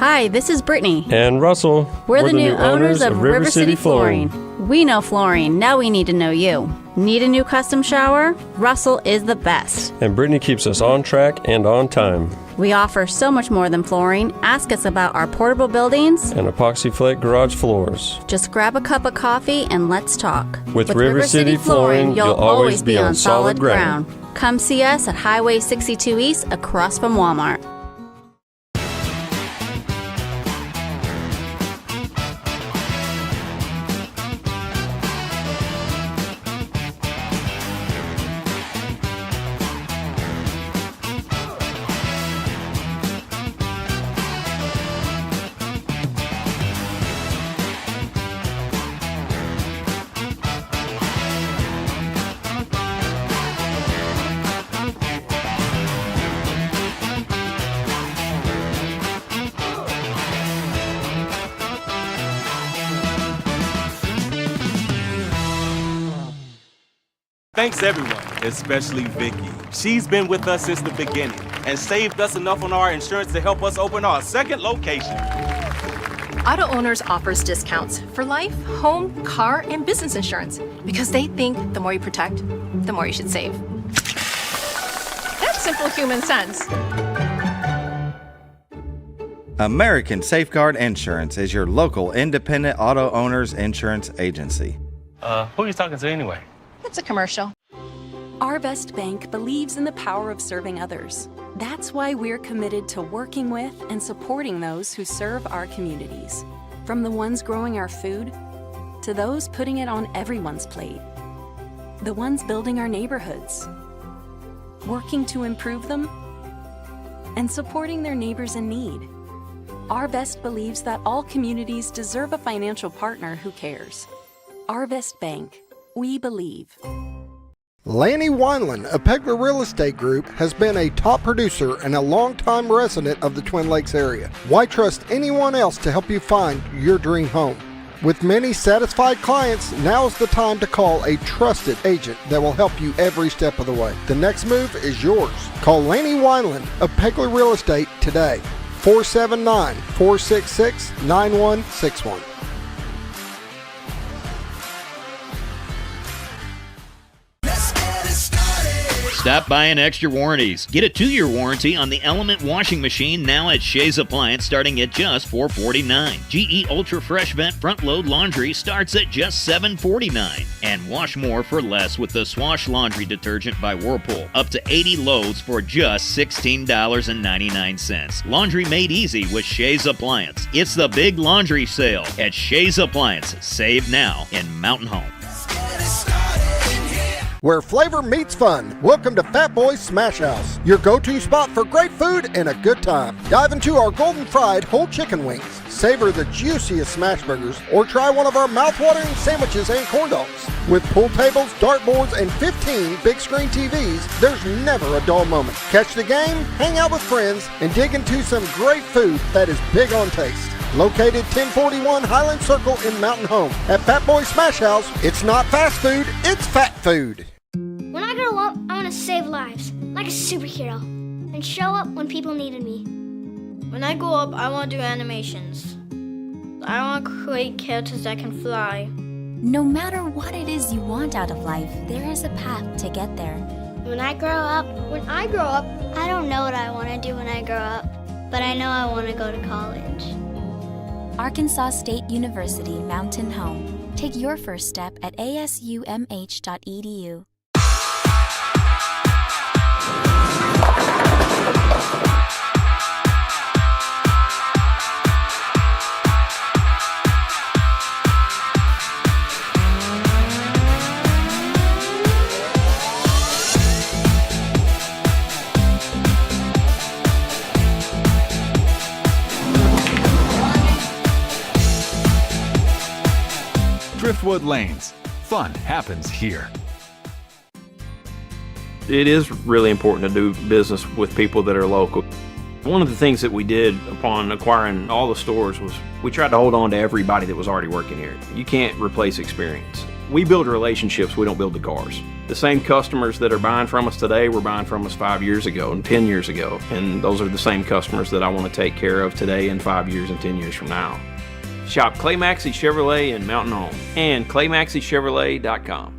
Hi, this is Brittany. And Russell. We're the new owners of River City Flooring. We know flooring. Now we need to know you. Need a new custom shower? Russell is the best. And Brittany keeps us on track and on time. We offer so much more than flooring. Ask us about our portable buildings and epoxy flake garage floors. Just grab a cup of coffee and let's talk. With River City Flooring, you'll always be on solid ground. Come see us at Highway 62 East across from Walmart. Thanks everyone, especially Vicky. She's been with us since the beginning and saved us enough on our insurance to help us open our second location. Auto Owners offers discounts for life, home, car, and business insurance because they think the more you protect, the more you should save. That's simple human sense. American Safeguard Insurance is your local independent auto owners insurance agency. Who are you talking to anyway? It's a commercial. Our Best Bank believes in the power of serving others. That's why we're committed to working with and supporting those who serve our communities. From the ones growing our food to those putting it on everyone's plate. The ones building our neighborhoods, working to improve them, and supporting their neighbors in need. Our Best believes that all communities deserve a financial partner who cares. Our Best Bank. We believe. Lanny Wineland of Pegler Real Estate Group has been a top producer and a longtime resident of the Twin Lakes area. Why trust anyone else to help you find your dream home? With many satisfied clients, now's the time to call a trusted agent that will help you every step of the way. The next move is yours. Call Lanny Wineland of Pegler Real Estate today. 479-466-9161. Stop buying extra warranties. Get a 2-year warranty on the Element washing machine now at Shays Appliance starting at just $449. GE Ultra Fresh Vent front load laundry starts at just $749. And wash more for less with the Swash Laundry Detergent by Whirlpool. Up to 80 loads for just $16.99. Laundry made easy with Shays Appliance. It's the big laundry sale at Shays Appliance. Save now in Mountain Home. Where flavor meets fun, welcome to Fat Boy's Smash House, your go-to spot for great food and a good time. Dive into our golden fried whole chicken wings, savor the juiciest smash burgers, or try one of our mouth-watering sandwiches and corn dogs. With pool tables, dartboards, and 15 big screen TVs, there's never a dull moment. Catch the game, hang out with friends, and dig into some great food that is big on taste. Located 1041 Highland Circle in Mountain Home. At Fat Boy Smash House, it's not fast food, it's fat food. When I grow up, I want to save lives, like a superhero, and show up when people needed me. When I grow up, I want to do animations. I want to create characters that can fly. No matter what it is you want out of life, there is a path to get there. When I grow up, I don't know what I want to do when I grow up, but I know I want to go to college. Arkansas State University Mountain Home. Take your first step at asumh.edu. Driftwood Lanes. Fun happens here. It is really important to do business with people that are local. One of the things that we did upon acquiring all the stores was we tried to hold on to everybody that was already working here. You can't replace experience. We build relationships, we don't build the cars. The same customers that are buying from us today were buying from us 5 years ago and 10 years ago. And those are the same customers that I want to take care of today and 5 years and 10 years from now. Shop Clay Maxey Chevrolet in Mountain Home and ClayMaxeyChevrolet.com.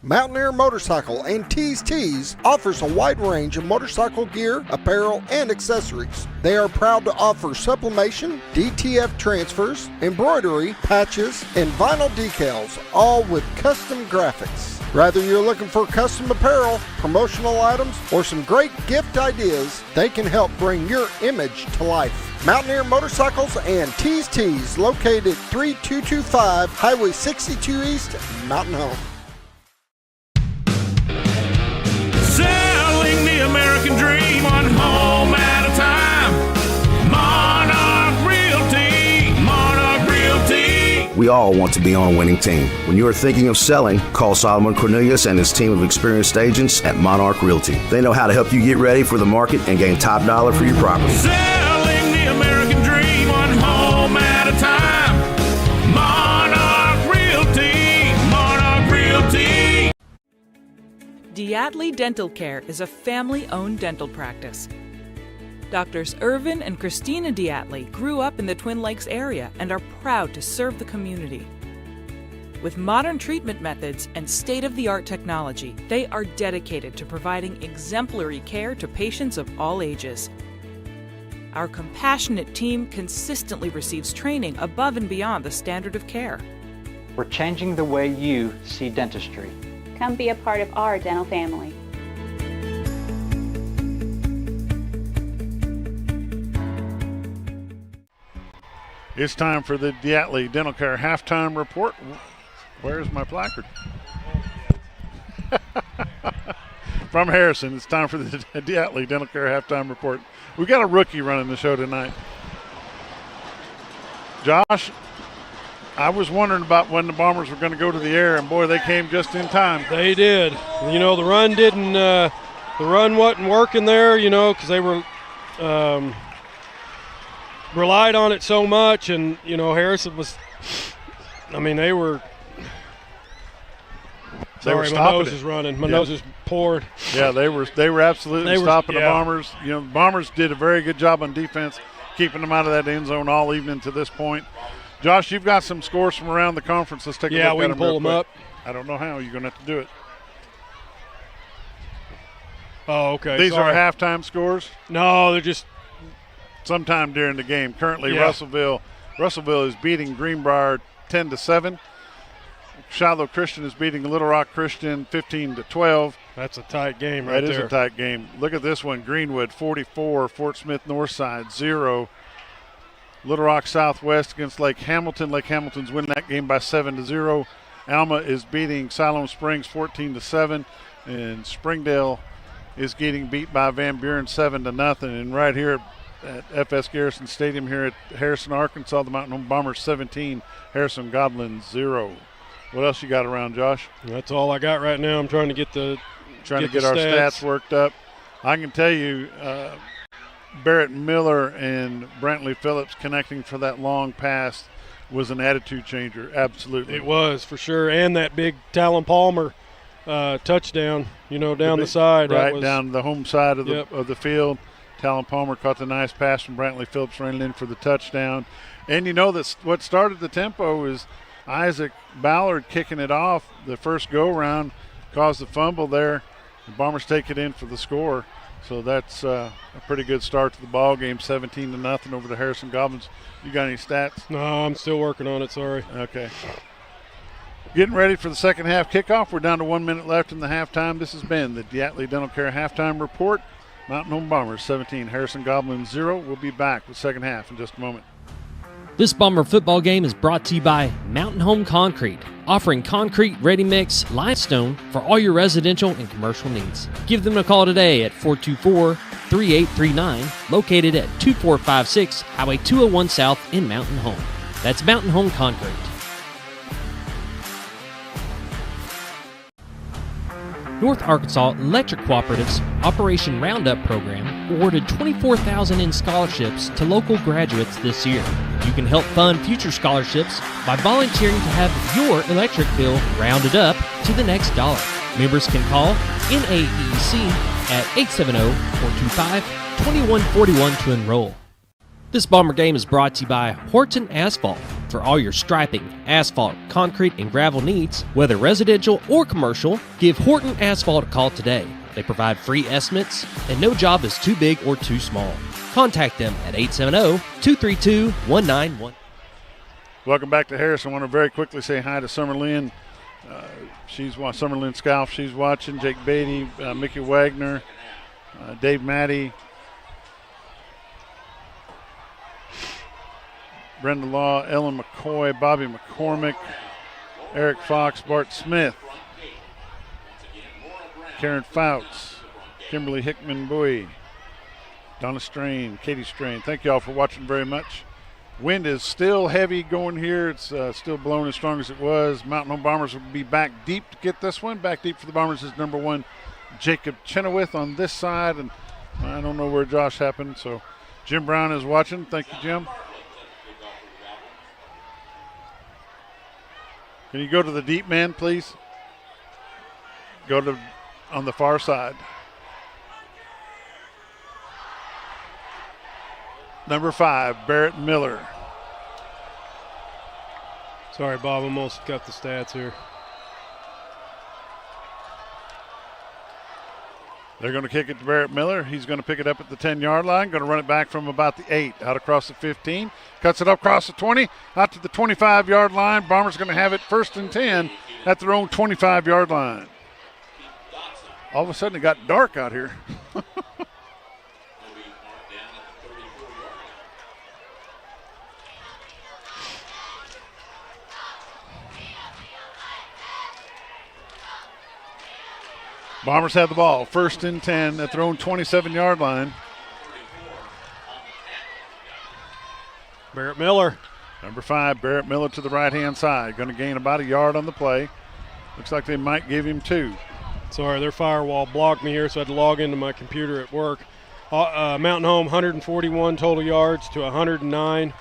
Mountaineer Motorcycle and Tees offers a wide range of motorcycle gear, apparel, and accessories. They are proud to offer sublimation, DTF transfers, embroidery, patches, and vinyl decals, all with custom graphics. Whether you're looking for custom apparel, promotional items, or some great gift ideas, they can help bring your image to life. Mountaineer Motorcycles and Tees, located 3225 Highway 62 East, Mountain Home. Selling the American dream one home at a time. Monarch Realty, Monarch Realty. We all want to be on a winning team. When you are thinking of selling, call Solomon Cornelius and his team of experienced agents at Monarch Realty. They know how to help you get ready for the market and gain top dollar for your property. Selling the American dream one home at a time. Monarch Realty, Monarch Realty. Diatley Dental Care is a family-owned dental practice. Doctors Irvin and Christina Diatley grew up in the Twin Lakes area and are proud to serve the community. With modern treatment methods and state-of-the-art technology, they are dedicated to providing exemplary care to patients of all ages. Our compassionate team consistently receives training above and beyond the standard of care. We're changing the way you see dentistry. Come be a part of our dental family. It's time for the Diatley Dental Care halftime report. Where's my placard? From Harrison, it's time for the Diatley Dental Care halftime report. We got a rookie running the show tonight. Josh, I was wondering about when the Bombers were going to go to the air, and boy, they came just in time. They did. You know, the run wasn't working there, you know, because they were relied on it so much, and, you know, Harrison was, I mean, they were stopping my nose it. is running. My nose is poured. Yeah, they were absolutely stopping the Bombers. You know, the Bombers did a very good job on defense, keeping them out of that end zone all evening to this point. Josh, you've got some scores from around the conference. Let's take a look at them. Yeah, we can pull them up. I don't know how. You're going to have to do it. Oh, okay. These are halftime scores? No, they're just sometime during the game. Currently, yeah. Russellville is beating Greenbrier 10-7. Shiloh Christian is beating Little Rock Christian 15-12. That's a tight game right there. That is a tight game. Look at this one. Greenwood 44, Fort Smith Northside 0. Little Rock Southwest against Lake Hamilton. Lake Hamilton's winning that game by 7-0. Alma is beating Siloam Springs 14-7, and Springdale is getting beat by Van Buren 7-0. And right here at FS Garrison Stadium here at Harrison, Arkansas, the Mountain Home Bombers 17, Harrison Goblins 0. What else you got around, Josh? That's all I got right now. I'm trying to get our stats worked up. I can tell you, Barrett Miller and Brantley Phillips connecting for that long pass was an attitude changer. Absolutely. It was, for sure. And that big Talon Palmer touchdown, you know, down the side. Right, down the home side of the field. Talon Palmer caught the nice pass from Brantley Phillips, ran in for the touchdown. And you know that what started the tempo is Isaac Ballard kicking it off. The first go-around caused the fumble there. The Bombers take it in for the score. So that's a pretty good start to the ball game, 17-0 over the Harrison Goblins. You got any stats? No, I'm still working on it, sorry. Okay. Getting ready for the second half kickoff. We're down to 1 minute left in the halftime. This has been the Diatley Dental Care halftime report. Mountain Home Bombers 17, Harrison Goblins 0. We'll be back with second half in just a moment. This Bomber football game is brought to you by Mountain Home Concrete, offering concrete, ready-mix, limestone for all your residential and commercial needs. Give them a call today at 424-3839, located at 2456 Highway 201 South in Mountain Home. That's Mountain Home Concrete. North Arkansas Electric Cooperative's Operation Roundup program awarded $24,000 in scholarships to local graduates this year. You can help fund future scholarships by volunteering to have your electric bill rounded up to the next dollar. Members can call NAEC at 870-425-2141 to enroll. This Bomber game is brought to you by Horton Asphalt. For all your striping, asphalt, concrete, and gravel needs, whether residential or commercial, give Horton Asphalt a call today. They provide free estimates, and no job is too big or too small. Contact them at 870-232-1911. Welcome back to Harrison. I want to very quickly say hi to Summer Lynn. Summer Lynn Scalf, she's watching. Jake Beatty, Mickey Wagner, Dave Matty, Brenda Law, Ellen McCoy, Bobby McCormick, Eric Fox, Bart Smith, Karen Fouts, Kimberly Hickman Bowie, Donna Strain, Katie Strain. Thank you all for watching very much. Wind is still heavy going here. It's still blowing as strong as it was. Mountain Home Bombers will be back deep to get this one. Back deep for the Bombers is number 1, Jacob Chenoweth on this side. And I don't know where Josh happened, so Jim Brown is watching. Thank you, Jim. Can you go to the deep man, please? Go to on the far side. Number 5, Barrett Miller. Sorry, Bob, almost got the stats here. They're going to kick it to Barrett Miller. He's going to pick it up at the 10-yard line, going to run it back from about the 8, out across the 15, cuts it up across the 20, out to the 25-yard line. Bombers going to have it 1st and 10 at their own 25-yard line. All of a sudden it got dark out here. Bombers have the ball, 1st and 10 at their own 27-yard line. Barrett Miller. Number 5, Barrett Miller to the right-hand side. Going to gain about a yard on the play. Looks like they might give him 2. Sorry, their firewall blocked me here, so I had to log into my computer at work. Mountain Home, 141 total yards to 109.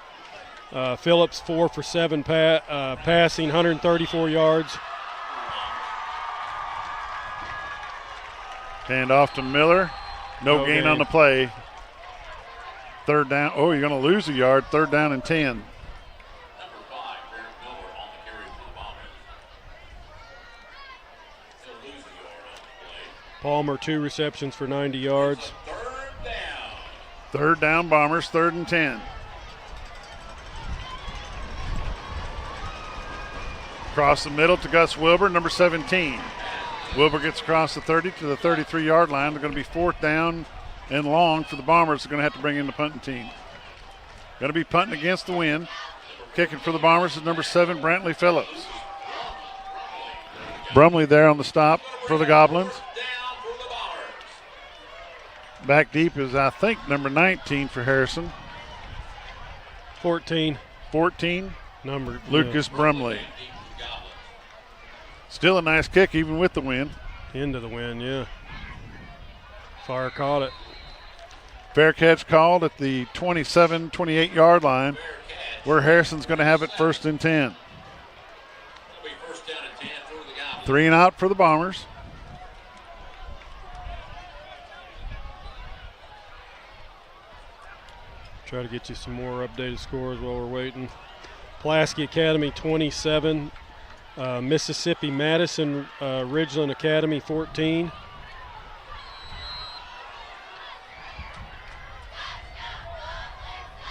Phillips, 4 for 7 passing, 134 yards. Hand off to Miller. No gain on the play. 3rd down. Oh, you're going to lose a yard. 3rd down and 10. Palmer, 2 receptions for 90 yards. 3rd down, Bombers, 3rd and 10. Across the middle to Gus Wilbur, number 17. Wilbur gets across the 30 to the 33-yard line. They're going to be 4th down and long for the Bombers. They're going to have to bring in the punting team. Going to be punting against the wind. Kicking for the Bombers is number 7, Brantley Phillips. Brumley there on the stop for the Goblins. Back deep is, I think, number 19 for Harrison. 14. Number Lucas Brumley. Still a nice kick, even with the wind. Into the wind, yeah. Fire caught it. Fair catch called at the 27, 28-yard line, where Harrison's going to have it 1st and 10. 3 and out for the Bombers. Try to get you some more updated scores while we're waiting. Pulaski Academy 27. Mississippi Madison Ridgeland Academy 14.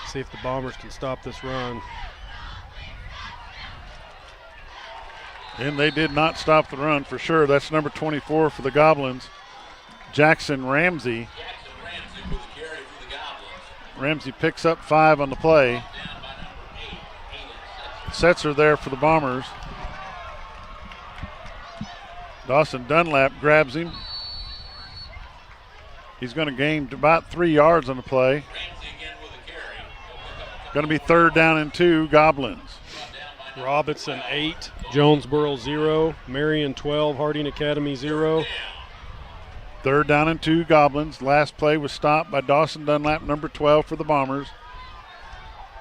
See if the Bombers can stop this run. And they did not stop the run for sure. That's number 24 for the Goblins, Jackson Ramsey. Ramsey picks up 5 on the play. Setzer there for the Bombers. Dawson Dunlap grabs him. He's going to gain about 3 yards on the play. Going to be 3rd down and 2, Goblins. Robinson 8, Jonesboro 0, Marion 12, Harding Academy 0. 3rd down and 2, Goblins. Last play was stopped by Dawson Dunlap, number 12 for the Bombers.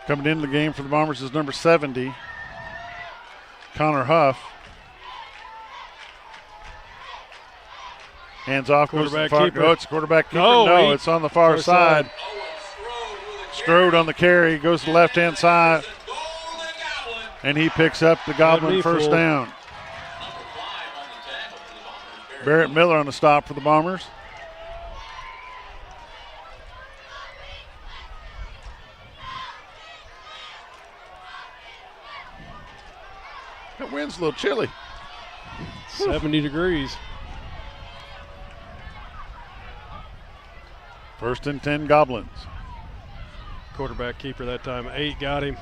Coming into the game for the Bombers is number 70, Connor Huff. Hands off. Quarterback keeper. Oh, it's quarterback keeper. No, it's on the far side. Strode on the carry, goes to the left-hand side, and he picks up the Goblin 1st down. Barrett Miller on the stop for the Bombers. That wind's a little chilly. 70 degrees. 1st and 10, Goblins. Quarterback keeper that time. 8 got him.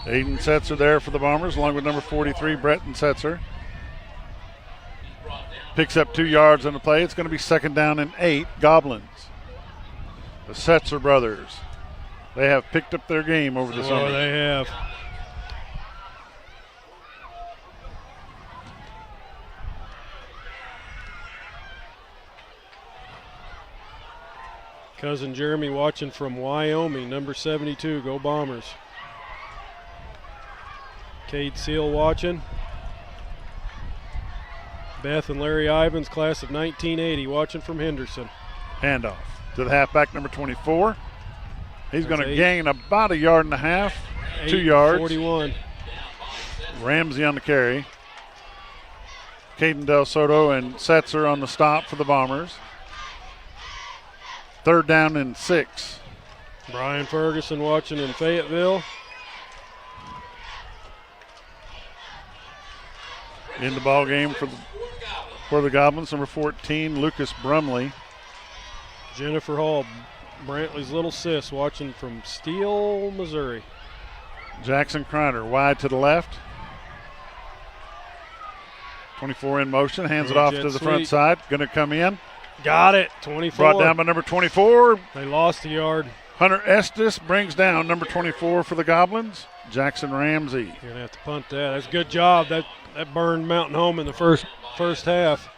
Aiden Setzer there for the Bombers, along with number 43, Breton Setzer. Picks up 2 yards on the play. It's going to be 2nd down and 8, Goblins. The Setzer brothers. They have picked up their game over the summer. Oh, they have. Cousin Jeremy watching from Wyoming, number 72. Go Bombers. Cade Seal watching. Beth and Larry Ivins, class of 1980, watching from Henderson. Handoff to the halfback, number 24. He's going to 8. gain about 1.5 yards, 2 yards. 41. Ramsey on the carry. Caden Del Soto and Setzer on the stop for the Bombers. 3rd down and 6. Brian Ferguson watching in Fayetteville. In the ball game for the Goblins, number 14, Lucas Brumley. Jennifer Hall, Brantley's little sis, watching from Steele, Missouri. Jackson Kreiner wide to the left. 24 in motion, hands it off to the front side. Going to come in. Got it, 24. Brought down by number 24. They lost a yard. Hunter Estes brings down number 24 for the Goblins, Jackson Ramsey. You're going to have to punt that. That's a good job. That burned Mountain Home in the first half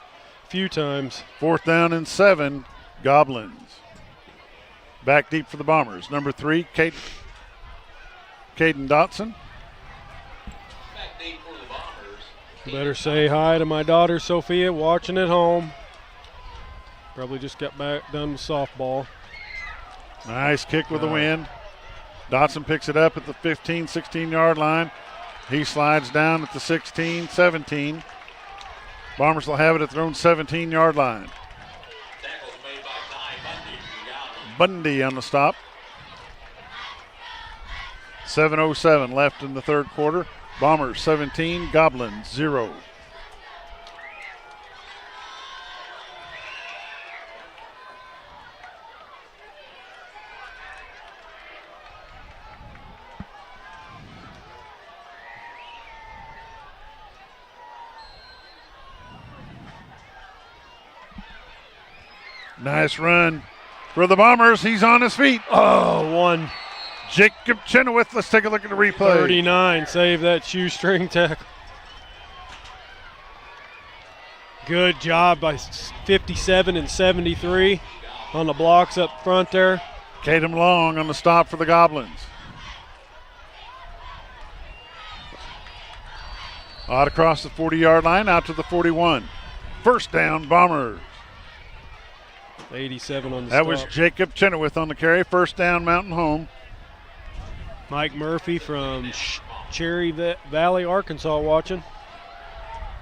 a few times. 4th down and 7, Goblins. Back deep for the Bombers. Number 3, Caden Dotson. Better say hi to my daughter Sophia, watching at home. Probably just got back done with softball. Nice kick with the wind. Dotson picks it up at the 15, 16-yard line. He slides down at the 16, 17. Bombers will have it at their own 17-yard line. Bundy on the stop. 7:07 left in the 3rd quarter. Bombers 17, Goblins 0. Nice run for the Bombers. He's on his feet. Oh, one. Jacob Chenoweth. Let's take a look at the replay. 39. Save that shoestring tackle. Good job by 57 and 73 on the blocks up front there. Caden Long on the stop for the Goblins. Out across the 40-yard line, out to the 41. 1st down, Bombers. 87 on the That stop. was Jacob Chenoweth on the carry. 1st down, Mountain Home. Mike Murphy from Cherry Valley, Arkansas, watching.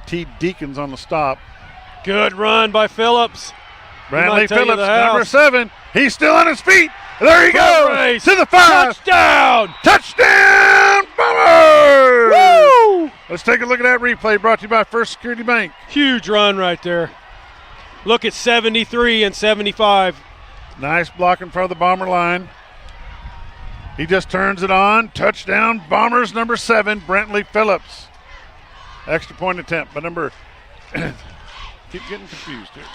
T. Deacons on the stop. Good run by Phillips. Brantley Phillips, number 7. He's still on his feet. There he goes. To the 5. Touchdown. Touchdown, Bombers. Woo! Let's take a look at that replay brought to you by First Security Bank. Huge run right there. Look at 73 and 75. Nice block in front of the Bomber line. He just turns it on. Touchdown, Bombers, number 7, Brantley Phillips. Extra point attempt by number, keep getting confused here.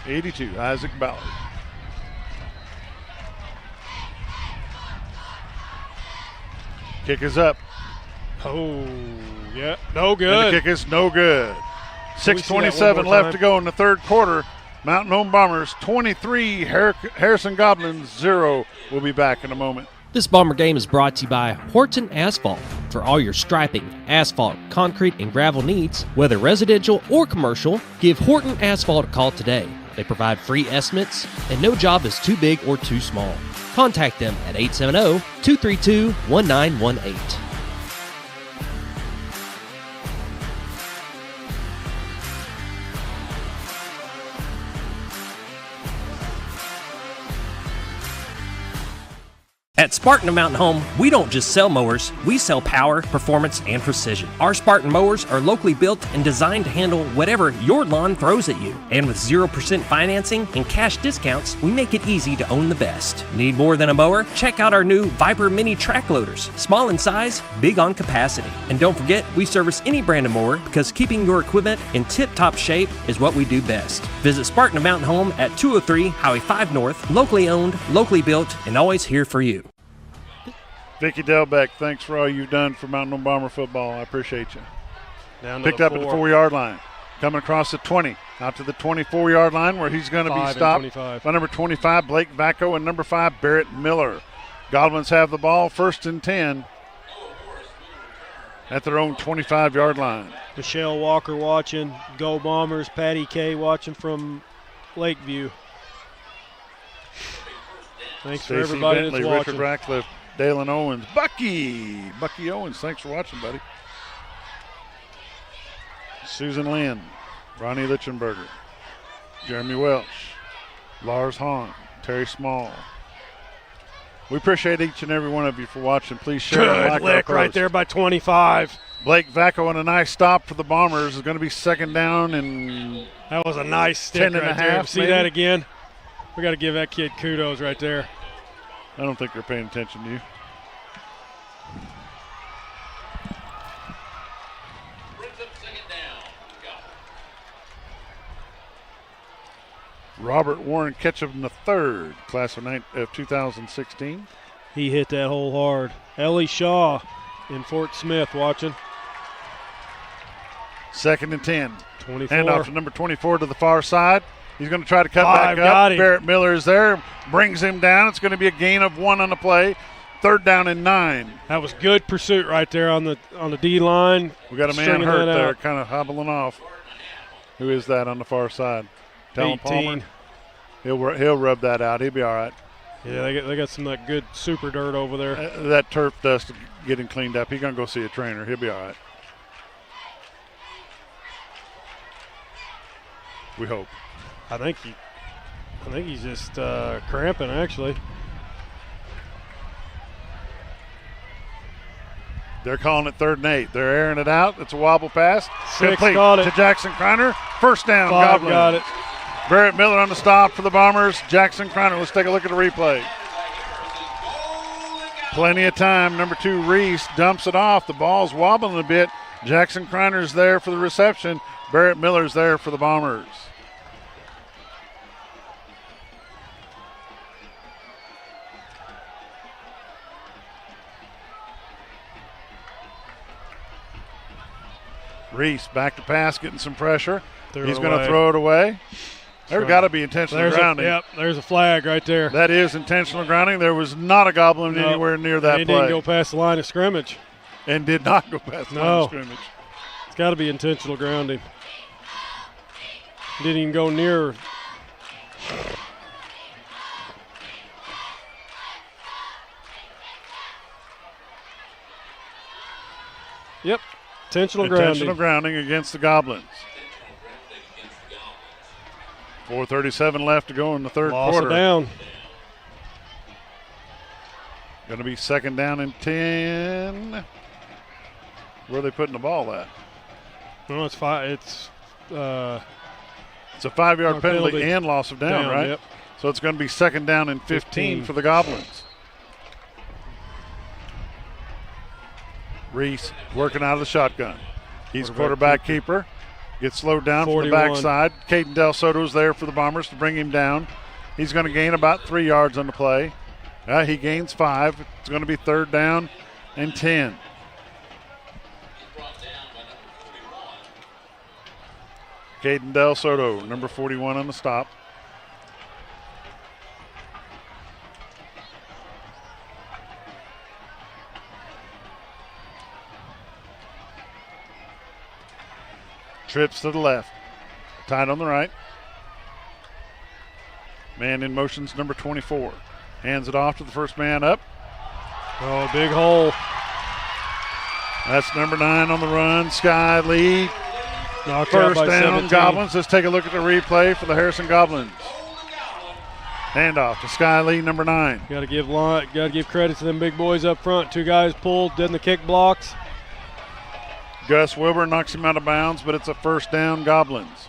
82, Isaac Ballard. Kick is up. Oh, yeah, no good. And the kick is no good. 6:27 left to go in the 3rd quarter. Mountain Home Bombers 23, Harrison Goblins 0. We'll be back in a moment. This Bomber game is brought to you by Horton Asphalt. For all your striping, asphalt, concrete, and gravel needs, whether residential or commercial, give Horton Asphalt a call today. They provide free estimates, and no job is too big or too small. Contact them at 870-232-1918. At Spartan of Mountain Home, we don't just sell mowers, we sell power, performance, and precision. Our Spartan mowers are locally built and designed to handle whatever your lawn throws at you. And with 0% financing and cash discounts, we make it easy to own the best. Need more than a mower? Check out our new Viper Mini track loaders. Small in size, big on capacity. And don't forget, we service any brand of mower because keeping your equipment in tip-top shape is what we do best. Visit Spartan of Mountain Home at 203 Highway 5 North, locally owned, locally built, and always here for you. Vicki Delbeck, thanks for all you've done for Mountain Home Bomber football. I appreciate you. Picked up at the 4-yard line. Coming across the 20. Out to the 24-yard line where he's going to be stopped by number 25, Blake Vacco, and number 5, Barrett Miller. Goblins have the ball, 1st and 10. at their own 25-yard line. Michelle Walker watching. Go Bombers. Patty K watching from Lakeview. Thanks for everybody Bentley, that's watching. Richard Ratcliffe, Dalen Owens, Bucky Owens, thanks for watching, buddy. Susan Lynn, Ronnie Lichtenberger, Jeremy Welch, Lars Hahn, Terry Small. We appreciate each and every one of you for watching. Please share and like our lick right post. there by 25. Blake Vacco on a nice stop for the Bombers. Is going to be second down and that was a nice stick 10 and right a there. half, See maybe? that again? We got to give that kid kudos right there. I don't think they're paying attention to you. Robert Warren Ketchum III, class of 2016. He hit that hole hard. Ellie Shaw in Fort Smith watching. 2nd and 10. 24. Handoff to number 24 to the far side. He's going to try to cut back got up. him. Barrett Miller is there, brings him down. It's going to be a gain of 1 on the play. 3rd down and 9. That was good pursuit right there on the D line. We got a man Stringing hurt that there, out. kind of hobbling off. Who is that on the far side? Talon 18. Palmer. He'll rub that out. He'll be all right. Yeah, they got some of that good super dirt over there. That turf dust getting cleaned up. He's going to go see a trainer. He'll be all right. We hope. I think he's just cramping actually. They're calling it 3rd and 8. They're airing it out. It's a wobble pass. 6 Complete got it. to Jackson Kreiner. First down, 5 Goblins. got it. Barrett Miller on the stop for the Bombers. Jackson Kreiner. Let's take a look at the replay. Plenty of time. Number 2, Reese dumps it off. The ball's wobbling a bit. Jackson Kreiner's there for the reception. Barrett Miller's there for the Bombers. Reese back to pass, getting some pressure. He's going to throw it away. There's got to be intentional grounding. There's a flag right there. That is intentional grounding. There was not a Goblin anywhere near that he play. didn't go past the line of scrimmage. And did not go past the line of scrimmage. It's got to be intentional grounding. Didn't even go near. Yep. Intentional grounding against the Goblins. 4:37 left to go in the third quarter. Loss it down. Going to be 2nd down and 10. Where are they putting the ball at? No, it's 5. It's a 5-yard penalty and loss of down, right? Yep. So it's going to be 2nd down and 15 for the Goblins. Reese working out of the shotgun. He's quarterback keeper. Gets slowed down 41. from the backside. Caden Del Soto's there for the Bombers to bring him down. He's going to gain about 3 yards on the play. He gains 5. It's going to be 3rd down and 10. Caden Del Soto, number 41 on the stop. Trips to the left. Tied on the right. Man in motion's number 24. Hands it off to the first man up. Oh, big hole. That's number 9 on the run, Sky Lee. Knocked First out by down, 17. Goblins. Let's take a look at the replay for the Harrison Goblins. Handoff to Sky Lee, number 9. Got to give credit to them big boys up front. 2 guys pulled, did the kick blocks. Gus Wilbur knocks him out of bounds, but it's a first down, Goblins.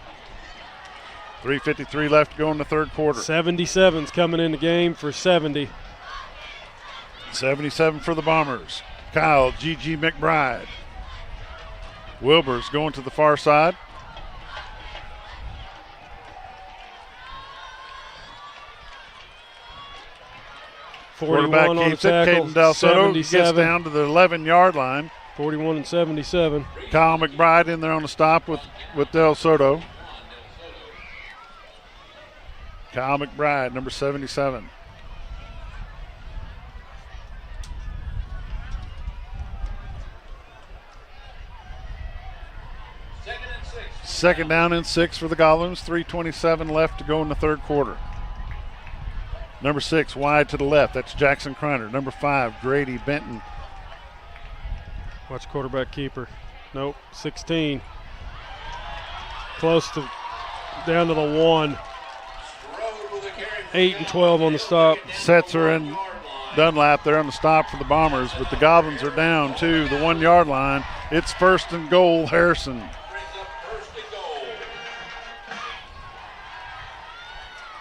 3:53 left to go in the third quarter. 77's coming in the game for 70. 77 for the Bombers. Kyle G.G. McBride. Wilbur's going to the far side. Quarterback keeps it. Caden Del Soto gets down to the 11-yard line. 41 and 77. Kyle McBride in there on the stop with Del Soto. Kyle McBride, number 77. Second down and 6 for the Goblins. 3:27 left to go in the third quarter. Number 6 wide to the left. That's Jackson Kreiner. Number 5, Grady Benton. Watch quarterback keeper. Nope, 16. Close to down to the 1. 8 and 12 on the stop. Setzer and Dunlap there on the stop for the Bombers, but the Goblins are down to the 1 yard line. It's first and goal, Harrison.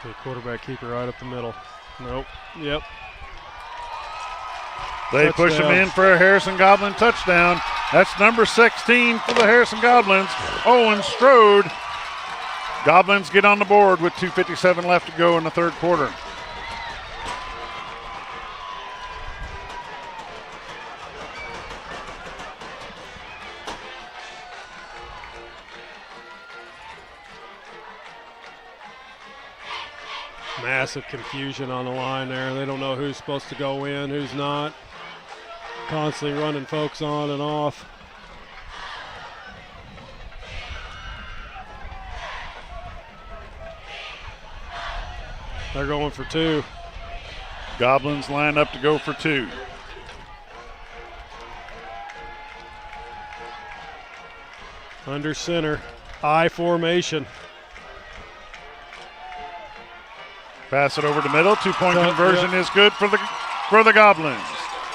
Okay, quarterback keeper right up the middle. Nope. Yep. They push him in for a Harrison Goblin touchdown. That's number 16 for the Harrison Goblins, Owen Strode. Goblins get on the board with 2:57 left to go in the third quarter. Massive confusion on the line there. They don't know who's supposed to go in, who's not. Constantly running folks on and off. They're going for 2. Goblins line up to go for 2. Under center, I formation. Pass it over the middle. 2-point conversion is good for the Goblins.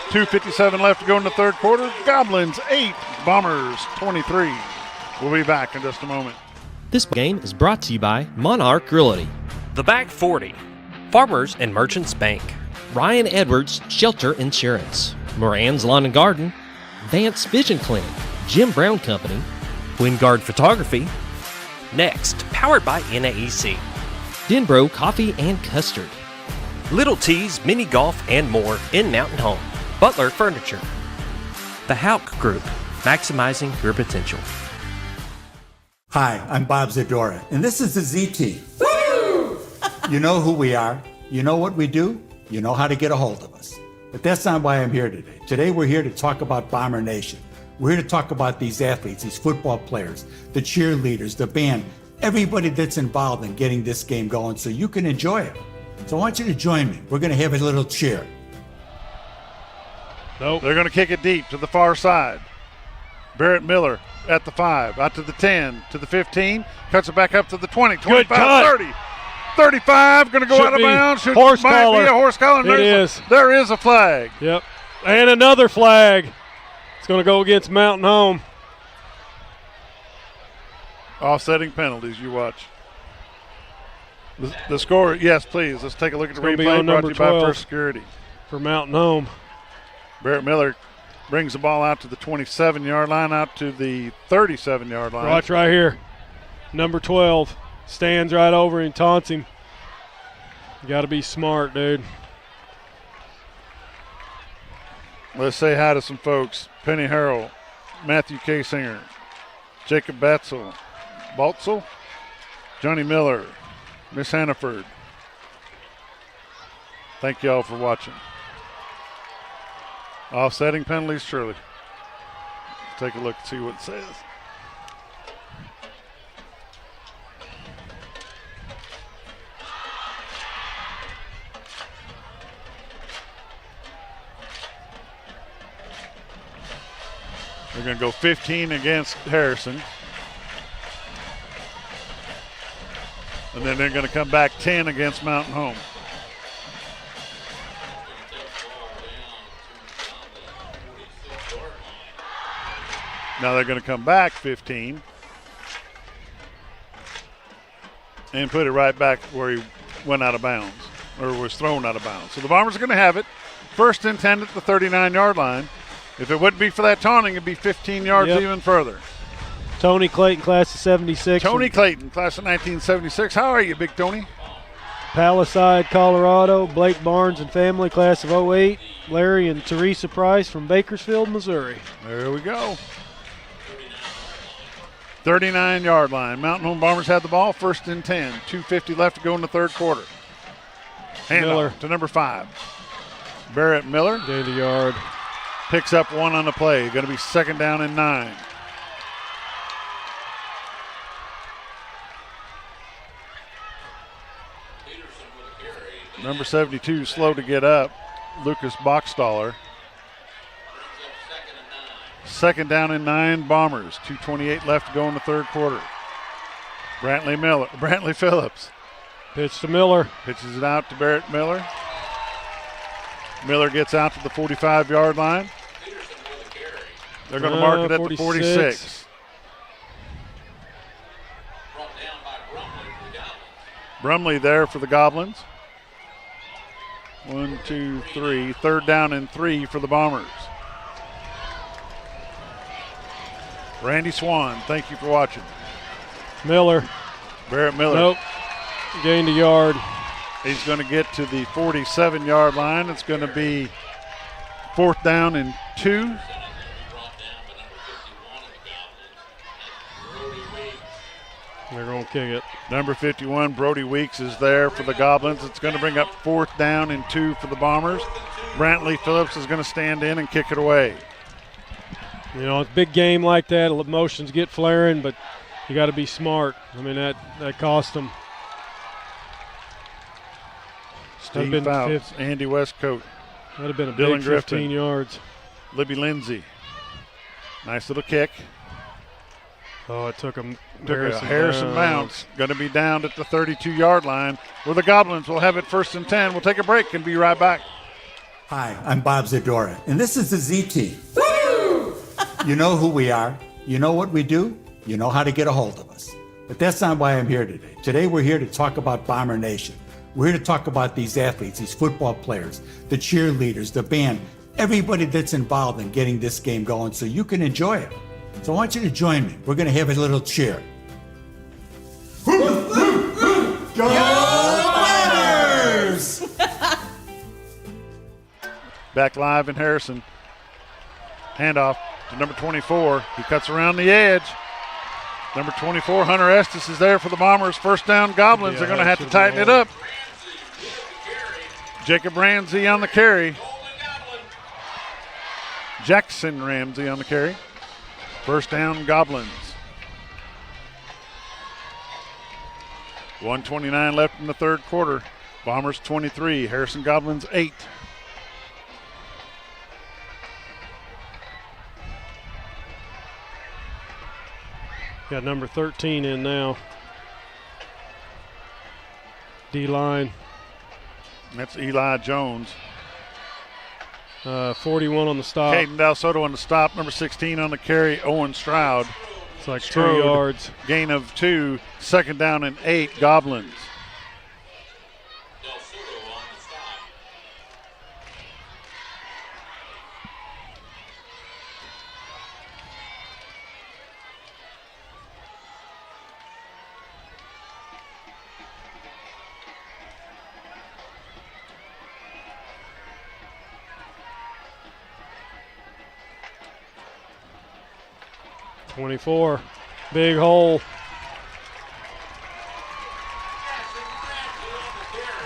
2:57 left to go in the third quarter. Goblins 8, Bombers 23. We'll be back in just a moment. This game is brought to you by Monarch Realty, The Back 40, Farmers and Merchants Bank, Ryan Edwards Shelter Insurance, Moran's Lawn and Garden, Vance Vision Clinic, Jim Brown Company, Wingard Photography, Next, powered by NAEC, Denbro Coffee and Custard, Little T's Mini Golf and more in Mountain Home, Butler Furniture, The Hauk Group, maximizing your potential. Hi, I'm Bob Zadora, and this is the ZT. Woo! You know who we are, you know what we do, you know how to get a hold of us. But that's not why I'm here today. Today we're here to talk about Bomber Nation. We're here to talk about these athletes, these football players, the cheerleaders, the band, everybody that's involved in getting this game going so you can enjoy it. So I want you to join me. We're going to have a little cheer. Nope. They're going to kick it deep to the far side. Barrett Miller at the 5, out to the 10, to the 15, cuts it back up to the 20, 25, 30, 35, going to go out of bounds. Horse collar. Might be a horse collar. It is. There is a flag. Yep. And another flag. It's going to go against Mountain Home. Offsetting penalties, you watch. The score, yes, please. Let's take a look at the replay brought to you by First Security. For Mountain Home. Barrett Miller brings the ball out to the 27-yard line, out to the 37-yard line. Watch right here. Number 12 stands right over and taunts him. You got to be smart, dude. Let's say hi to some folks. Penny Harrell, Matthew Kasinger, Jacob Batzel, Johnny Miller, Miss Hannaford. Thank you all for watching. Offsetting penalties, surely. Let's take a look and see what it says. They're going to go 15 against Harrison. And then they're going to come back 10 against Mountain Home. Now they're going to come back 15 and put it right back where he went out of bounds, or was thrown out of bounds. So the Bombers are going to have it. First and 10 at the 39-yard line. If it wouldn't be for that taunting, it'd be 15 yards even further. Tony Clayton, class of 76. Tony Clayton, class of 1976. How are you, Big Tony? Palisade, Colorado. Blake Barnes and family, class of 08. Larry and Teresa Price from Bakersfield, Missouri. There we go. 39-yard line. Mountain Home Bombers had the ball. First and 10. 2:50 left to go in the third quarter. Handoff to number 5. Barrett Miller. Gained a yard. Picks up 1 on the play. Going to be second down and 9. Number 72 slow to get up, Lucas Boxstaller. 2nd down and 9, Bombers. 2:28 left to go in the third quarter. Brantley Phillips. Pitch to Miller. Pitches it out to Barrett Miller. Miller gets out to the 45-yard line. They're going to mark it at the 46. Brumley there for the Goblins. 1, 2, 3. 3rd down and 3 for the Bombers. Randy Swan, thank you for watching. Miller. Barrett Miller. Nope. Gained a yard. He's going to get to the 47-yard line. It's going to be 4th down and 2. They're going to kick it. Number 51, Brody Weeks, is there for the Goblins. It's going to bring up 4th down and 2 for the Bombers. Brantley Phillips is going to stand in and kick it away. You know, it's a big game like that. Emotions get flaring, but you got to be smart. I mean, that cost them. Steve Fouts, Andy Westcoat. That would have been a Dylan big 15 Griffin, yards. Libby Lindsay. Nice little kick. Oh, it took him. Harrison Mounts going to be down at the 32-yard line where the Goblins will have it 1st and 10. We'll take a break and be right back. Hi, I'm Bob Zadora, and this is the Z Team. Woo! You know who we are. You know what we do. You know how to get a hold of us. But that's not why I'm here today. Today we're here to talk about Bomber Nation. We're here to talk about these athletes, these football players, the cheerleaders, the band, everybody that's involved in getting this game going so you can enjoy it. So I want you to join me. We're going to have a little cheer. Go Bombers! Back live in Harrison. Handoff to number 24. He cuts around the edge. Number 24, Hunter Estes, is there for the Bombers. 1st down, Goblins. They're going to have to tighten it up. Jacob Ramsey on the carry. Jackson Ramsey on the carry. 1st down, Goblins. 1:29 left in the third quarter. Bombers 23, Harrison Goblins 8. Got number 13 in now. D-line. That's Eli Jones. 41 on the stop. Caden Del Soto on the stop. Number 16 on the carry, Owen Stroud. It's like 2 yards. Gain of 2. 2nd down and 8, Goblins. .24, big hole.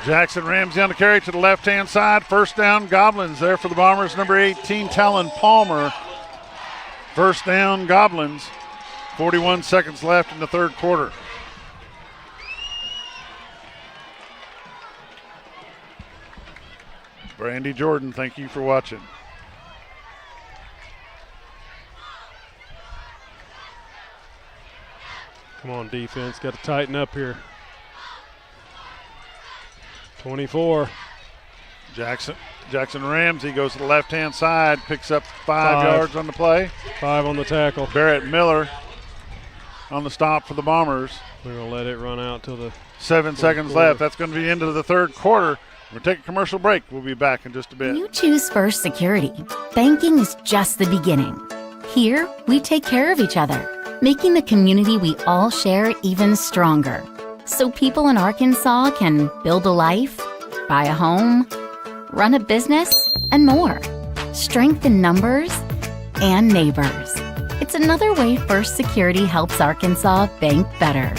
Jackson Ramsey on the carry to the left-hand side. 1st down, Goblins there for the Bombers. Number 18, Talon Palmer. 1st down, Goblins. 41 seconds left in the third quarter. Brandy Jordan, thank you for watching. Come on, defense. Got to tighten up here. 24. Jackson Ramsey goes to the left-hand side, picks up 5 yards on the play. 5 on the tackle. Barrett Miller on the stop for the Bombers. We're going to let it run out till the 7 seconds left. That's going to be into the third quarter. We'll take a commercial break. We'll be back in just a bit. When you choose First Security, banking is just the beginning. Here, we take care of each other, making the community we all share even stronger. So people in Arkansas can build a life, buy a home, run a business, and more. Strength in numbers and neighbors. It's another way First Security helps Arkansas bank better.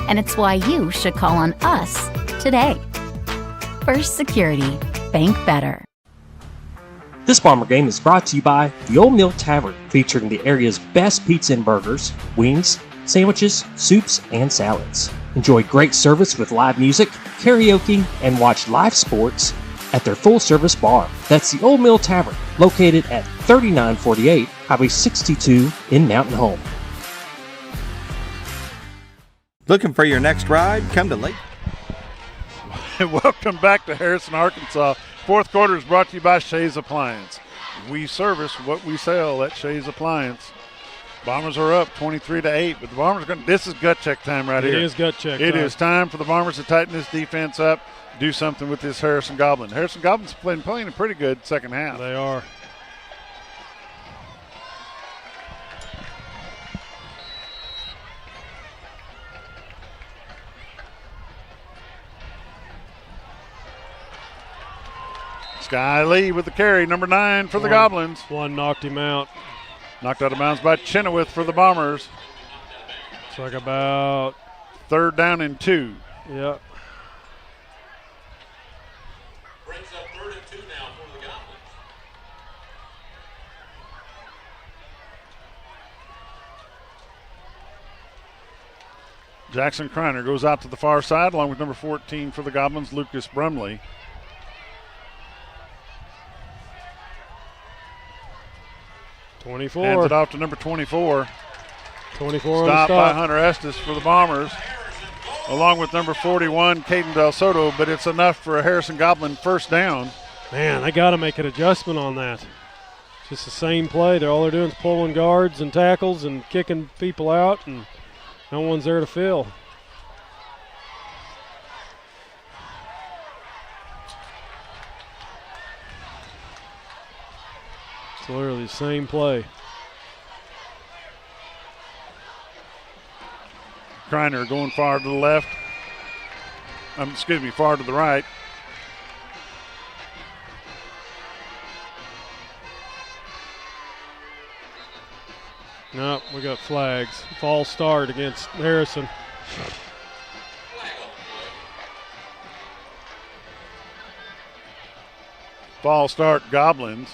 And it's why you should call on us today. First Security, bank better. This Bomber Game is brought to you by the Old Mill Tavern, featuring the area's best pizza and burgers, wings, sandwiches, soups, and salads. Enjoy great service with live music, karaoke, and watch live sports at their full-service bar. That's the Old Mill Tavern, located at 3948 Highway 62 in Mountain Home. Looking for your next ride? Come to Lake. Welcome back to Harrison, Arkansas. Fourth quarter is brought to you by Shays Appliance. We service what we sell at Shays Appliance. Bombers are up 23-8, but the Bombers this is gut check time right here. It is gut check It time. is time for the Bombers to tighten this defense up, do something with this Harrison Goblin. Harrison Goblin's playing a pretty good second half. They are. Sky Lee with the carry, number 9 for the Goblins. One knocked him out. Knocked out of bounds by Chenoweth for the Bombers. It's like about 3rd down and 2. Yeah. Brings up 3rd and 2 now for the Goblins. Jackson Kreiner goes out to the far side along with number 14 for the Goblins, Lucas Brumley. Hands it off to number 24. 24 Stop by Hunter Estes for the Bombers, along with number 41, Caden Del Soto, but it's enough for a Harrison Goblin first down. Man, they got to make an adjustment on that. Just the same play. All they're doing is pulling guards and tackles and kicking people out, and no one's there to fill. It's literally the same play. Kreiner going far to the left. Far to the right. No, we got flags. False start against Harrison. False start, Goblins.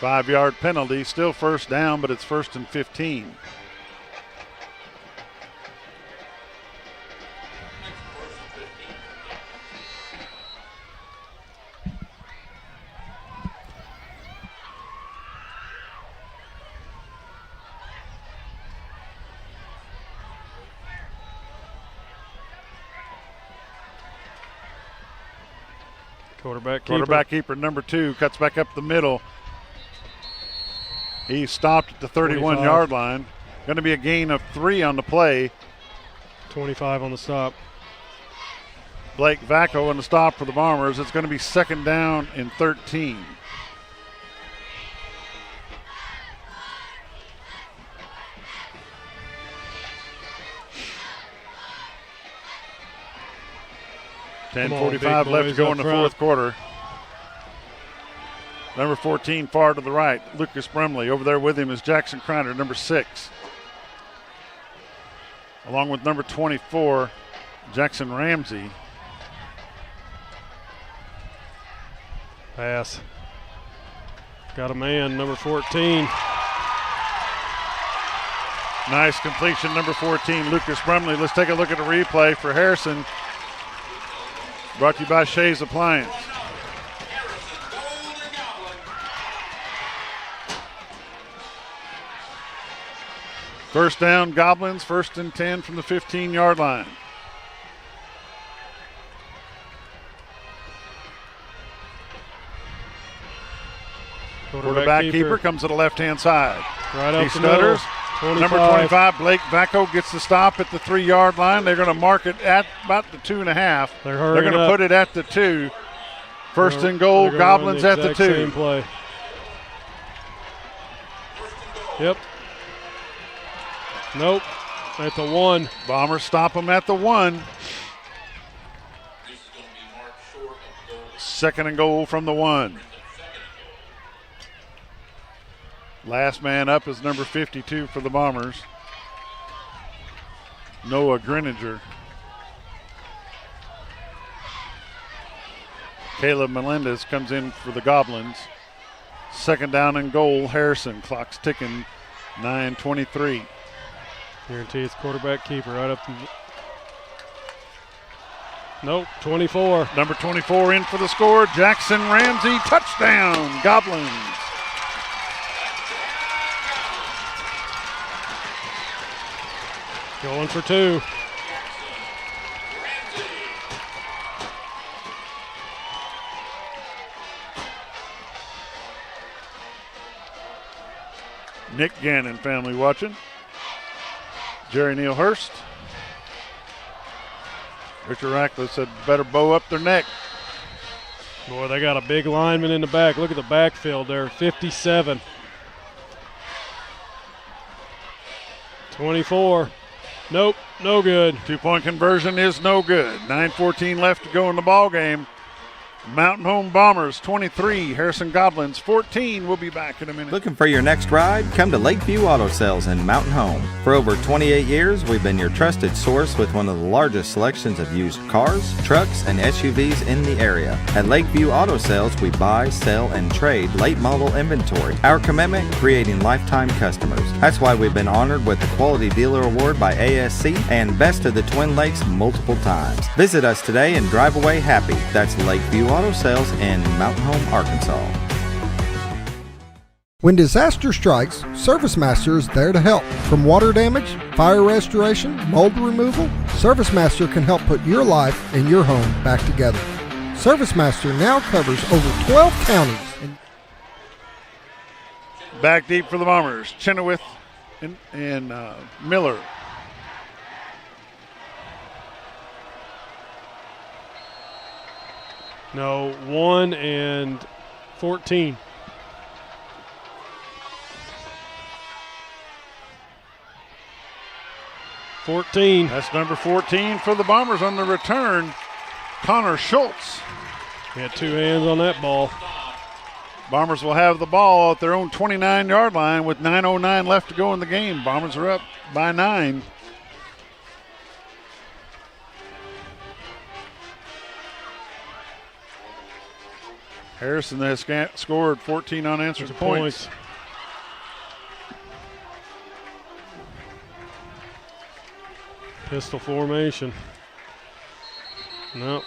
5-yard penalty, still first down, but it's 1st and 15. Quarterback keeper number 2 cuts back up the middle. He stopped at the 31-yard line. Going to be a gain of 3 on the play. 25 on the stop. Blake Vacco on the stop for the Bombers. It's going to be 2nd down and 13. .45 left to go in the fourth quarter. Number 14 far to the right, Lucas Brumley. Over there with him is Jackson Kreiner, number 6. Along with number 24, Jackson Ramsey. Pass. Got a man, number 14. Nice completion, number 14, Lucas Brumley. Let's take a look at a replay for Harrison. Brought to you by Shays Appliance. First down, Goblins, 1st and 10 from the 15-yard line. Quarterback keeper comes to the left-hand side. Right up he stutters. Number 25, Blake Vacco gets the stop at the 3-yard line. They're going to mark it at about the 2.5. They're going to put it at the 2. First and goal, Goblins at the 2. Same play. Yep. Nope. At the 1. Bombers stop them at the 1. 2nd and goal from the 1. Last man up is number 52 for the Bombers, Noah Greninger. Caleb Melendez comes in for the Goblins. 2nd down and goal, Harrison. Clock's ticking, 9:23. Guarantee it's quarterback keeper right up. Nope, 24. Number 24 in for the score. Jackson Ramsey, touchdown, Goblins. Going for 2. Nick Gannon family watching. Jerry Neal Hurst. Richard Ratcliffe said better bow up their neck. Boy, they got a big lineman in the back. Look at the backfield there, 57. 24. Nope, no good. 2-point conversion is no good. 9:14 left to go in the ball game. Mountain Home Bombers 23, Harrison Goblins 14. We'll be back in a minute. Looking for your next ride? Come to Lakeview Auto Sales in Mountain Home. For over 28 years, we've been your trusted source with one of the largest selections of used cars, trucks, and SUVs in the area. At Lakeview Auto Sales, we buy, sell, and trade late model inventory. Our commitment, creating lifetime customers. That's why we've been honored with the Quality Dealer Award by ASC and Best of the Twin Lakes multiple times. Visit us today and drive away happy. That's Lakeview Auto Sales in Mountain Home, Arkansas. When disaster strikes, ServiceMaster is there to help. From water damage, fire restoration, mold removal, ServiceMaster can help put your life and your home back together. ServiceMaster now covers over 12 counties. Back deep for the Bombers. Chenoweth and Miller. No, 1 and 14. That's number 14 for the Bombers on the return. Connor Schultz. He had 2 hands on that ball. Bombers will have the ball at their own 29-yard line with 9:09 left to go in the game. Bombers are up by 9. Harrison has scored 14 unanswered points. Pistol formation. No.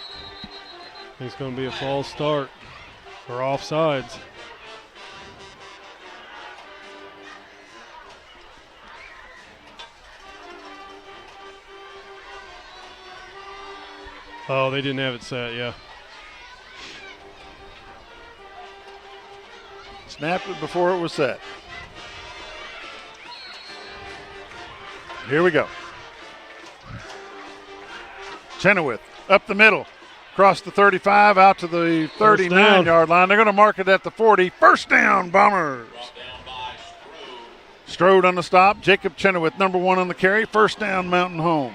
It's going to be a false start for offsides. Oh, they didn't have it set, yeah. Snapped it before it was set. Here we go. Chenoweth up the middle, across the 35, out to the 39-yard line. They're going to mark it at the 40. First down, Bombers. Strode on the stop. Jacob Chenoweth, number 1 on the carry. First down, Mountain Home.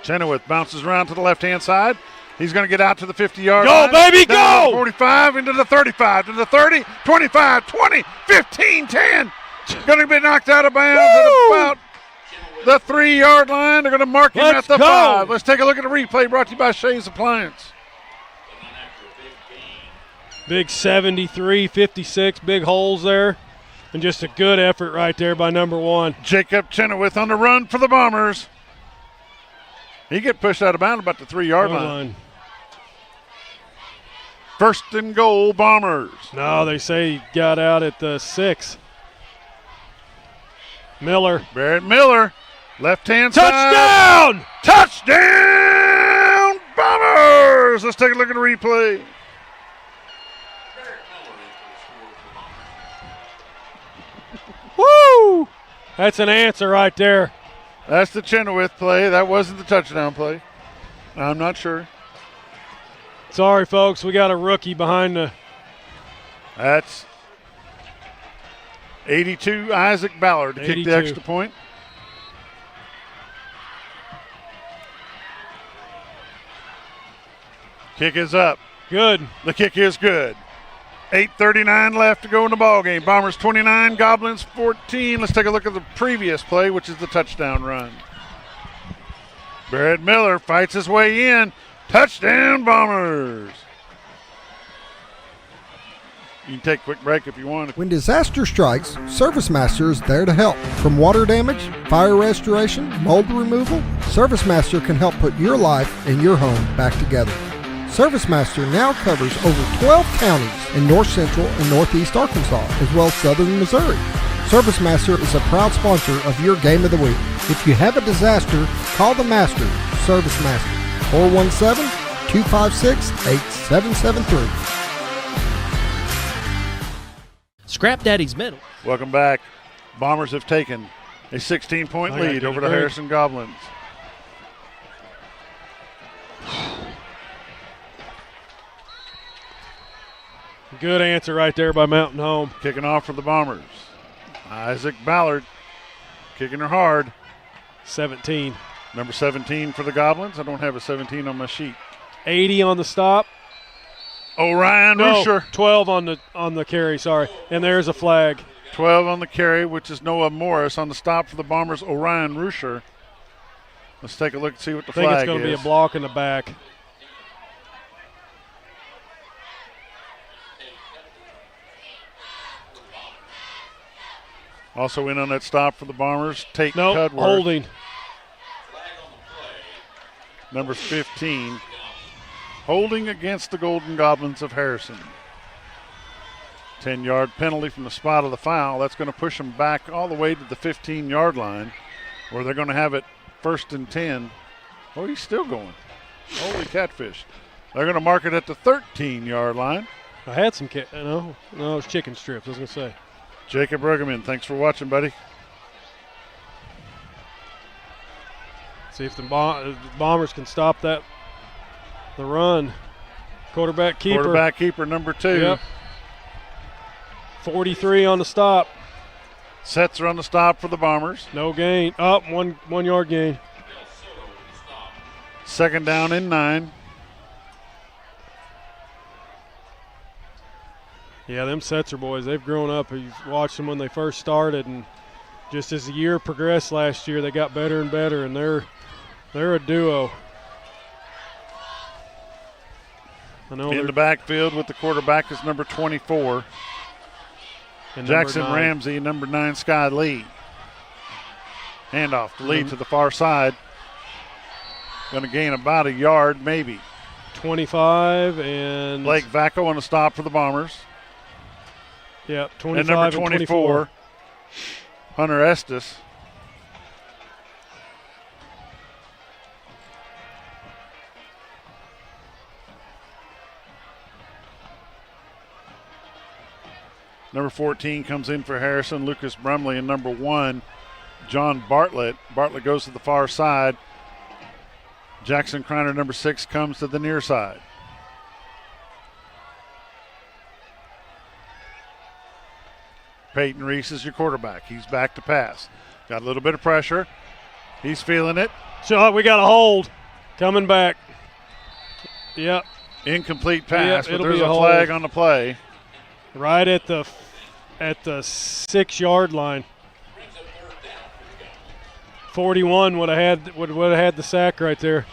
Chenoweth bounces around to the left-hand side. He's going to get out to the 50-yard line. Go, baby, go! 45, into the 35, to the 30, 25, 20, 15, 10. Going to be knocked out of bounds at about the 3-yard line. They're going to mark him at the 5. Let's take a look at the replay brought to you by Shays Appliance. Big 73, 56, big holes there. And just a good effort right there by number 1. Jacob Chenoweth on the run for the Bombers. He get pushed out of bounds about the 3-yard line. First and goal, Bombers. No, they say he got out at the 6. Miller. Barrett Miller, left-hand side. Touchdown! Touchdown, Bombers! Let's take a look at the replay. Woo! That's an answer right there. That's the Chenoweth play. That wasn't the touchdown play. I'm not sure. Sorry, folks. We got a rookie behind the. That's 82, Isaac Ballard to 82. kick the extra point. Kick is up. Good. The kick is good. 8:39 left to go in the ball game. Bombers 29, Goblins 14. Let's take a look at the previous play, which is the touchdown run. Barrett Miller fights his way in. Touchdown, Bombers. You can take a quick break if you want. When disaster strikes, Service Master is there to help. From water damage, fire restoration, mold removal, Service Master can help put your life and your home back together. Service Master now covers over 12 counties in north central and northeast Arkansas, as well as southern Missouri. Service Master is a proud sponsor of your Game of the Week. If you have a disaster, call the Master, Service Master, 417-256-8773. Scrap Daddy's Medal. Welcome back. Bombers have taken a 16-point lead over the Harrison Goblins. Good answer right there by Mountain Home. Kicking off for the Bombers. Isaac Ballard kicking her hard. 17. Number 17 for the Goblins. I don't have a 17 on my sheet. 80 on the stop. Orion Rusher. 12 on the carry, sorry. And there's a flag. 12 on the carry, which is Noah Morris. On the stop for the Bombers, Orion Rusher. Let's take a look and see what the flag is. I think it's going to be a block in the back. Also in on that stop for the Bombers, Tate Cudworth. Holding. Number 15. Holding against the Golden Goblins of Harrison. 10-yard penalty from the spot of the foul. That's going to push them back all the way to the 15-yard line, where they're going to have it 1st and 10. Oh, he's still going. Holy catfish. They're going to mark it at the 13-yard line. I had some no, it was chicken strips, I was going to say. Jacob Rugerman, thanks for watching, buddy. See if the Bombers can stop the run. Quarterback keeper number 2. Yep. 43 on the stop. Sets are on the stop for the Bombers. No gain. Up, 1 yard gain. 2nd down and 9. Yeah, them Setzer boys, they've grown up. You watched them when they first started, and just as the year progressed last year, they got better and better, and they're a duo. In the backfield with the quarterback is number 24. And Jackson number 9. Ramsey, number 9, Sky Lee. Handoff to Lee to the far side. Going to gain about a yard, maybe. 25 and Blake Vacco on the stop for the Bombers. Yep, 25 and number 24, Hunter Estes. Number 14 comes in for Harrison, Lucas Brumley, and number 1, John Bartlett. Bartlett goes to the far side. Jackson Kreiner, number 6, comes to the near side. Peyton Reese is your quarterback. He's back to pass. Got a little bit of pressure. He's feeling it. Shot, we got a hold. Coming back. Yep. Incomplete pass, yep, but there's a flag on the play. Right at the 6-yard line. 41 would have had the sack right there.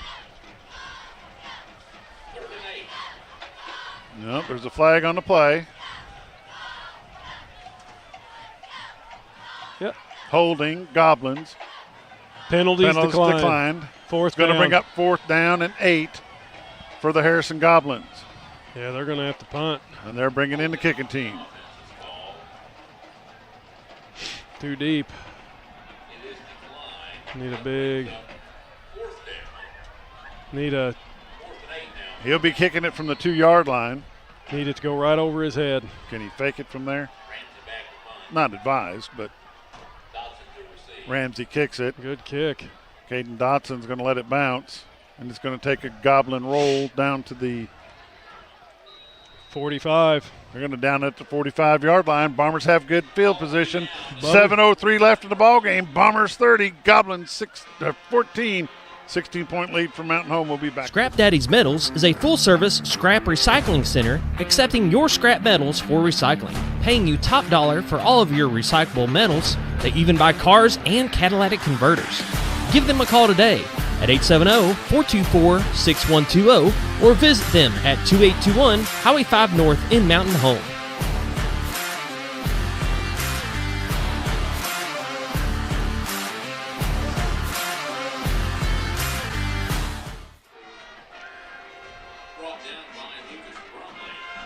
Nope, there's a flag on the play. Yep. Holding Goblins. Penalties declined. Fourth going down. to bring up 4th down and 8 for the Harrison Goblins. Yeah, they're going to have to punt. And they're bringing in the kicking team. Too deep. He'll be kicking it from the 2-yard line. Need it to go right over his head. Can he fake it from there? Not advised, but Ramsey kicks it. Good kick. Caden Dotson's going to let it bounce, and it's going to take a Goblin roll down to the 45. They're going to down at the 45-yard line. Bombers have good field position. 7:03 left in the ball game. Bombers 30, Goblins 14. 16-point lead for Mountain Home. We'll be back. Scrap Daddy's Metals is a full-service scrap recycling center accepting your scrap metals for recycling, paying you top dollar for all of your recyclable metals. They even buy cars and catalytic converters. Give them a call today at 870-424-6120 or visit them at 2821 Highway 5 North in Mountain Home.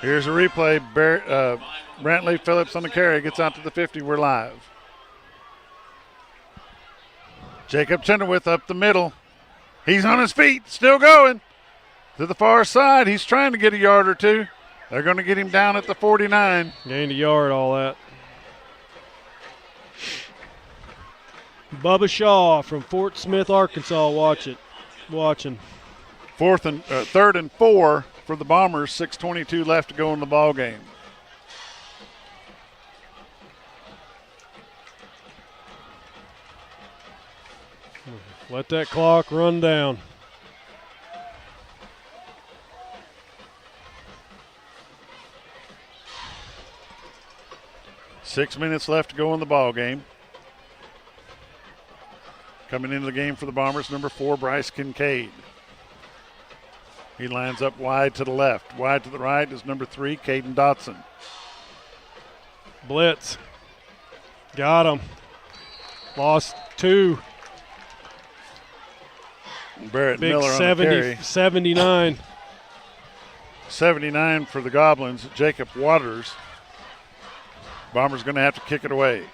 Here's a replay. Brantley Phillips on the carry. Gets out to the 50. We're live. Jacob Chenoweth up the middle. He's on his feet. Still going. To the far side. He's trying to get a yard or two. They're going to get him down at the 49. Gained a yard, all that. Bubba Shaw from Fort Smith, Arkansas, watching. Third and 4 for the Bombers. 6:22 left to go in the ball game. Let that clock run down. Six minutes left to go in the ball game. Coming into the game for the Bombers, number 4, Bryce Kincaid. He lines up wide to the left. Wide to the right is number 3, Caden Dotson. Blitz. Got him. Lost 2. Barrett Big Miller on the carry. 79. 79 for the Goblins, Jacob Waters. Bombers going to have to kick it away.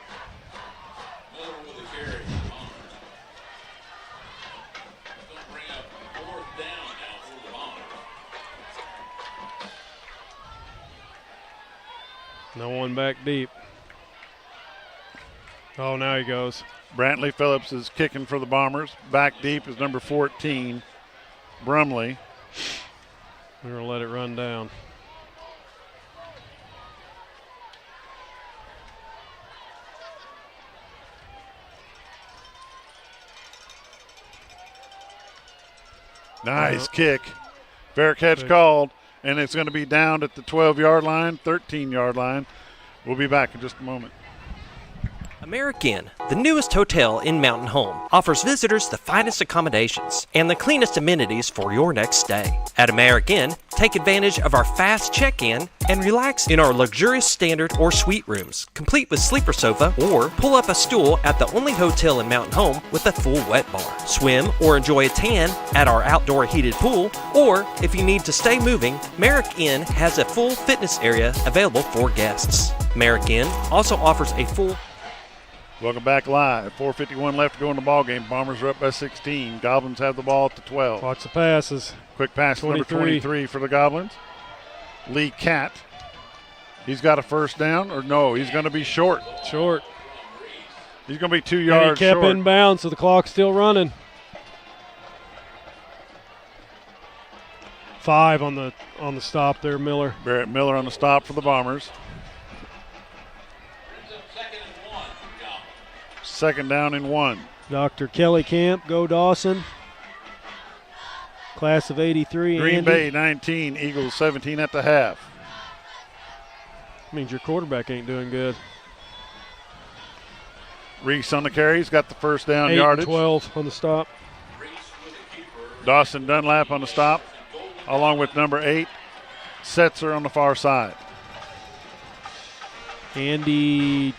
No one back deep. Oh, now he goes. Brantley Phillips is kicking for the Bombers. Back deep is number 14, Brumley. We're going to let it run down. Nice kick. Fair catch called, and it's going to be down at the 12-yard line, 13-yard line. We'll be back in just a moment. American, the newest hotel in Mountain Home, offers visitors the finest accommodations and the cleanest amenities for your next stay. At American, take advantage of our fast check-in and relax in our luxurious standard or suite rooms, complete with sleeper sofa, or pull up a stool at the only hotel in Mountain Home with a full wet bar. Swim or enjoy a tan at our outdoor heated pool, or if you need to stay moving, Merrick Inn has a full fitness area available for guests. Merrick Inn also offers a full... Welcome back live. 4:51 left to go in the ball game. Bombers are up by 16. Goblins have the ball at the 12. Watch the passes. Quick pass to number 23 for the Goblins. Lee Catt. He's got a first down, or no, he's going to be short. Short. He's going to be 2 yards short. He kept short. inbounds, so the clock's still running. 5 on the stop there, Miller. Barrett Miller on the stop for the Bombers. Second down and 1. Dr. Kelly Camp, go Dawson. Class of 83. Green Andy. Bay 19, Eagles 17 at the half. Means your quarterback ain't doing good. Reese on the carry. He's got the first down 8 yardage. 12 on the stop. Dawson Dunlap on the stop, along with number 8, Setzer on the far side. Andy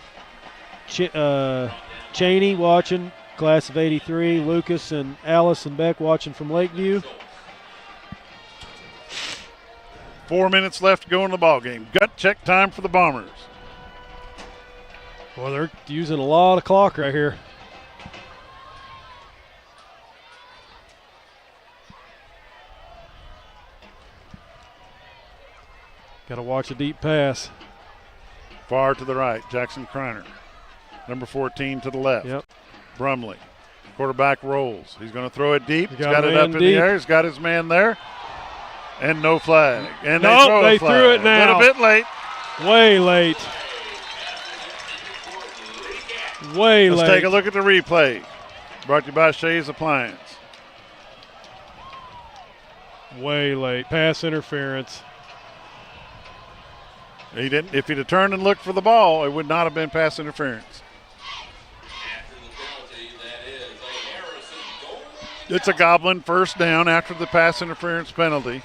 Cheney watching, class of 83. Lucas and Allison Beck watching from Lakeview. 4 minutes left to go in the ball game. Gut check time for the Bombers. Well, they're using a lot of clock right here. Got to watch a deep pass. Far to the right, Jackson Kreiner. Number 14 to the left. Yep. Brumley. Quarterback rolls. He's going to throw it deep. He's got got it man up in deep. the air. He's got his man there. And no flag. And Nope, they they throw a flag. threw it now. A little bit late. Way late. Way Let's late. take a look at the replay. Brought to you by Shays Appliance. Way late. Pass interference. He didn't. If he'd have turned and looked for the ball, it would not have been pass interference. It's a Goblin first down after the pass interference penalty.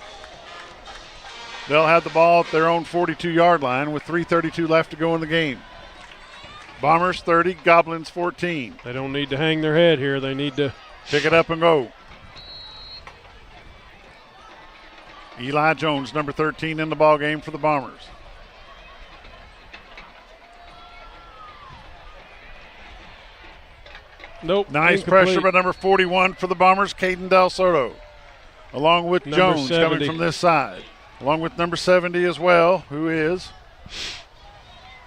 They'll have the ball at their own 42-yard line with 3:32 left to go in the game. Bombers 30, Goblins 14. They don't need to hang their head here. They need to pick it up and go. Eli Jones, number 13 in the ball game for the Bombers. Nope. Nice incomplete. pressure by number 41 for the Bombers, Caden Del Soto. Along with Number Jones 70. coming from this side. Along with number 70 as well, who is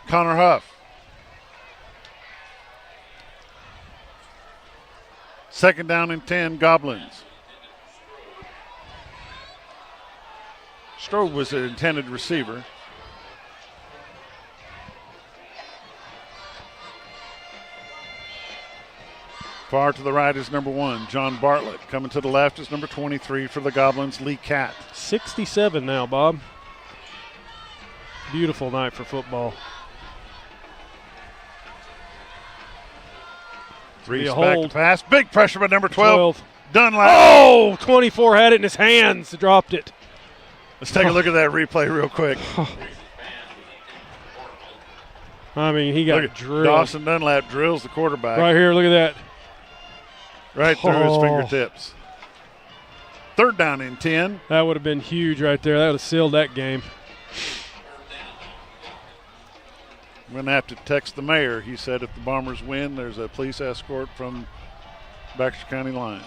Connor Huff. Second down and 10, Goblins. Strode was the intended receiver. Far to the right is number 1, John Bartlett. Coming to the left is number 23 for the Goblins, Lee Catt. 67 now, Bob. Beautiful night for football. Reese back to pass. Big pressure by number 12. Dunlap. Oh, 24 had it in his hands. Dropped it. Let's take a look at that replay real quick. I mean, he got drilled. Dawson Dunlap drills the quarterback. Right here, look at that. Right through his fingertips. Third down and 10. That would have been huge right there. That would have sealed that game. I'm going to have to text the mayor. He said if the Bombers win, there's a police escort from Baxter County line.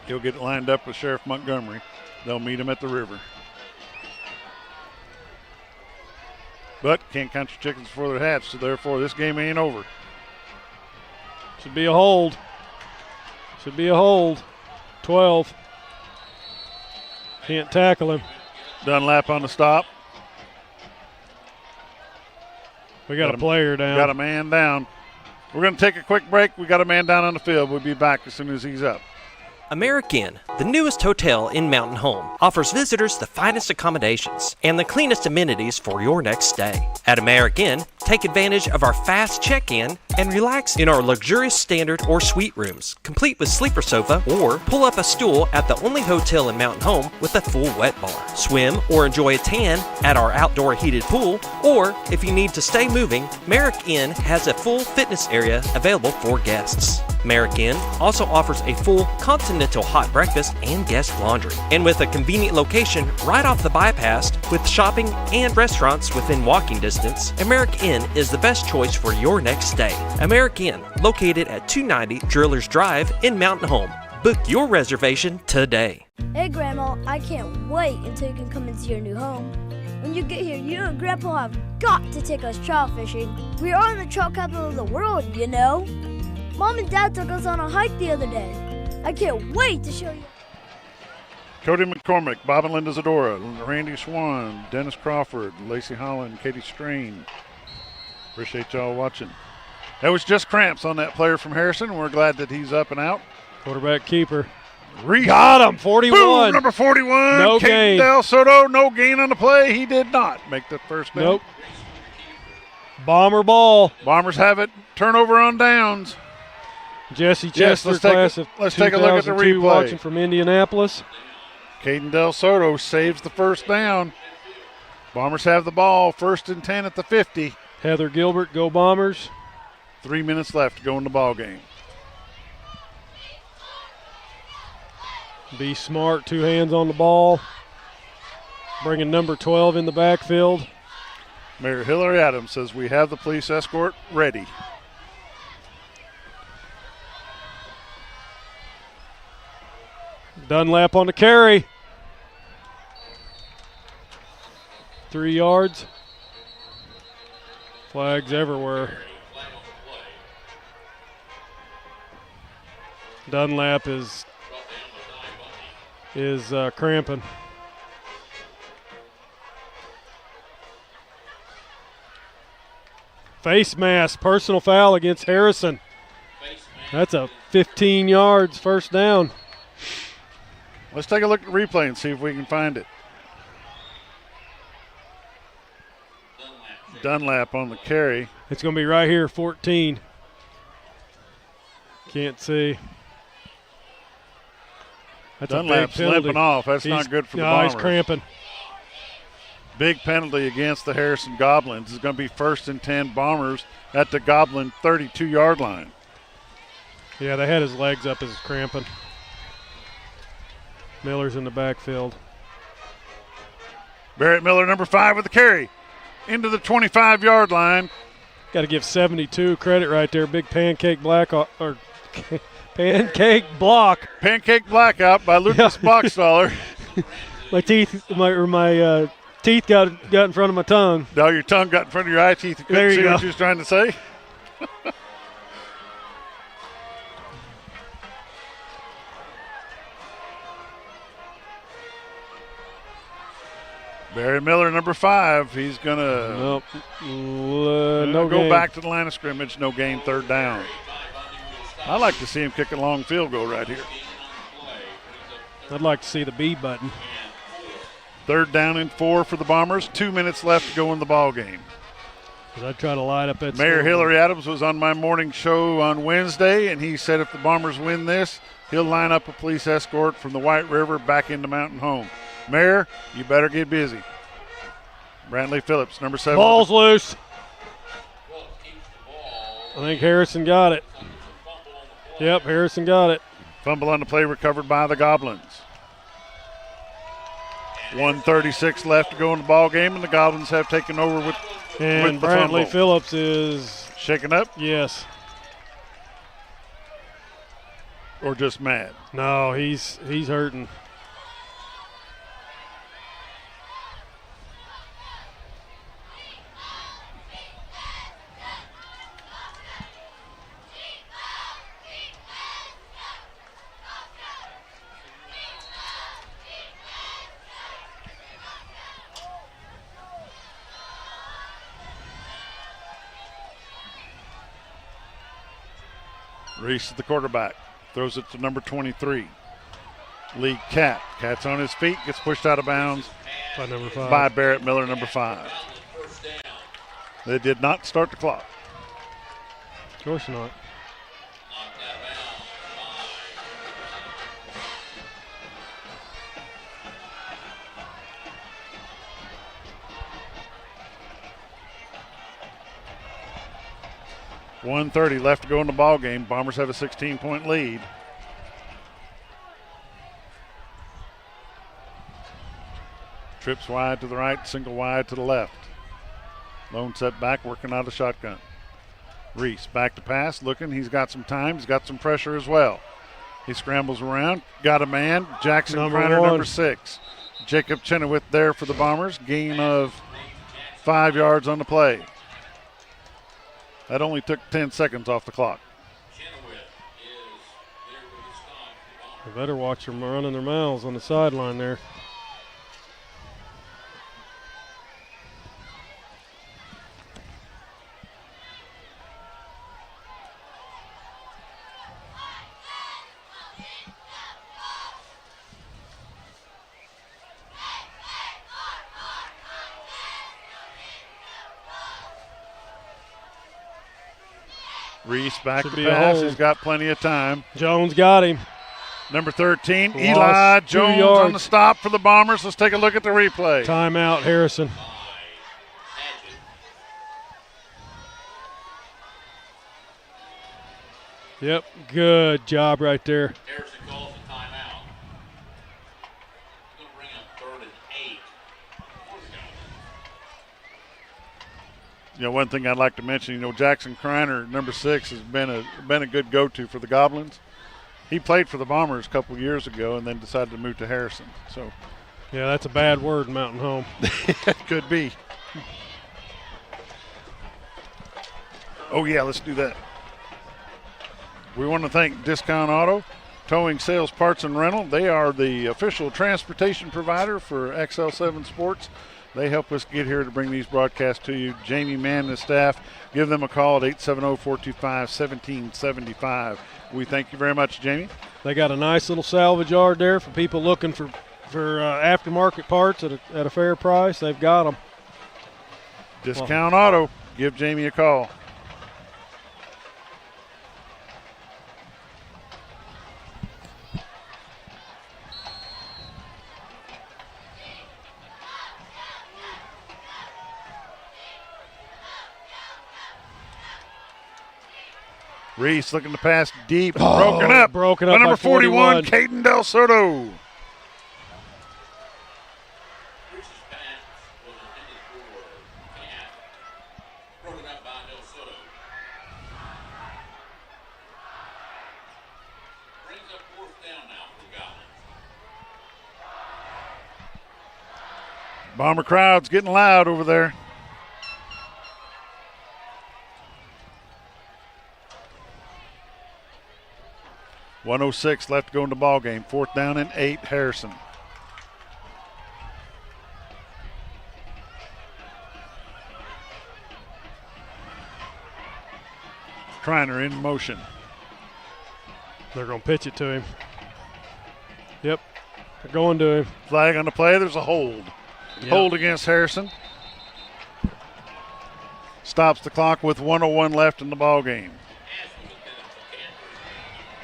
He'll get lined up with Sheriff Montgomery. They'll meet him at the river. But can't count your chickens before they're hatched, so therefore this game ain't over. Should be a hold. Should be a hold. 12. Can't tackle him. Dunlap on the stop. We got a player down. Got a man down. We're going to take a quick break. We got a man down on the field. We'll be back as soon as he's up. American, the newest hotel in Mountain Home, offers visitors the finest accommodations and the cleanest amenities for your next stay. At American, take advantage of our fast check-in and relax in our luxurious standard or suite rooms, complete with sleeper sofa, or pull up a stool at the only hotel in Mountain Home with a full wet bar. Swim or enjoy a tan at our outdoor heated pool, or if you need to stay moving, Merrick Inn has a full fitness area available for guests. Merrick Inn also offers a full continental hot breakfast and guest laundry. And with a convenient location right off the bypass with shopping and restaurants within walking distance, Merrick Inn is the best choice for your next stay. Merrick Inn, located at 290 Drillers Drive in Mountain Home. Book your reservation today. Hey, Grandma, I can't wait until you can come into your new home. When you get here, you and Grandpa have got to take us trout fishing. We are in the trout capital of the world, you know. Mom and Dad took us on a hike the other day. I can't wait to show you. Cody McCormick, Bob and Linda Zadora, Randy Swan, Dennis Crawford, Lacey Holland, Katie Strain. Appreciate y'all watching. That was just cramps on that player from Harrison, and we're glad that he's up and out. Quarterback keeper. Reese. Got him, 41. Boom, number 41. No Caden gain. Del Soto, no gain on the play. He did not make the first down. Nope. Bomber ball. Bombers have it. Turnover on downs. Jesse Chester, let's take a look at the 2002, replay. watching from Indianapolis. Caden Del Soto saves the first down. Bombers have the ball, 1st and 10 at the 50. Heather Gilbert, go Bombers. 3 minutes left to go in the ball game. Be smart, 2 hands on the ball. Bringing number 12 in the backfield. Mayor Hillary Adams says we have the police escort ready. Dunlap on the carry. 3 yards. Flags everywhere. Dunlap is cramping. Face mask, personal foul against Harrison. That's a 15 yards first down. Let's take a look at the replay and see if we can find it. Dunlap on the carry. It's going to be right here, 14. Can't see. That's Dunlap's a big penalty. limping off. That's not good for the Bombers. Bombers. He's cramping. Big penalty against the Harrison Goblins. It's going to be 1st and 10 Bombers at the Goblin 32-yard line. Yeah, they had his legs up as cramping. Miller's in the backfield. Barrett Miller, number 5, with the carry into the 25-yard line. Got to give 72 credit right there. Big pancake pancake block. Pancake blackout by Lucas Boxstaller. My teeth got in front of my tongue. No, your tongue got in front of your eye teeth. You couldn't see what you was trying to say. Barry Miller, number 5. He's going to go back to the line of scrimmage. No gain, 3rd down. I like to see him kick a long field goal right here. I'd like to see the B button. 3rd down and 4 for the Bombers. 2 minutes left to go in the ball game. I'd try to light up that. Mayor Hillary Adams was on my morning show on Wednesday, and he said if the Bombers win this, he'll line up a police escort from the White River back into Mountain Home. Mayor, you better get busy. Brantley Phillips, number 7. Ball's loose. I think Harrison got it. Yep, Harrison got it. Fumble on the play recovered by the Goblins. 1:36 left to go in the ball game, and the Goblins have taken over with the Brantley fumble. Phillips is shaken up. Yes. Or just mad. No, he's hurting. Reese is the quarterback. Throws it to number 23. Lee Cat. Cat's on his feet. Gets pushed out of bounds by number 5. By Barrett Miller, number 5. They did not start the clock. Of course not. .130 left to go in the ball game. Bombers have a 16-point lead. Trips wide to the right, single wide to the left. Lone set back, working out a shotgun. Reese back to pass, looking. He's got some time. He's got some pressure as well. He scrambles around, got a man. Jackson Kreiner, number 6. Jacob Chenoweth there for the Bombers. Gain of 5 yards on the play. That only took 10 seconds off the clock. They better watch them running their mouths on the sideline there. Reese back to pass. He's got plenty of time. Jones got him. Number 13, Eli Jones on the stop for the Bombers. Let's take a look at the replay. Timeout, Harrison. Yep, good job right there. Harrison calls a timeout. Going to bring up 3rd and 8. You know, one thing I'd like to mention, Jackson Kreiner, number 6, has been a good go-to for the Goblins. He played for the Bombers a couple years ago and then decided to move to Harrison. So, yeah, that's a bad word in Mountain Home. Could be. Oh, yeah, let's do that. We want to thank Discount Auto, Towing, Sales, Parts, and Rental. They are the official transportation provider for XL7 Sports. They help us get here to bring these broadcasts to you. Jamie Mann and the staff, give them a call at 870-425-1775. We thank you very much, Jamie. They got a nice little salvage yard there for people looking for aftermarket parts at a fair price. They've got them. Discount Auto, give Jamie a call. Reese looking to pass deep. Broken up by number 41, Caden Del Soto. Bomber crowd's getting loud over there. .106 left to go in the ball game. 4th down and 8, Harrison. Kreiner in motion. They're going to pitch it to him. Yep, they're going to him. Flag on the play. There's a hold. Yep. Hold against Harrison. Stops the clock with 1:01 left in the ball game.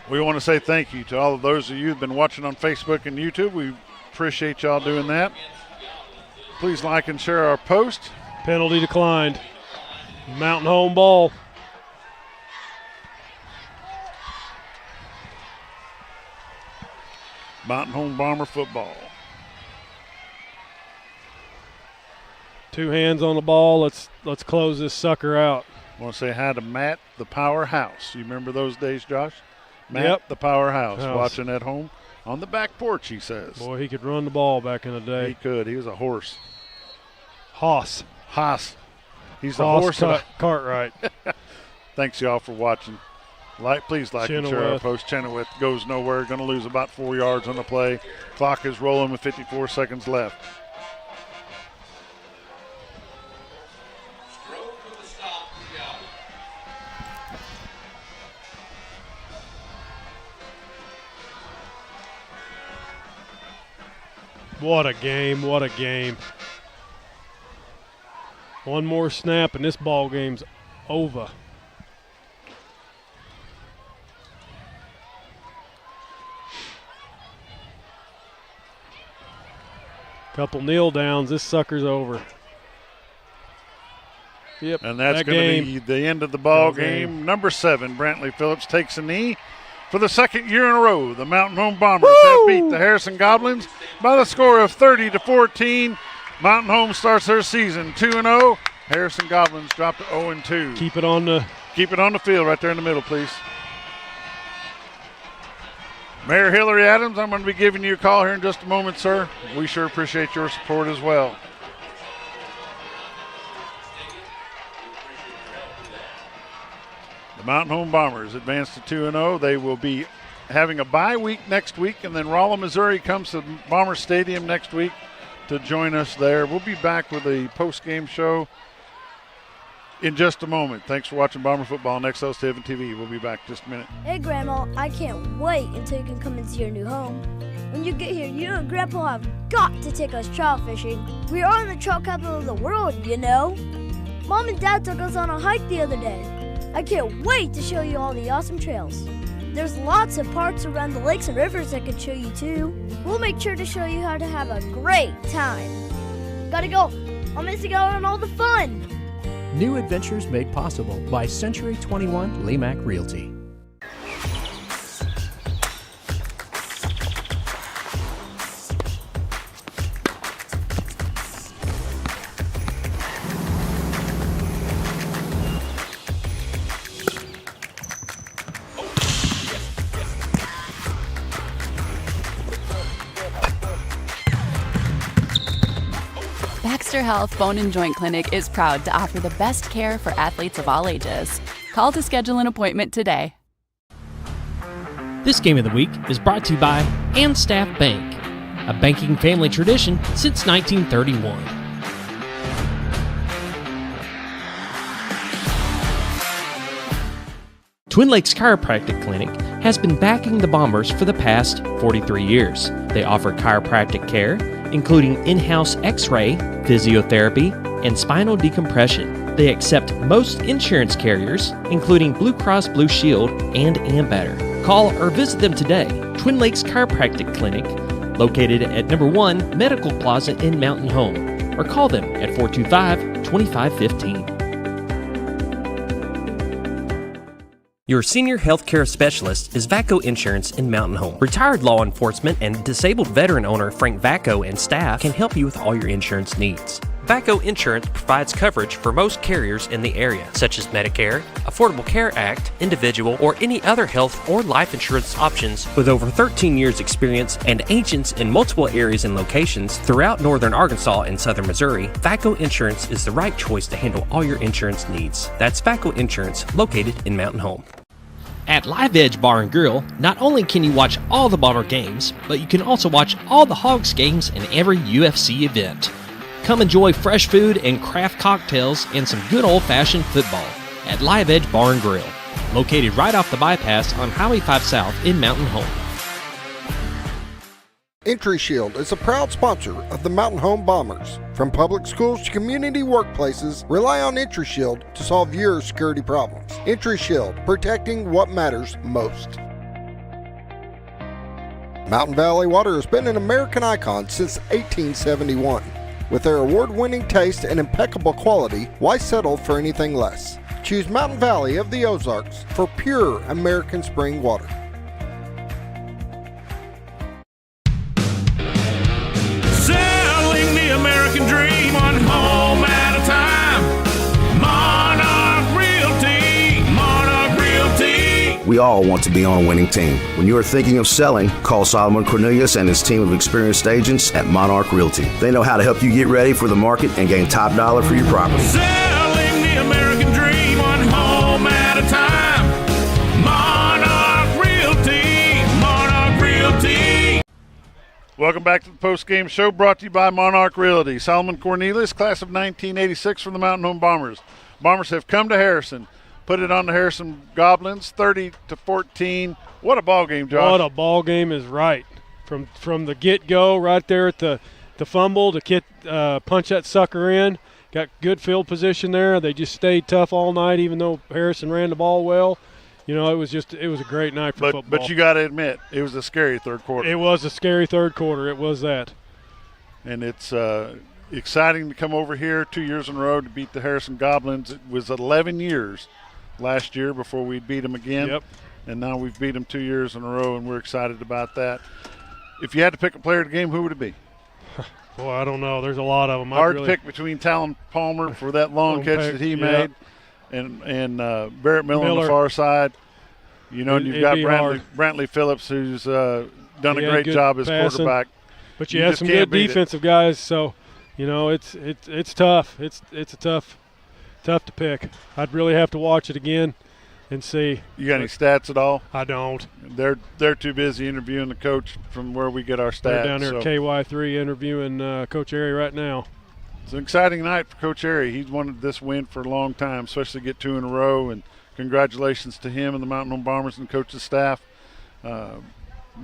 We want to say thank you to all of those of you who've been watching on Facebook and YouTube. We appreciate y'all doing that. Please like and share our post. Penalty declined. Mountain Home ball. Mountain Home Bomber football. 2 hands on the ball. Let's close this sucker out. I want to say hi to Matt, the Powerhouse. You remember those days, Josh? Matt, Yep. the Powerhouse, watching at home on the back porch, he says. Boy, he could run the ball back in the day. He could. He was a horse. Haas. He's the horse. Cartwright. Thanks, y'all, for watching. Please like and share our post. Chenoweth goes nowhere. Going to lose about 4 yards on the play. Clock is rolling with 54 seconds left. What a game, what a game. One more snap and this ball game's over. Couple kneel downs, this sucker's over. Yep, and that's going to be the end of the ball game. Number 7, Brantley Phillips takes a knee. For the second year in a row, the Mountain Home Bombers have beat the Harrison Goblins by the score of 30-14. Mountain Home starts their season 2-0. Harrison Goblins dropped to 0-2. Keep it on the field right there in the middle, please. Mayor Hillary Adams, I'm going to be giving you a call here in just a moment, sir. We sure appreciate your support as well. The Mountain Home Bombers advance to 2-0. They will be having a bye week next week, and then Rolla, Missouri comes to Bomber Stadium next week to join us there. We'll be back with a post-game show in just a moment. Thanks for watching Bomber Football on XL 7 TV. We'll be back in just a minute. Hey, Grandma, I can't wait until you can come and see your new home. When you get here, you and Grandpa have got to take us trout fishing. We are in the trout capital of the world, you know. Mom and Dad took us on a hike the other day. I can't wait to show you all the awesome trails. There's lots of parks around the lakes and rivers I could show you too. We'll make sure to show you how to have a great time. Gotta go. I'm missing out on all the fun. New adventures made possible by Century 21 Lemac Realty. Baxter Health Bone and Joint Clinic is proud to offer the best care for athletes of all ages. Call to schedule an appointment today. This game of the week is brought to you by Staff Bank, a banking family tradition since 1931. Twin Lakes Chiropractic Clinic has been backing the Bombers for the past 43 years. They offer chiropractic care, including in-house x-ray, physiotherapy, and spinal decompression. They accept most insurance carriers, including Blue Cross Blue Shield and Ambetter. Call or visit them today. Twin Lakes Chiropractic Clinic, located at number 1 Medical Plaza in Mountain Home, or call them at 425-2515. Your senior healthcare specialist is VACO Insurance in Mountain Home. Retired law enforcement and disabled veteran owner Frank VACO and staff can help you with all your insurance needs. VACO Insurance provides coverage for most carriers in the area, such as Medicare, Affordable Care Act, individual, or any other health or life insurance options. With over 13 years experience and agents in multiple areas and locations throughout northern Arkansas and southern Missouri, VACO Insurance is the right choice to handle all your insurance needs. That's VACO Insurance, located in Mountain Home. At Live Edge Bar and Grill, not only can you watch all the Monarch games, but you can also watch all the Hogs games and every UFC event. Come enjoy fresh food and craft cocktails and some good old-fashioned football at Live Edge Bar and Grill, located right off the bypass on Highway 5 South in Mountain Home. Entry Shield is a proud sponsor of the Mountain Home Bombers. From public schools to community workplaces, rely on Entry Shield to solve your security problems. Entry Shield, protecting what matters most. Mountain Valley Water has been an American icon since 1871. With their award-winning taste and impeccable quality, why settle for anything less? Choose Mountain Valley of the Ozarks for pure American spring water. Selling the American dream one home at a time. Monarch Realty, Monarch Realty. We all want to be on a winning team. When you are thinking of selling, call Solomon Cornelius and his team of experienced agents at Monarch Realty. They know how to help you get ready for the market and gain top dollar for your property. Selling the American dream one home at a time. Monarch Realty, Monarch Realty. Welcome back to the post-game show, brought to you by Monarch Realty. Solomon Cornelius, class of 1986 from the Mountain Home Bombers. Bombers have come to Harrison, put it on the Harrison Goblins, 30-14. What a ball game, Josh! What a ball game is right from the get-go, right there at the fumble to punch that sucker in. Got good field position there. They just stayed tough all night, even though Harrison ran the ball well. You know, it was a great night for football. But you got to admit, it was a scary third quarter. It was a scary third quarter. It was that. And it's exciting to come over here 2 years in a row to beat the Harrison Goblins. It was 11 years last year before we beat them again. Yep. And now we've beat them 2 years in a row, and we're excited about that. If you had to pick a player of the game, who would it be? Boy, I don't know. There's a lot of them. Hard to pick between Talon Palmer for that long catch that he made and Barrett Miller on the far side. You know, and you've got Brantley Phillips, who's done a great job as quarterback. But you have some good defensive guys, so you know it's tough. It's a tough to pick. I'd really have to watch it again and see. You got any stats at all? I don't. They're too busy interviewing the coach from where we get our stats. They're down there at KY3 interviewing Coach Airy right now. It's an exciting night for Coach Airy. He's wanted this win for a long time, especially get 2 in a row, and congratulations to him and the Mountain Home Bombers and coach's staff.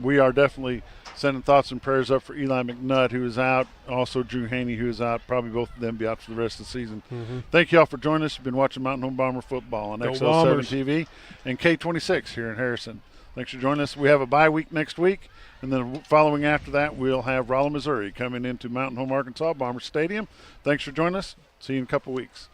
We are definitely sending thoughts and prayers up for Eli McNutt, who is out, also Drew Haney, who is out. Probably both of them be out for the rest of the season. Mm-hmm. Thank you all for joining us. You've been watching Mountain Home Bomber football on XL7 TV and K26 here in Harrison. Thanks for joining us. We have a bye week next week, and then following after that, we'll have Rolla, Missouri coming into Mountain Home Arkansas Bomber Stadium. Thanks for joining us. See you in a couple weeks.